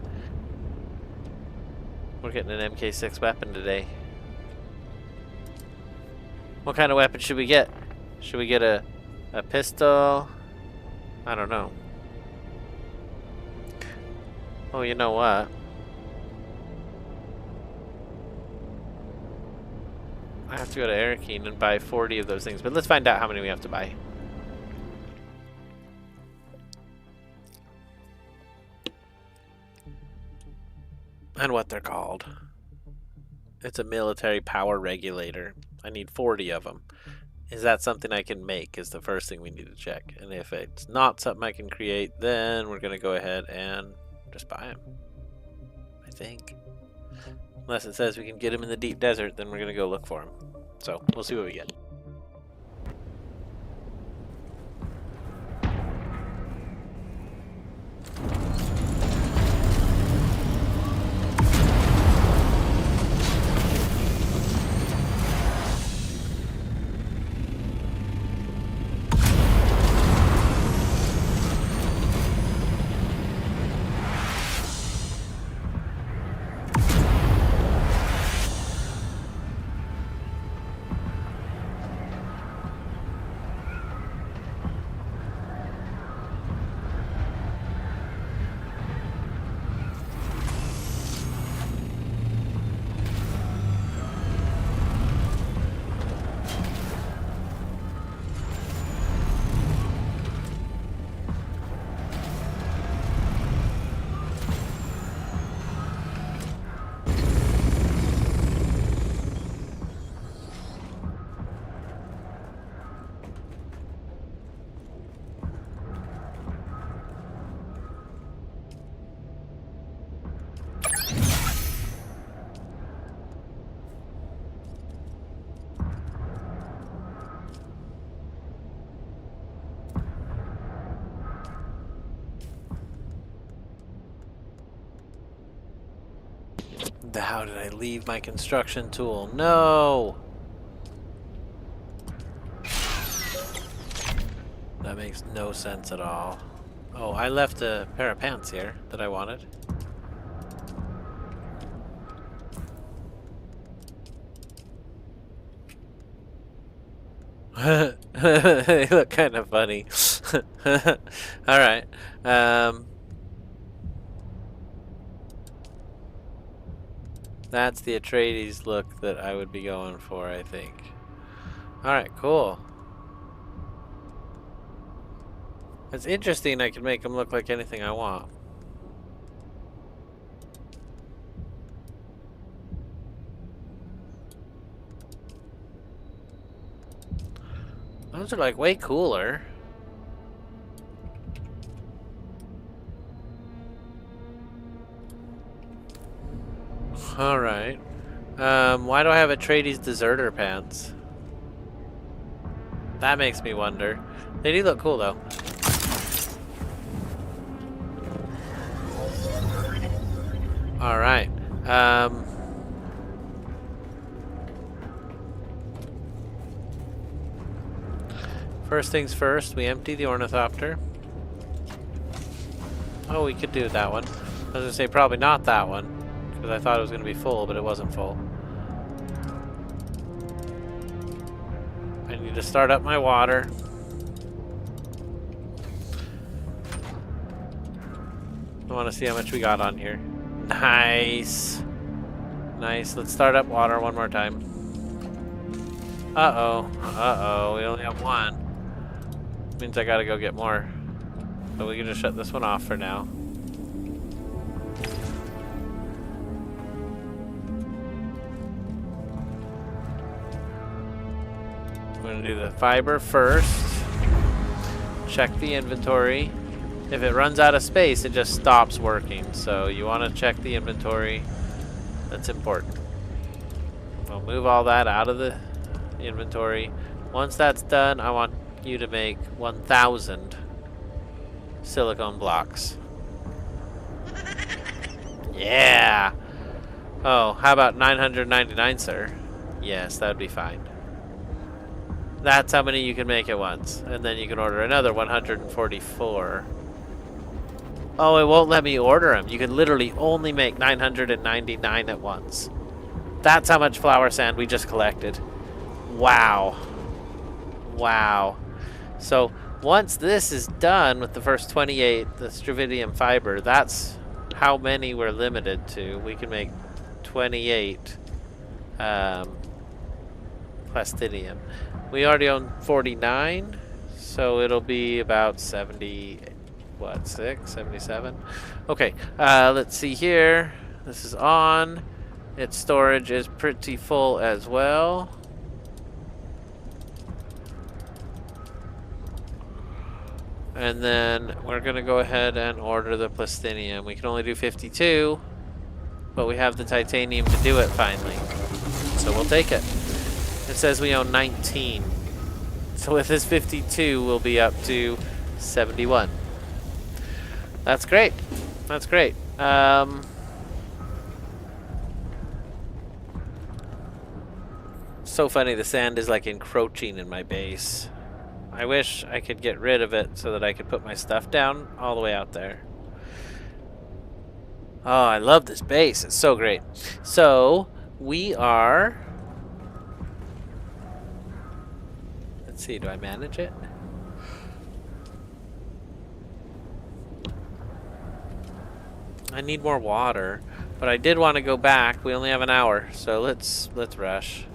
We're getting an MK6 weapon today. What kind of weapon should we get? Should we get a pistol? I don't know. Oh, you know what? I have to go to Arakeen and buy 40 of those things, but let's find out how many we have to buy. And what they're called. It's a military power regulator. I need 40 of them. Is that something I can make is the first thing we need to check. And if it's not something I can create, then we're going to go ahead and just buy them. I think. Unless it says we can get them in the deep desert, then we're going to go look for them. So we'll see what we get. How did I leave my construction tool? No! That makes no sense at all. Oh, I left a pair of pants here that I wanted. They look kind of funny. Alright. That's the Atreides look that I would be going for, I think. Alright, cool. It's interesting I can make them look like anything I want. Those are like way cooler. Alright. Why do I have Atreides deserter pants? That makes me wonder. They do look cool though. Alright. First things first, we empty the ornithopter. Oh, we could do that one. I was gonna say probably not that one, because I thought it was gonna be full, but it wasn't full. I need to start up my water. I want to see how much we got on here. Nice. Nice. Let's start up water one more time. Uh-oh. Uh-oh. We only have one. Means I gotta go get more. So we can just shut this one off for now. I'm gonna do the fiber first. Check the inventory. If it runs out of space, it just stops working. So you want to check the inventory. That's important. I'll move all that out of the inventory. Once that's done, I want you to make 1,000 silicone blocks. Yeah! Oh, how about 999, sir? Yes, that'd be fine. That's how many you can make at once. And then you can order another 144. Oh, it won't let me order them. You can literally only make 999 at once. That's how much flour sand we just collected. Wow. Wow. So once this is done with the first 28, the Stravidium fiber, that's how many we're limited to. We can make 28 plastinium. We already own 49, so it'll be about 70, what, 6, 77? Okay, let's see here. This is on. Its storage is pretty full as well. And then we're gonna go ahead and order the plastinium. We can only do 52, but we have the titanium to do it finally. So we'll take it. It says we own 19. So with this 52, we'll be up to 71. That's great. That's great. So funny, the sand is like encroaching in my base. I wish I could get rid of it so that I could put my stuff down all the way out there. Oh, I love this base. It's so great. So, we are... Let's see, do I manage it? I need more water, but I did want to go back. We only have an hour, so let's rush.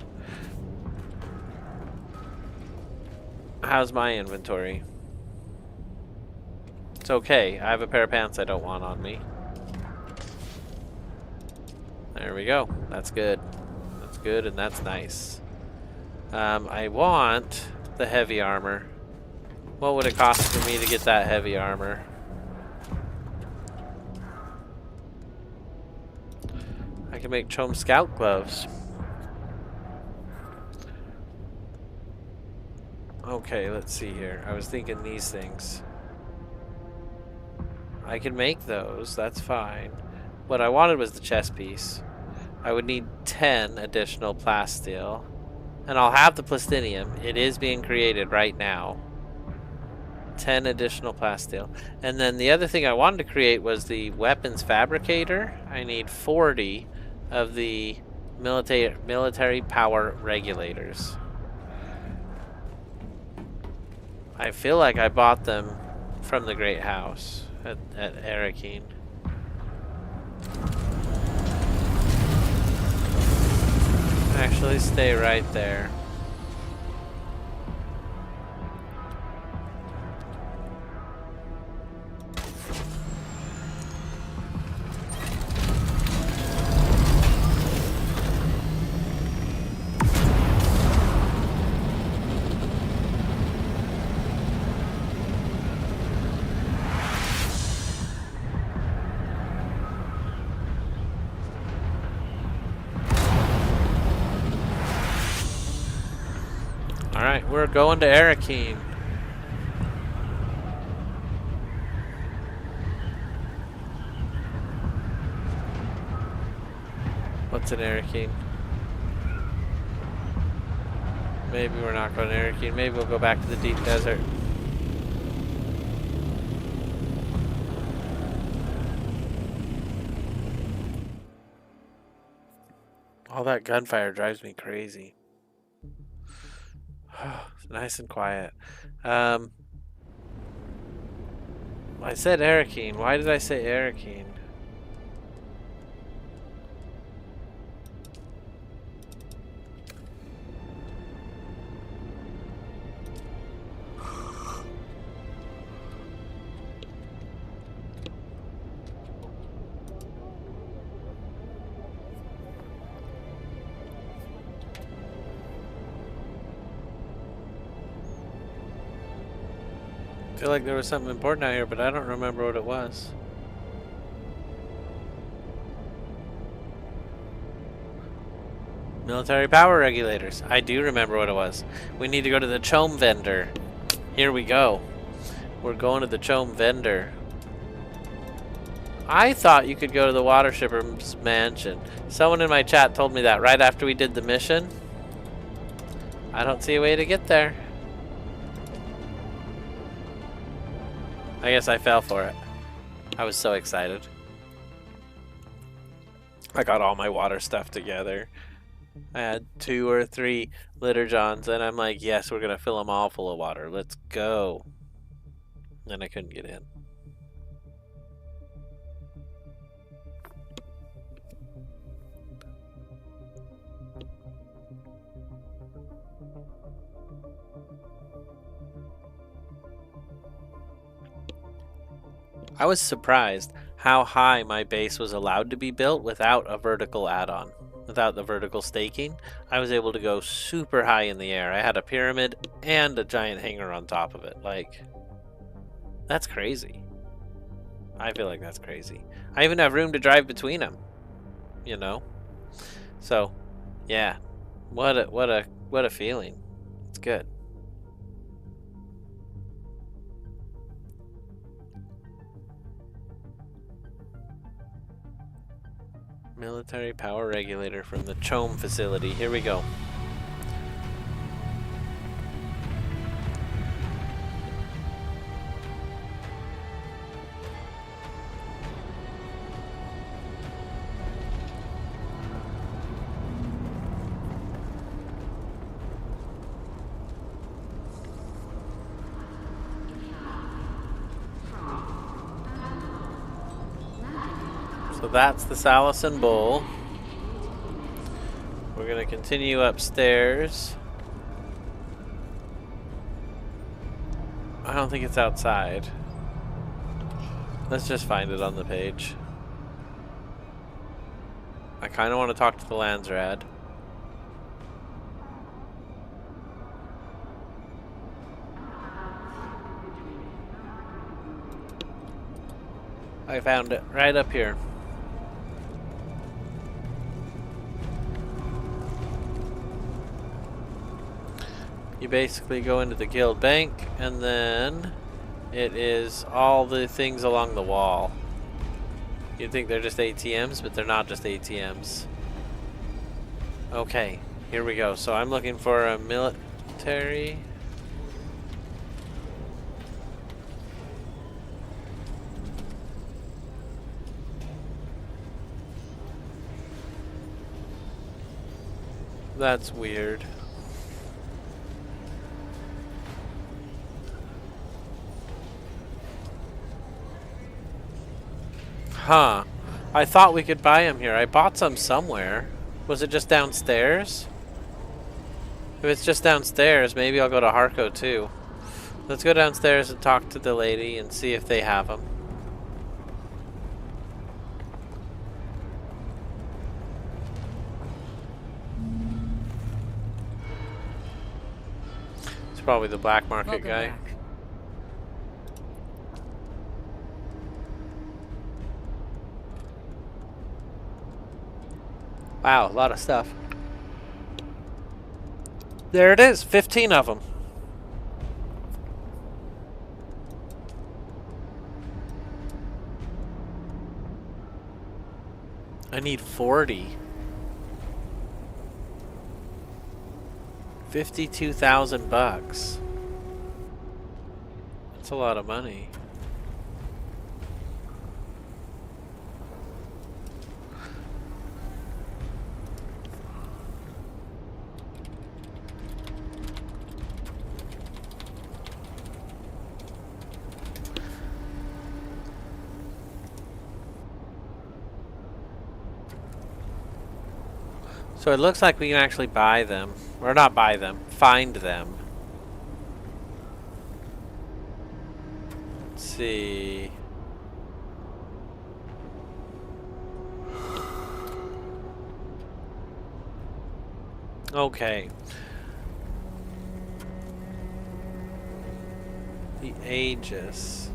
How's my inventory? It's okay. I have a pair of pants I don't want on me. There we go. That's good. That's good and that's nice. I want the heavy armor. What would it cost for me to get that heavy armor? I can make Chom Scout gloves. Okay, let's see here. I was thinking these things. I can make those, that's fine. What I wanted was the chest piece. I would need 10 additional plasteel. And I'll have the plastinium. It is being created right now. 10 additional plasteel. And then the other thing I wanted to create was the weapons fabricator. I need 40 of the military power regulators. I feel like I bought them from the Great House at Arakeen. Actually, stay right there. Alright, we're going to Arakeen. What's in Arakeen? Maybe we're not going to Arakeen. Maybe we'll go back to the deep desert. All that gunfire drives me crazy. It's nice and quiet. I said Arakeen. Why did I say Arakeen? I feel like there was something important out here, but I don't remember what it was. Military power regulators. I do remember what it was. We need to go to the Chome vendor. Here we go. We're going to the Chome vendor. I thought you could go to the water shipper's mansion. Someone in my chat told me that right after we did the mission. I don't see a way to get there. I guess I fell for it. I was so excited. I got all my water stuff together. I had 2 or 3 litter johns, and I'm like, yes, we're gonna fill them all full of water. Let's go. And I couldn't get in. I was surprised how high my base was allowed to be built without a vertical add-on. Without the vertical staking, I was able to go super high in the air. I had a pyramid and a giant hangar on top of it. Like, that's crazy. I feel like that's crazy. I even have room to drive between them, you know? So, yeah. What a feeling. It's good. Military power regulator from the Chome facility. Here we go. So that's the Salison Bowl. We're going to continue upstairs. I don't think it's outside. Let's just find it on the page. I kind of want to talk to the Landsrad. I found it right up here. You basically go into the guild bank, and then it is all the things along the wall. You'd think they're just ATMs, but they're not just ATMs. Okay, here we go. So I'm looking for a military. That's weird. Huh. I thought we could buy them here. I bought some somewhere. Was it just downstairs? If it's just downstairs, maybe I'll go to Harco too. Let's go downstairs and talk to the lady and see if they have them. It's probably the black market Welcome guy. back. Wow, a lot of stuff. There it is, 15 of them. I need 40. 52,000 bucks. That's a lot of money. So it looks like we can actually buy them. Or not buy them, find them. Let's see. Okay. The Aegis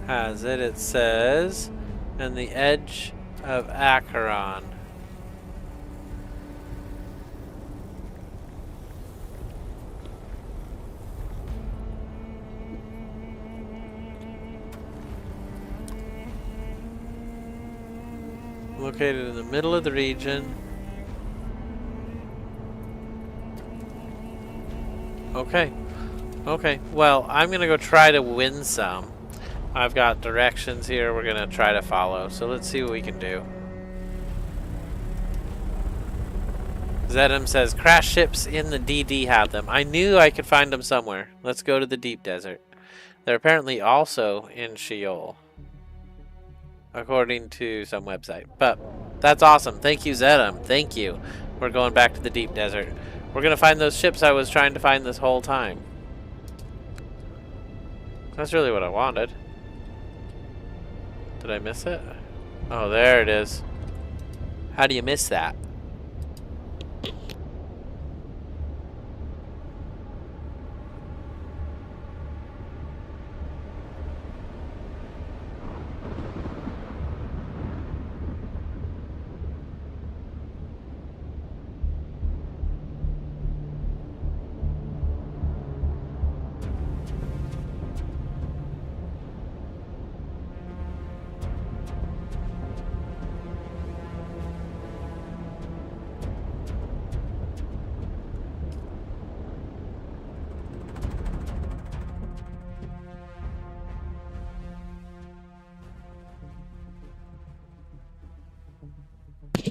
has it. It says, and the Edge of Acheron. Located in the middle of the region. Okay. Okay. Well, I'm gonna go try to win some. I've got directions here we're gonna try to follow, so let's see what we can do. Zedam says, crash ships in the DD have them. I knew I could find them somewhere. Let's go to the deep desert. They're apparently also in Sheol, according to some website. But that's awesome. Thank you, Zedam. Thank you. We're going back to the deep desert. We're gonna find those ships I was trying to find this whole time. That's really what I wanted. Did I miss it? Oh, there it is. How do you miss that?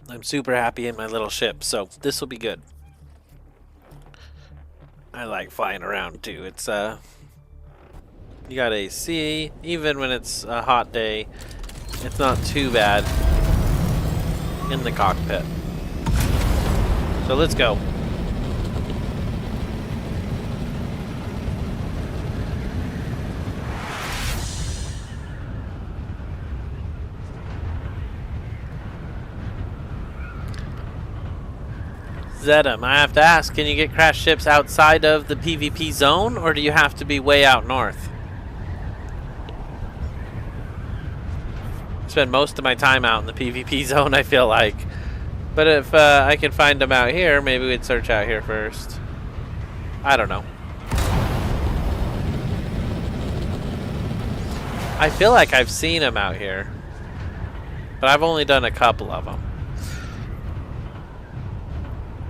I'm super happy in my little ship, so this will be good. I like flying around too. It's you got AC, even when it's a hot day, it's not too bad in the cockpit. So let's go. Zedam, I have to ask, can you get crash ships outside of the PvP zone, or do you have to be way out north? I spend most of my time out in the PvP zone, I feel like. But if I can find them out here, maybe we'd search out here first. I don't know. I feel like I've seen them out here, but I've only done a couple of them.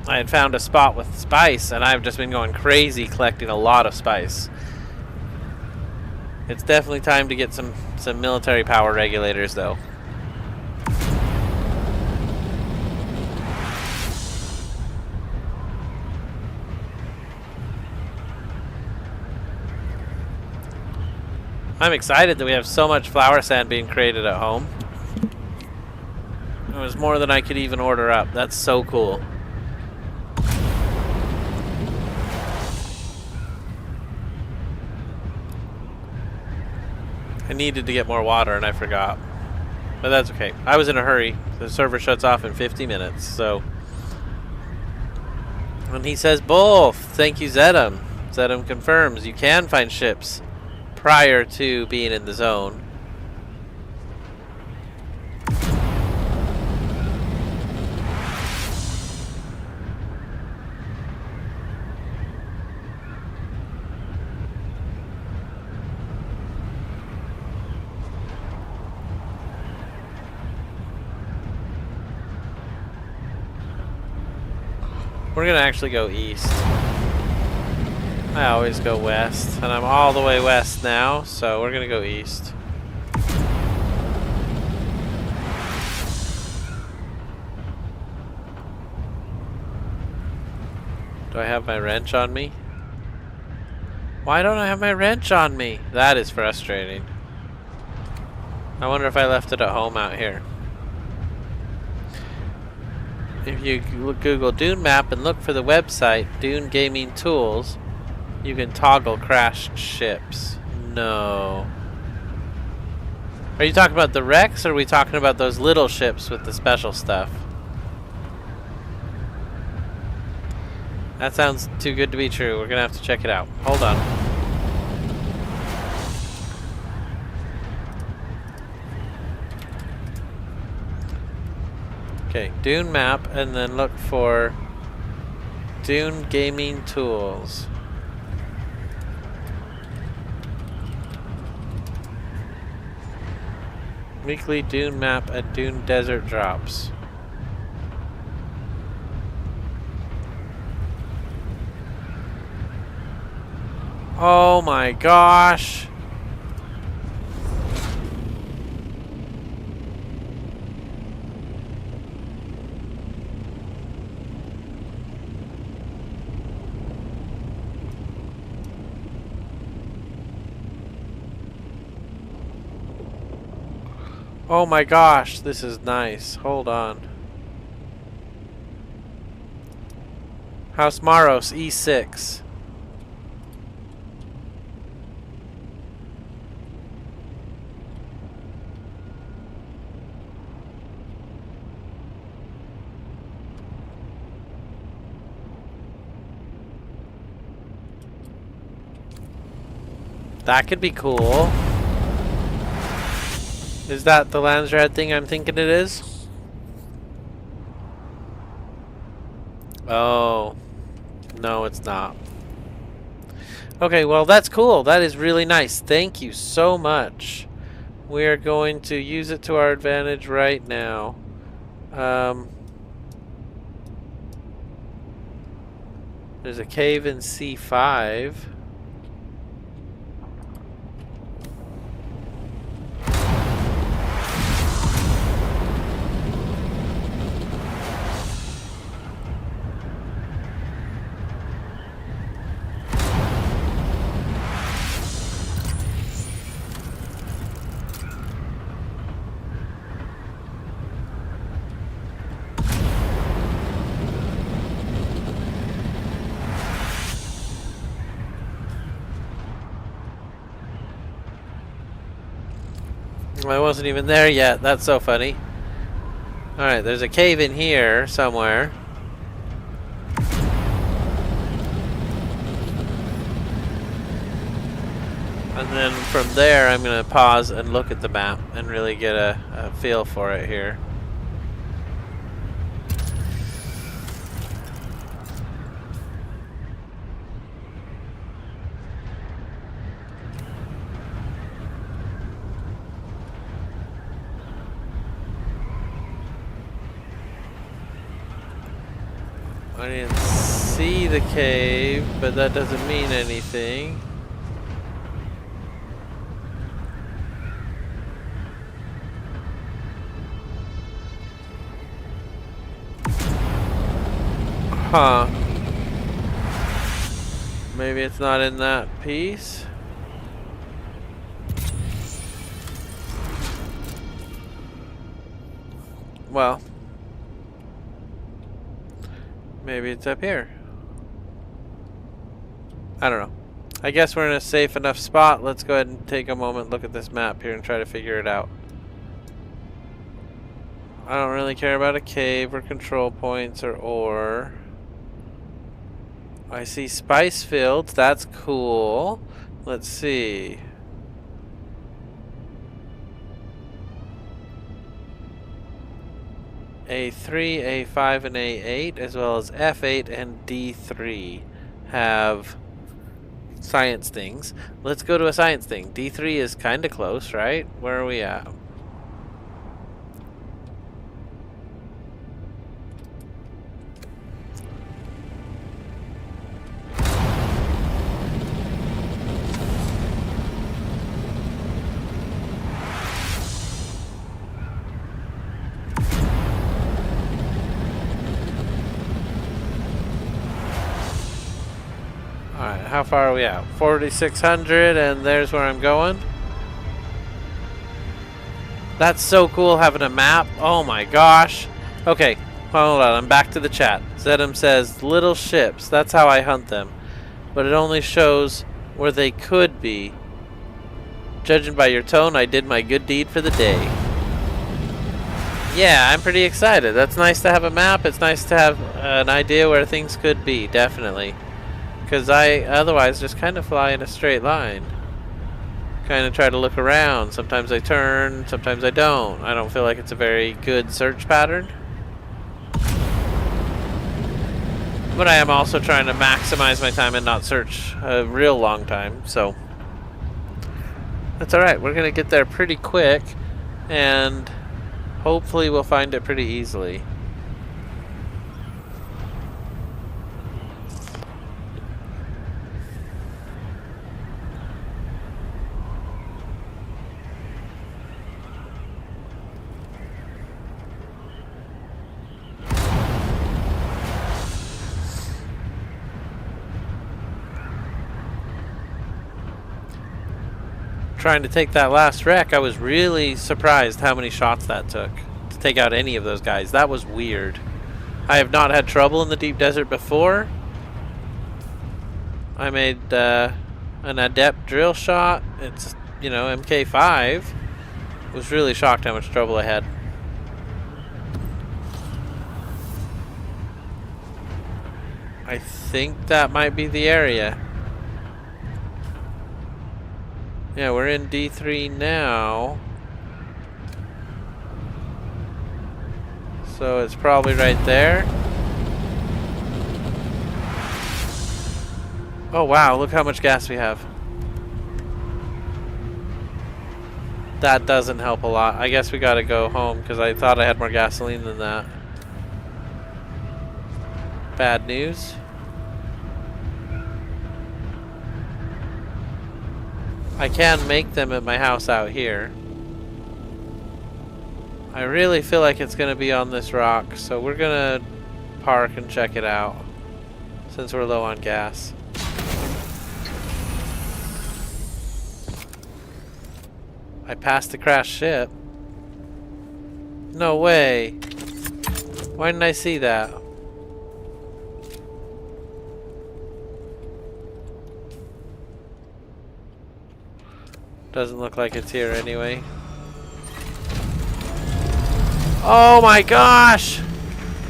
I had found a spot with spice, and I've just been going crazy collecting a lot of spice. It's definitely time to get some military power regulators, though. I'm excited that we have so much flower sand being created at home. It was more than I could even order up. That's so cool. I needed to get more water and I forgot. But that's okay. I was in a hurry. The server shuts off in 50 minutes, so. And he says both. Thank you, Zedam. Zedam confirms you can find ships prior to being in the zone. We're gonna actually go east. I always go west, and I'm all the way west now, so we're gonna go east. Do I have my wrench on me? Why don't I have my wrench on me? That is frustrating. I wonder if I left it at home out here. If you Google Dune map and look for the website, Dune Gaming Tools, you can toggle crashed ships. No. Are you talking about the wrecks, or are we talking about those little ships with the special stuff? That sounds too good to be true. We're gonna have to check it out. Hold on. Okay, Dune map, and then look for Dune Gaming Tools. Weekly Dune map at Dune Desert drops. Oh my gosh! Oh my gosh, this is nice. Hold on. House Maros, E6. That could be cool. Is that the Landsrad thing I'm thinking it is? Oh. No, it's not. Okay, well, that's cool. That is really nice. Thank you so much. We are going to use it to our advantage right now. There's a cave in C5. I wasn't even there yet. That's so funny. Alright, there's a cave in here somewhere. And then from there, I'm going to pause and look at the map and really get a feel for it here. I didn't see the cave, but that doesn't mean anything. Huh. Maybe it's not in that piece. Well, maybe it's up here. I don't know. I guess we're in a safe enough spot. Let's go ahead and take a moment, look at this map here, and try to figure it out. I don't really care about a cave or control points or ore. I see spice fields. That's cool. Let's see. A3, A5, and A8, as well as F8 and D3 have science things. Let's go to a science thing. D3 is kind of close, right? Where are we at? Alright, how far are we at? 4,600, and there's where I'm going. That's so cool having a map. Oh my gosh. Okay, hold on, I'm back to the chat. Zedam says, little ships, that's how I hunt them. But it only shows where they could be. Judging by your tone, I did my good deed for the day. Yeah, I'm pretty excited. That's nice to have a map. It's nice to have an idea where things could be, definitely. Because I otherwise just kind of fly in a straight line. Kind of try to look around. Sometimes I turn, sometimes I don't. I don't feel like it's a very good search pattern. But I am also trying to maximize my time and not search a real long time, so that's alright. We're going to get there pretty quick, and hopefully we'll find it pretty easily. Trying to take that last wreck, I was really surprised how many shots that took to take out any of those guys. That was weird. I have not had trouble in the deep desert before. I made an adept drill shot. It's, you know, MK5. Was really shocked how much trouble I had. I think that might be the area. Yeah, we're in D3 now. So it's probably right there. Oh wow, look how much gas we have. That doesn't help a lot. I guess we gotta go home because I thought I had more gasoline than that. Bad news. I can make them at my house out here. I really feel like it's gonna be on this rock, so we're gonna park and check it out since we're low on gas. I passed the crashed ship. No way. Why didn't I see that? Doesn't look like it's here anyway. Oh my gosh!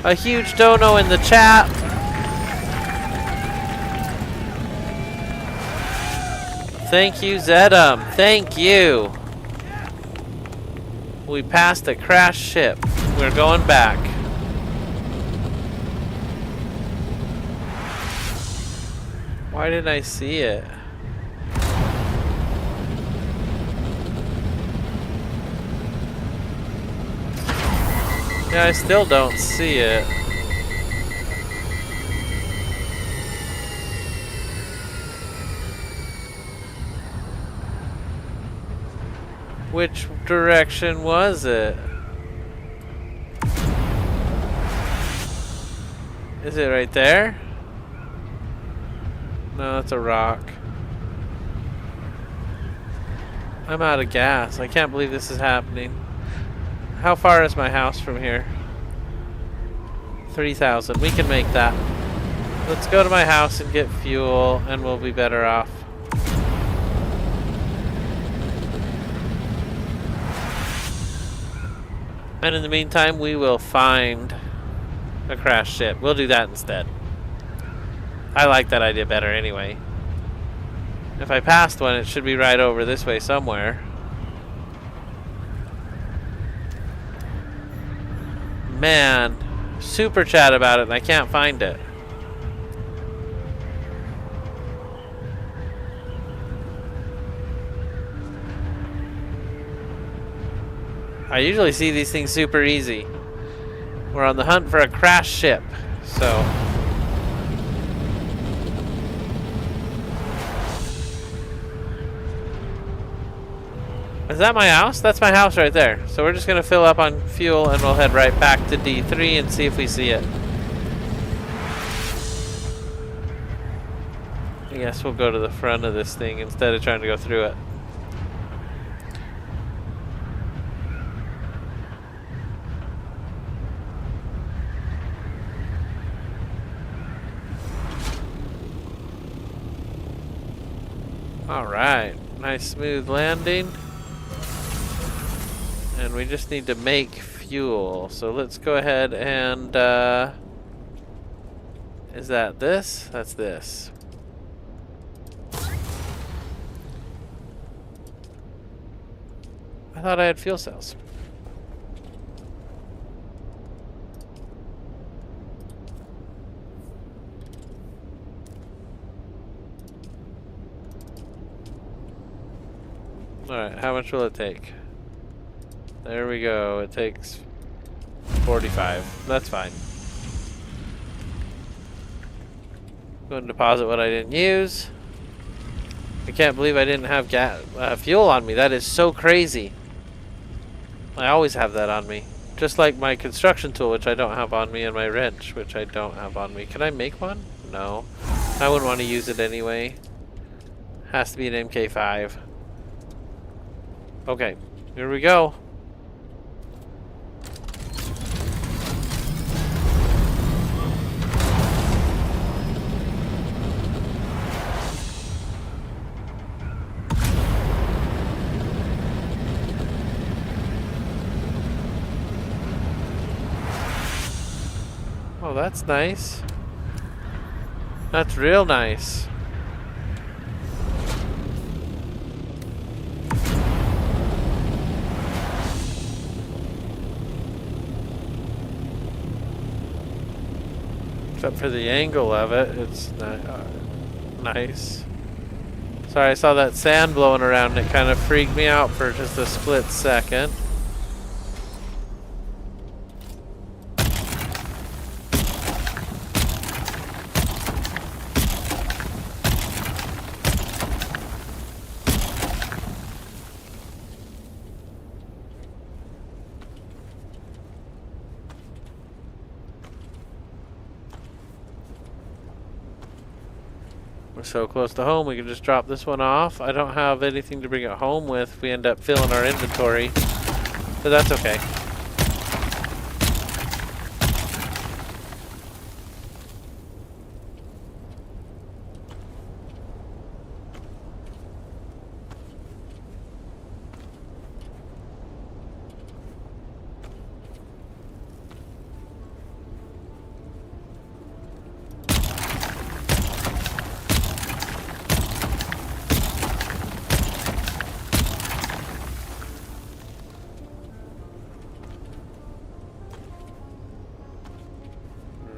A huge dono in the chat. Thank you, Zedam. Thank you. We passed a crashed ship. We're going back. Why didn't I see it? Yeah, I still don't see it. Which direction was it? Is it right there? No, it's a rock. I'm out of gas. I can't believe this is happening. How far is my house from here? 3,000. We can make that. Let's go to my house and get fuel, and we'll be better off. And in the meantime, we will find a crashed ship. We'll do that instead. I like that idea better anyway. If I passed one, it should be right over this way somewhere. Man, super chat about it and I can't find it. I usually see these things super easy. We're on the hunt for a crashed ship, so... Is that my house? That's my house right there. So we're just going to fill up on fuel and we'll head right back to D3 and see if we see it. I guess we'll go to the front of this thing instead of trying to go through it. Alright, nice smooth landing. And we just need to make fuel. So let's go ahead and, is that this? That's this. I thought I had fuel cells. Alright, how much will it take? There we go. It takes 45. That's fine. Go and deposit what I didn't use. I can't believe I didn't have fuel on me. That is so crazy. I always have that on me. Just like my construction tool, which I don't have on me, and my wrench, which I don't have on me. Can I make one? No. I wouldn't want to use it anyway. Has to be an MK5. Okay, here we go. Oh, that's nice. That's real nice. Except for the angle of it, it's nice. Sorry, I saw that sand blowing around and it kind of freaked me out for just a split second. We're so close to home, we can just drop this one off. I don't have anything to bring it home with if we end up filling our inventory, but that's okay.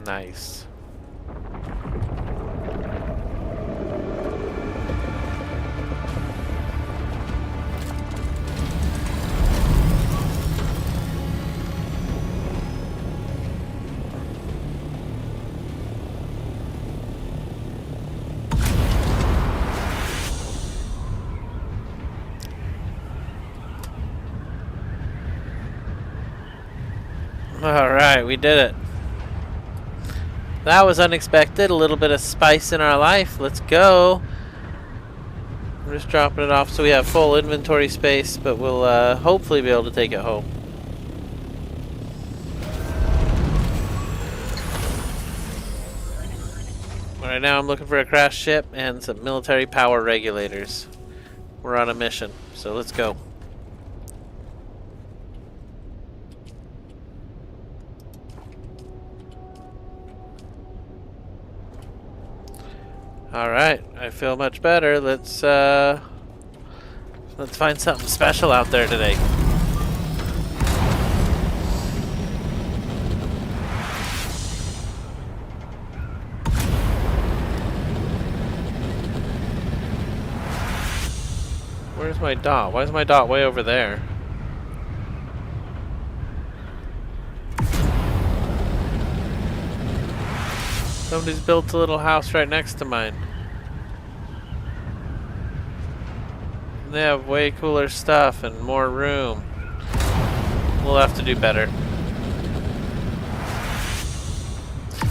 Nice. All right, we did it. That was unexpected, a little bit of spice in our life. Let's go. I'm just dropping it off so we have full inventory space, but we'll hopefully be able to take it home. Right now I'm looking for a crashed ship and some military power regulators. We're on a mission, so let's go. Alright, I feel much better. Let's find something special out there today. Where's my dot? Why is my dot way over there? Somebody's built a little house right next to mine. They have way cooler stuff and more room. We'll have to do better.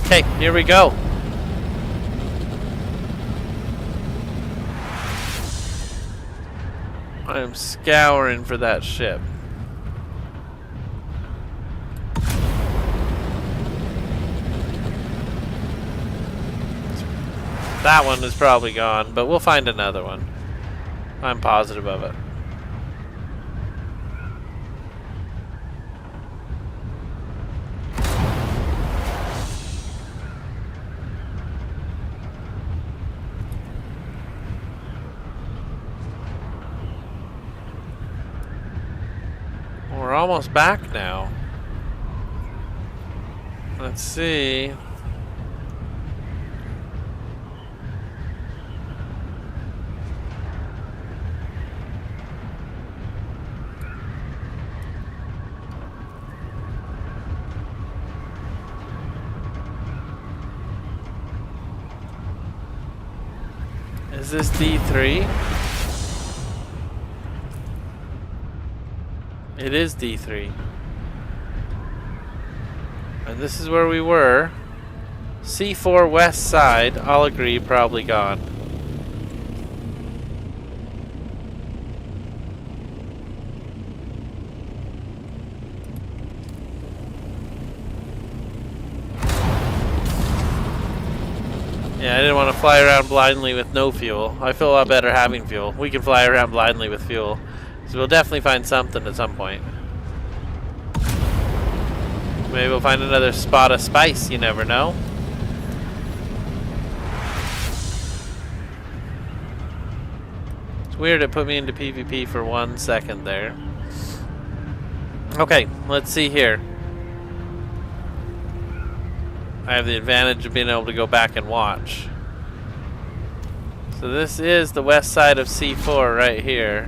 Okay, here we go. I'm scouring for that ship. That one is probably gone, but we'll find another one. I'm positive of it. We're almost back now. Let's see. Is this D3? It is D3. And this is where we were. C4 west side, I'll agree, probably gone. Yeah, I didn't want to fly around blindly with no fuel. I feel a lot better having fuel. We can fly around blindly with fuel. So we'll definitely find something at some point. Maybe we'll find another spot of spice, you never know. It's weird it put me into PvP for 1 second there. Okay, let's see here. I have the advantage of being able to go back and watch. So this is the west side of C4 right here.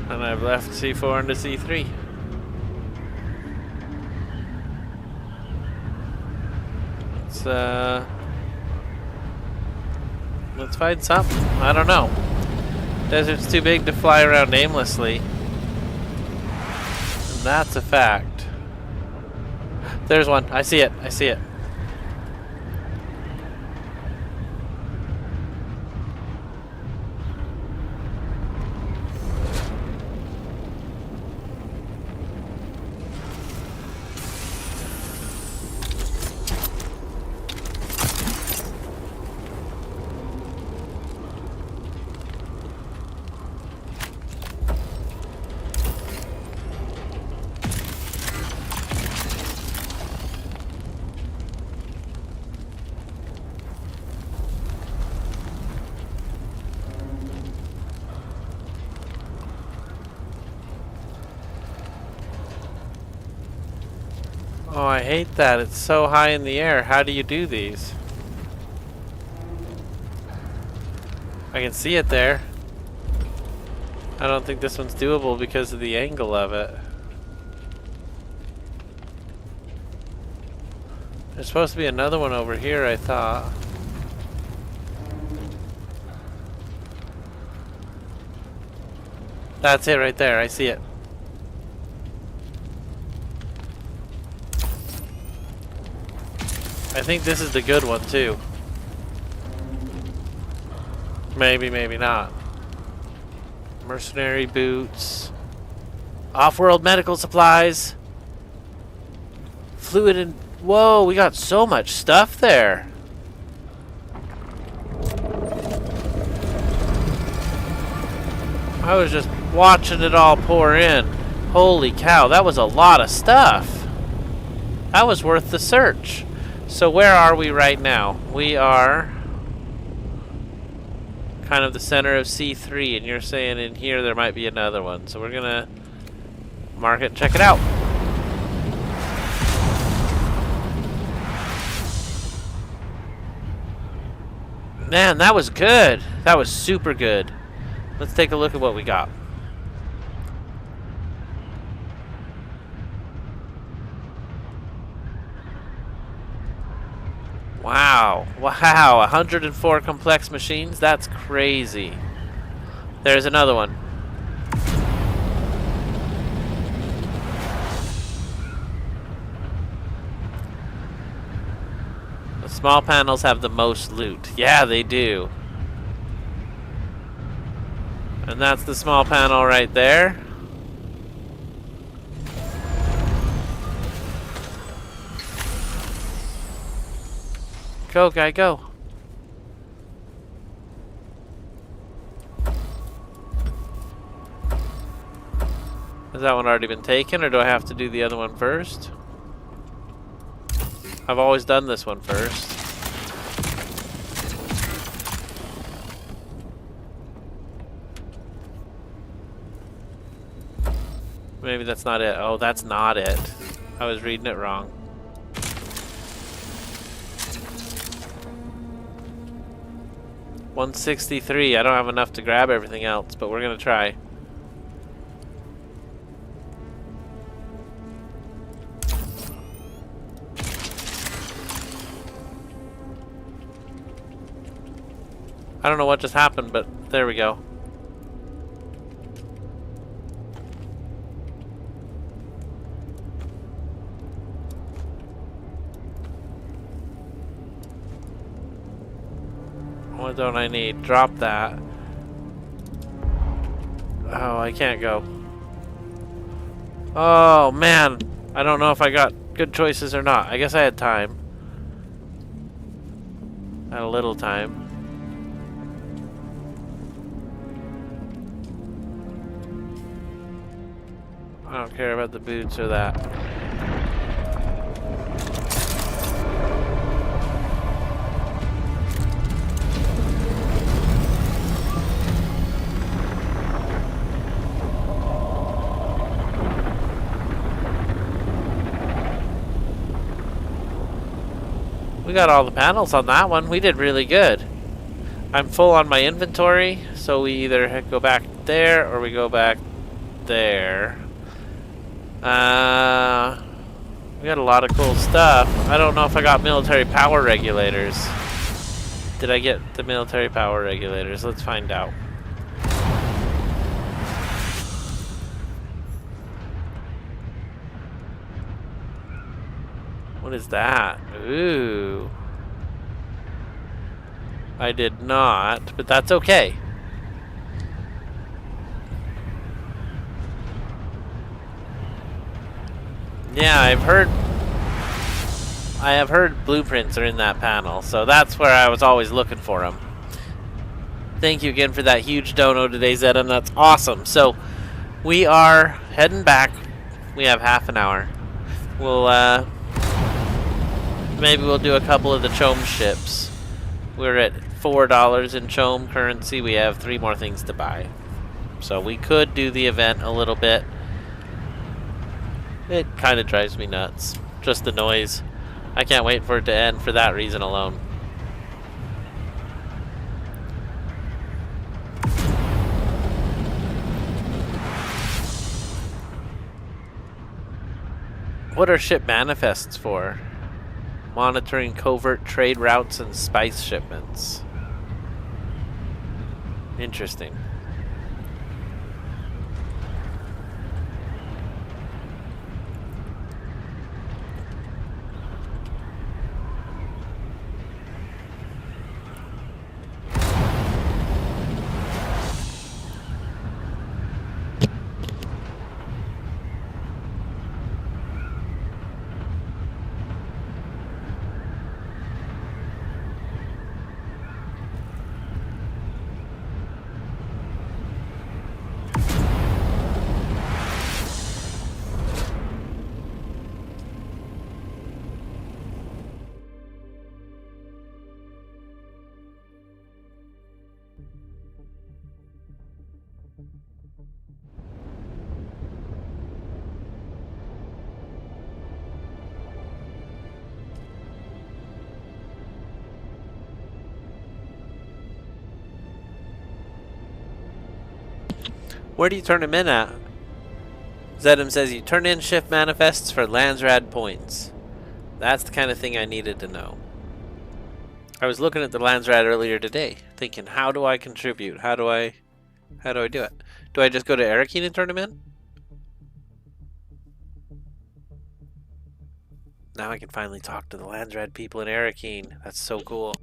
And I've left C4 into C3. Let's find something. I don't know. Desert's too big to fly around aimlessly. And that's a fact. There's one. I see it. I see it. Oh, I hate that. It's so high in the air. How do you do these? I can see it there. I don't think this one's doable because of the angle of it. There's supposed to be another one over here, I thought. That's it right there. I see it. I think this is the good one too. Maybe, maybe not. Mercenary boots. Off-world medical supplies. Fluid and... Whoa, we got so much stuff there. I was just watching it all pour in. Holy cow, that was a lot of stuff. That was worth the search. So where are we right now? We are kind of the center of C3, and you're saying in here there might be another one. So we're gonna mark it and check it out. Man, that was good. That was super good. Let's take a look at what we got. Wow. Wow. 104 complex machines? That's crazy. There's another one. The small panels have the most loot. Yeah, they do. And that's the small panel right there. Go, guy, go. Has that one already been taken, or do I have to do the other one first? I've always done this one first. Maybe that's not it. Oh, that's not it. I was reading it wrong. $163. I don't have enough to grab everything else, but we're gonna try. I don't know what just happened, but there we go. What don't I need? Drop that. Oh, I can't go. Oh, man. I don't know if I got good choices or not. I guess I had time. I had a little time. I don't care about the boots or that. We got all the panels on that one. We did really good. I'm full on my inventory, so we either go back there or we go back there. We got a lot of cool stuff. I don't know if I got military power regulators. Did I get the military power regulators? Let's find out. What is that? Ooh. I did not, but that's okay. Yeah, I have heard blueprints are in that panel, so that's where I was always looking for them. Thank you again for that huge dono today, Zedham. That's awesome. So, we are heading back. We have half an hour. We'll, maybe we'll do a couple of the Chom ships. We're at $4 in Chom currency. We have 3 more things to buy. So, we could do the event a little bit. It kind of drives me nuts. Just the noise. I can't wait for it to end for that reason alone. What are ship manifests for? Monitoring covert trade routes and spice shipments. Interesting. Where do you turn them in at? Zedem says you turn in shift manifests for Landsrad points. That's the kind of thing I needed to know. I was looking at the Landsrad earlier today, thinking, how do I contribute? How do I do it? Do I just go to Arakeen and turn them in? Now I can finally talk to the Landsrad people in Arakeen. That's so cool.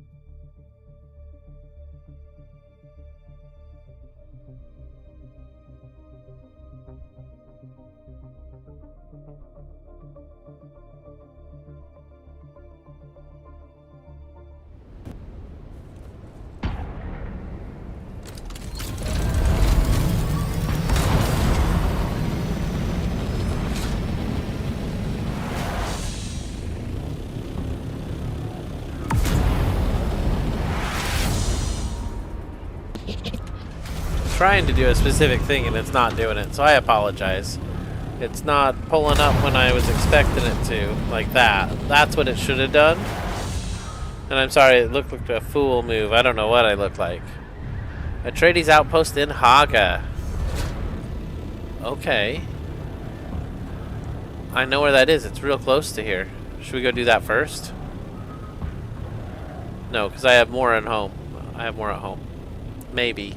Trying to do a specific thing and it's not doing it, so I apologize. It's not pulling up when I was expecting it to, like that. That's what it should have done. And I'm sorry, it looked like a fool move. I don't know what I look like. Atreides outpost in Haga. Okay. I know where that is. It's real close to here. Should we go do that first? No, because I have more at home. I have more at home. Maybe.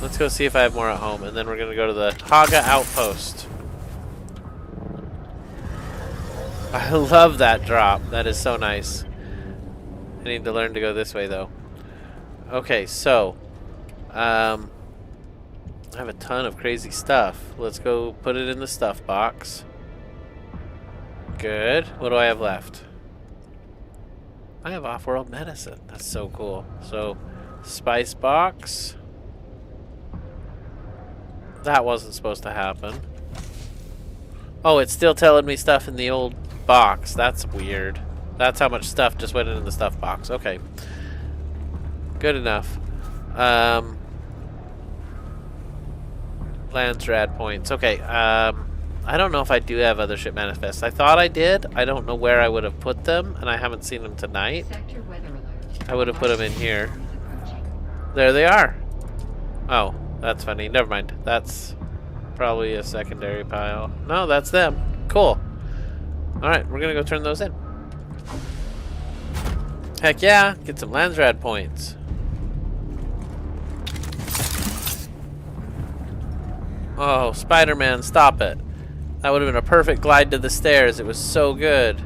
Let's go see if I have more at home, and then we're going to go to the Haga outpost. I love that drop. That is so nice. I need to learn to go this way, though. Okay, so I have a ton of crazy stuff. Let's go put it in the stuff box. Good. What do I have left? I have off-world medicine. That's so cool. So, spice box. That wasn't supposed to happen. Oh, it's still telling me stuff in the old box. That's weird. That's how much stuff just went in the stuff box. Okay. Good enough. Landsrad points. Okay. I don't know if I do have other ship manifests. I thought I did. I don't know where I would have put them, and I haven't seen them tonight. Sector weather alert. I would have put them in here. Storm is approaching. There they are. Oh, that's funny. Never mind. That's probably a secondary pile. No, that's them. Cool. Alright, we're gonna go turn those in. Heck yeah, get some Landsrad points. Oh, Spider-Man, stop it. That would have been a perfect glide to the stairs. It was so good.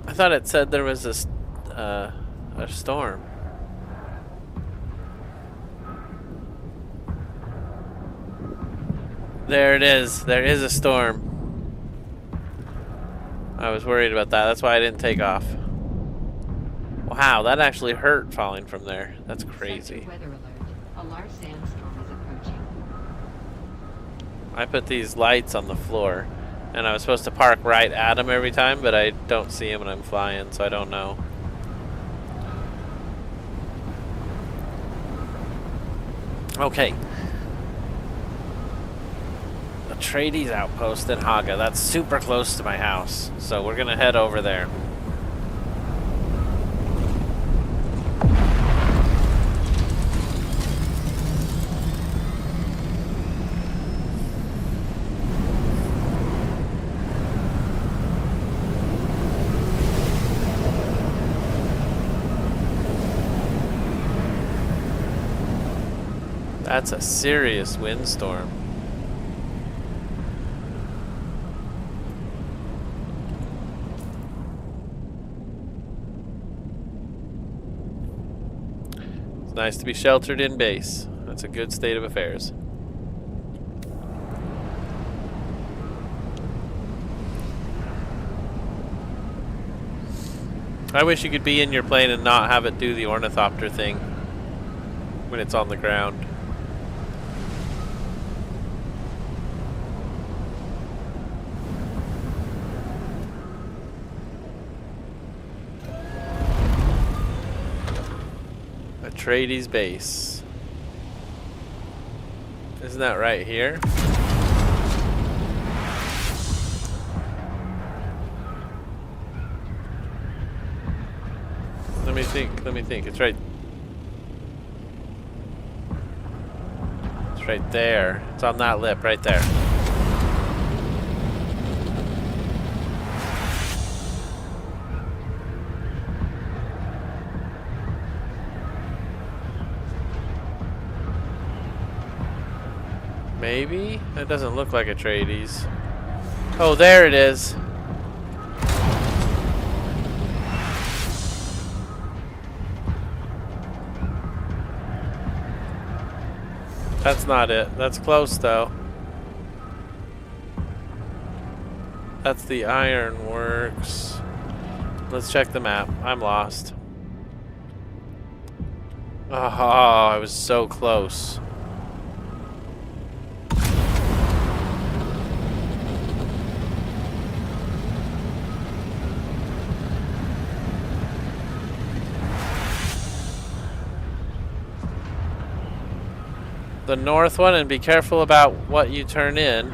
I thought it said there was a storm. There it is. There is a storm. I was worried about that. That's why I didn't take off. Wow, that actually hurt falling from there. That's crazy. Sector weather alert. A large sandstorm is approaching. I put these lights on the floor, and I was supposed to park right at them every time, but I don't see them when I'm flying, so I don't know. Okay. Atreides outpost in Haga. That's super close to my house, so we're gonna head over there. That's a serious windstorm. It's nice to be sheltered in base. That's a good state of affairs. I wish you could be in your plane and not have it do the ornithopter thing when it's on the ground. Atreides base. Isn't that right here? Let me think. Let me think. It's right. It's right there. It's on that lip right there. Maybe? That doesn't look like Atreides. Oh, there it is. That's not it. That's close though. That's the ironworks. Let's check the map. I'm lost. Oh, I was so close. The north one, and be careful about what you turn in.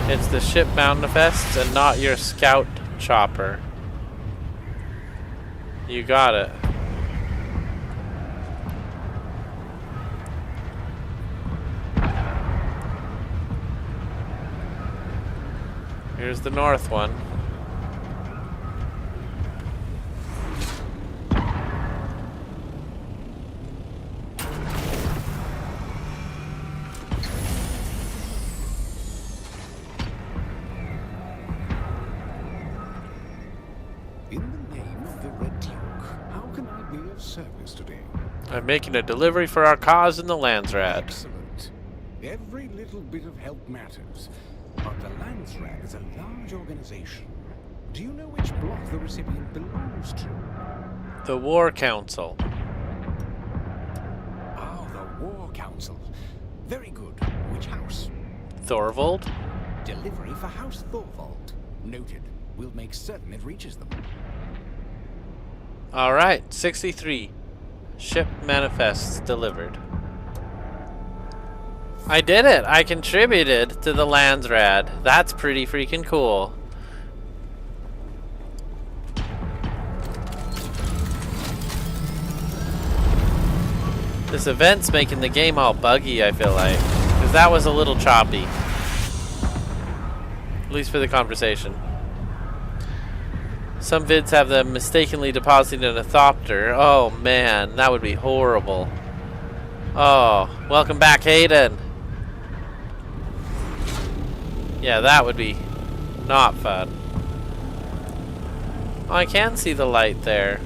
It's the ship manifests and not your scout chopper. You got it. Here's the north one. Service today. I'm making a delivery for our cause in the Landsrad. Excellent. Every little bit of help matters. But the Landsrad is a large organization. Do you know which block the recipient belongs to? The War Council. Ah, the War Council. Very good. Which house? Thorvald? Delivery for House Thorvald. Noted. We'll make certain it reaches them. Alright, 63. Ship manifests delivered. I did it! I contributed to the Landsrad. That's pretty freaking cool. This event's making the game all buggy, I feel like. Because that was a little choppy. At least for the conversation. Some vids have them mistakenly depositing a thopter. Oh man, that would be horrible. Oh, welcome back, Hayden. Yeah, that would be not fun. Oh, I can see the light there.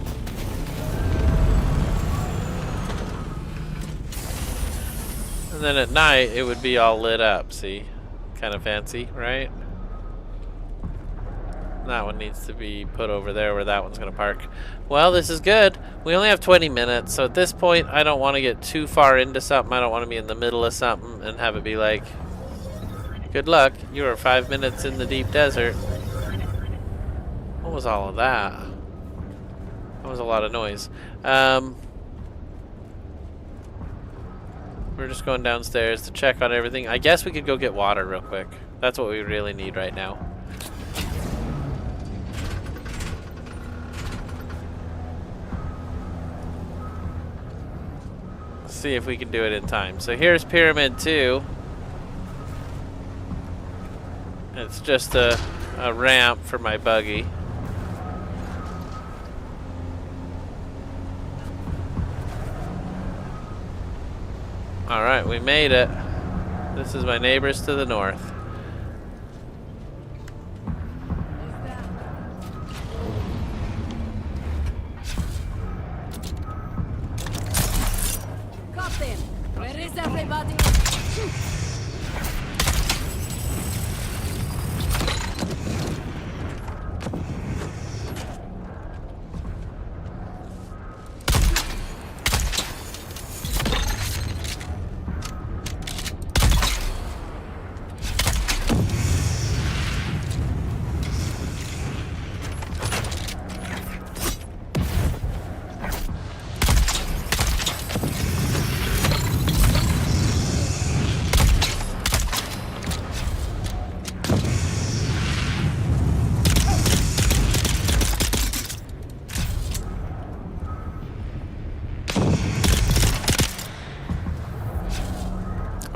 And then at night, it would be all lit up, see? Kind of fancy, right? That one needs to be put over there where that one's going to park. Well, this is good. We only have 20 minutes, so at this point, I don't want to get too far into something. I don't want to be in the middle of something and have it be like, good luck, you are 5 minutes in the deep desert. What was all of that? That was a lot of noise. We're just going downstairs to check on everything. I guess we could go get water real quick. That's what we really need right now. See if we can do it in time. So here's Pyramid 2. It's just a ramp for my buggy. Alright, we made it. This is my neighbors to the north. Where is everybody?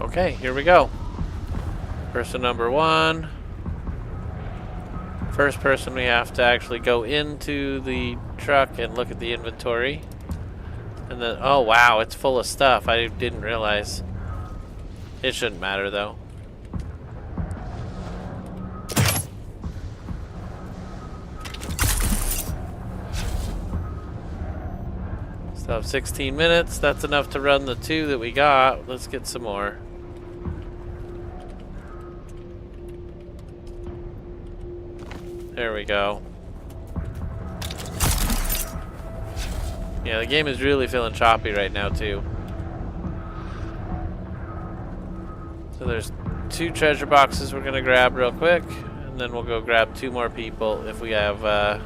Okay, here we go. Person number 1. First person, we have to actually go into the truck and look at the inventory. And then, oh wow, it's full of stuff. I didn't realize. It shouldn't matter though. Still have 16 minutes. That's enough to run the 2 that we got. Let's get some more. There we go. Yeah, the game is really feeling choppy right now too. So there's 2 treasure boxes we're gonna grab real quick, and then we'll go grab 2 more people if we have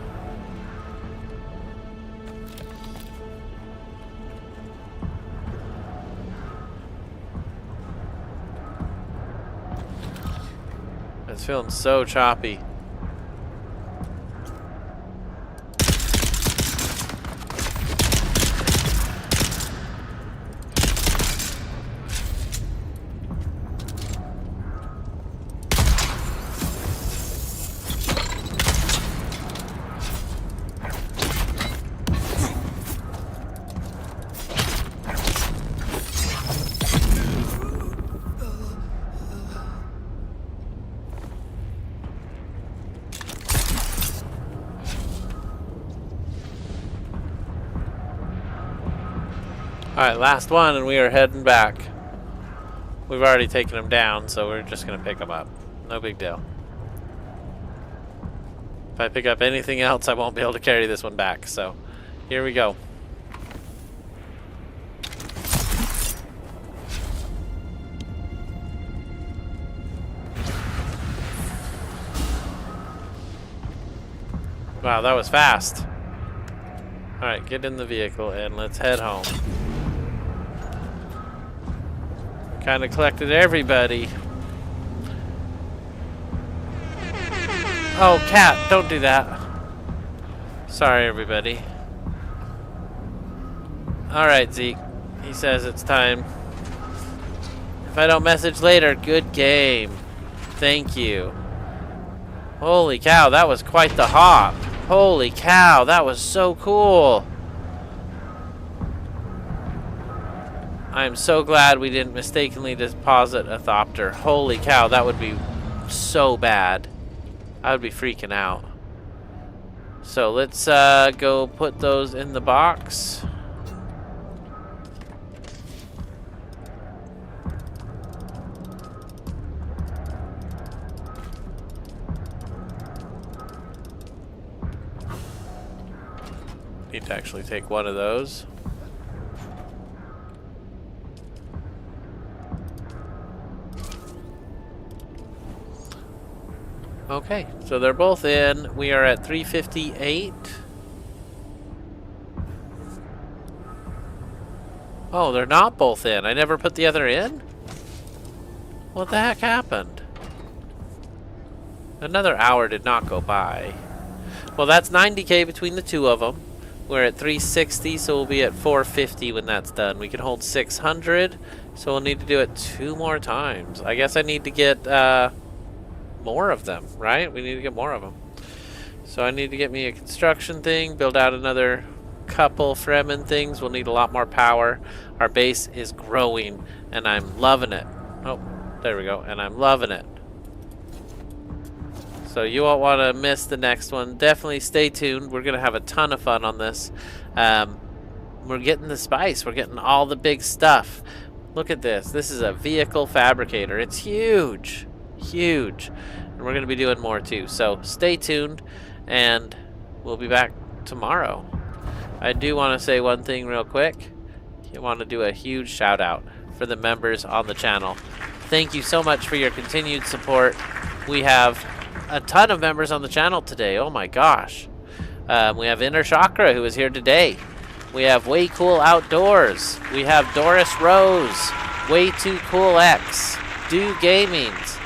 it's feeling so choppy. Alright, last one, and we are heading back. We've already taken them down, so we're just going to pick them up. No big deal. If I pick up anything else, I won't be able to carry this one back, so here we go. Wow, that was fast. Alright, get in the vehicle and let's head home. Kind of collected everybody. Oh, cat, don't do that. Sorry, everybody. Alright, Zeke. He says it's time. If I don't message later, good game. Thank you. Holy cow, that was quite the hop. Holy cow, that was so cool. I am so glad we didn't mistakenly deposit a Thopter. Holy cow, that would be so bad. I would be freaking out. So let's go put those in the box. Need to actually take one of those. Okay, so they're both in. We are at 358. Oh, they're not both in. I never put the other in? What the heck happened? Another hour did not go by. Well, that's 90k between the 2 of them. We're at 360, so we'll be at 450 when that's done. We can hold 600, so we'll need to do it 2 more times. I guess I need to get more of them, right? We need to get more of them. So I need to get me a construction thing, build out another couple Fremen things. We'll need a lot more power. Our base is growing, and I'm loving it. Oh, there we go, and I'm loving it. So you won't want to miss the next one. Definitely stay tuned. We're going to have a ton of fun on this. We're getting the spice. We're getting all the big stuff. Look at this. This is a vehicle fabricator. It's huge. Huge. And we're going to be doing more too. So stay tuned, and we'll be back tomorrow. I do want to say one thing real quick. I want to do a huge shout out for the members on the channel. Thank you so much for your continued support. We have a ton of members on the channel today. Oh my gosh. We have Inner Chakra, who is here today. We have Way Cool Outdoors. We have Doris Rose, Way Too Cool X, Do Gamings,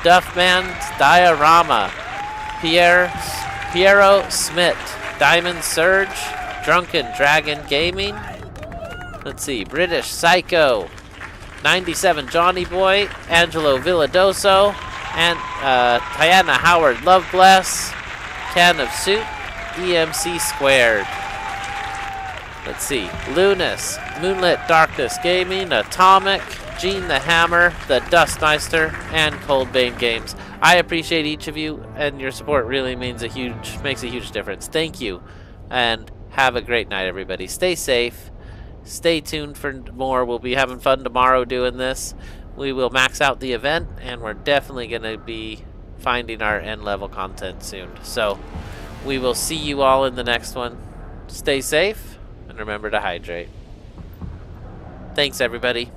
Duffman's Diorama, Piero Smith, Diamond Surge, Drunken Dragon Gaming. Let's see, British Psycho, 97 Johnny Boy, Angelo Villadoso, and Diana Howard Love Bless, Can of Soup, EMC Squared. Let's see, Lunas, Moonlit Darkness Gaming, Atomic, Gene the Hammer, the Dustmeister, and Coldbane Games. I appreciate each of you, and your support really makes a huge difference. Thank you, and have a great night, everybody. Stay safe. Stay tuned for more. We'll be having fun tomorrow doing this. We will max out the event, and we're definitely going to be finding our end level content soon. So we will see you all in the next one. Stay safe, and remember to hydrate. Thanks, everybody.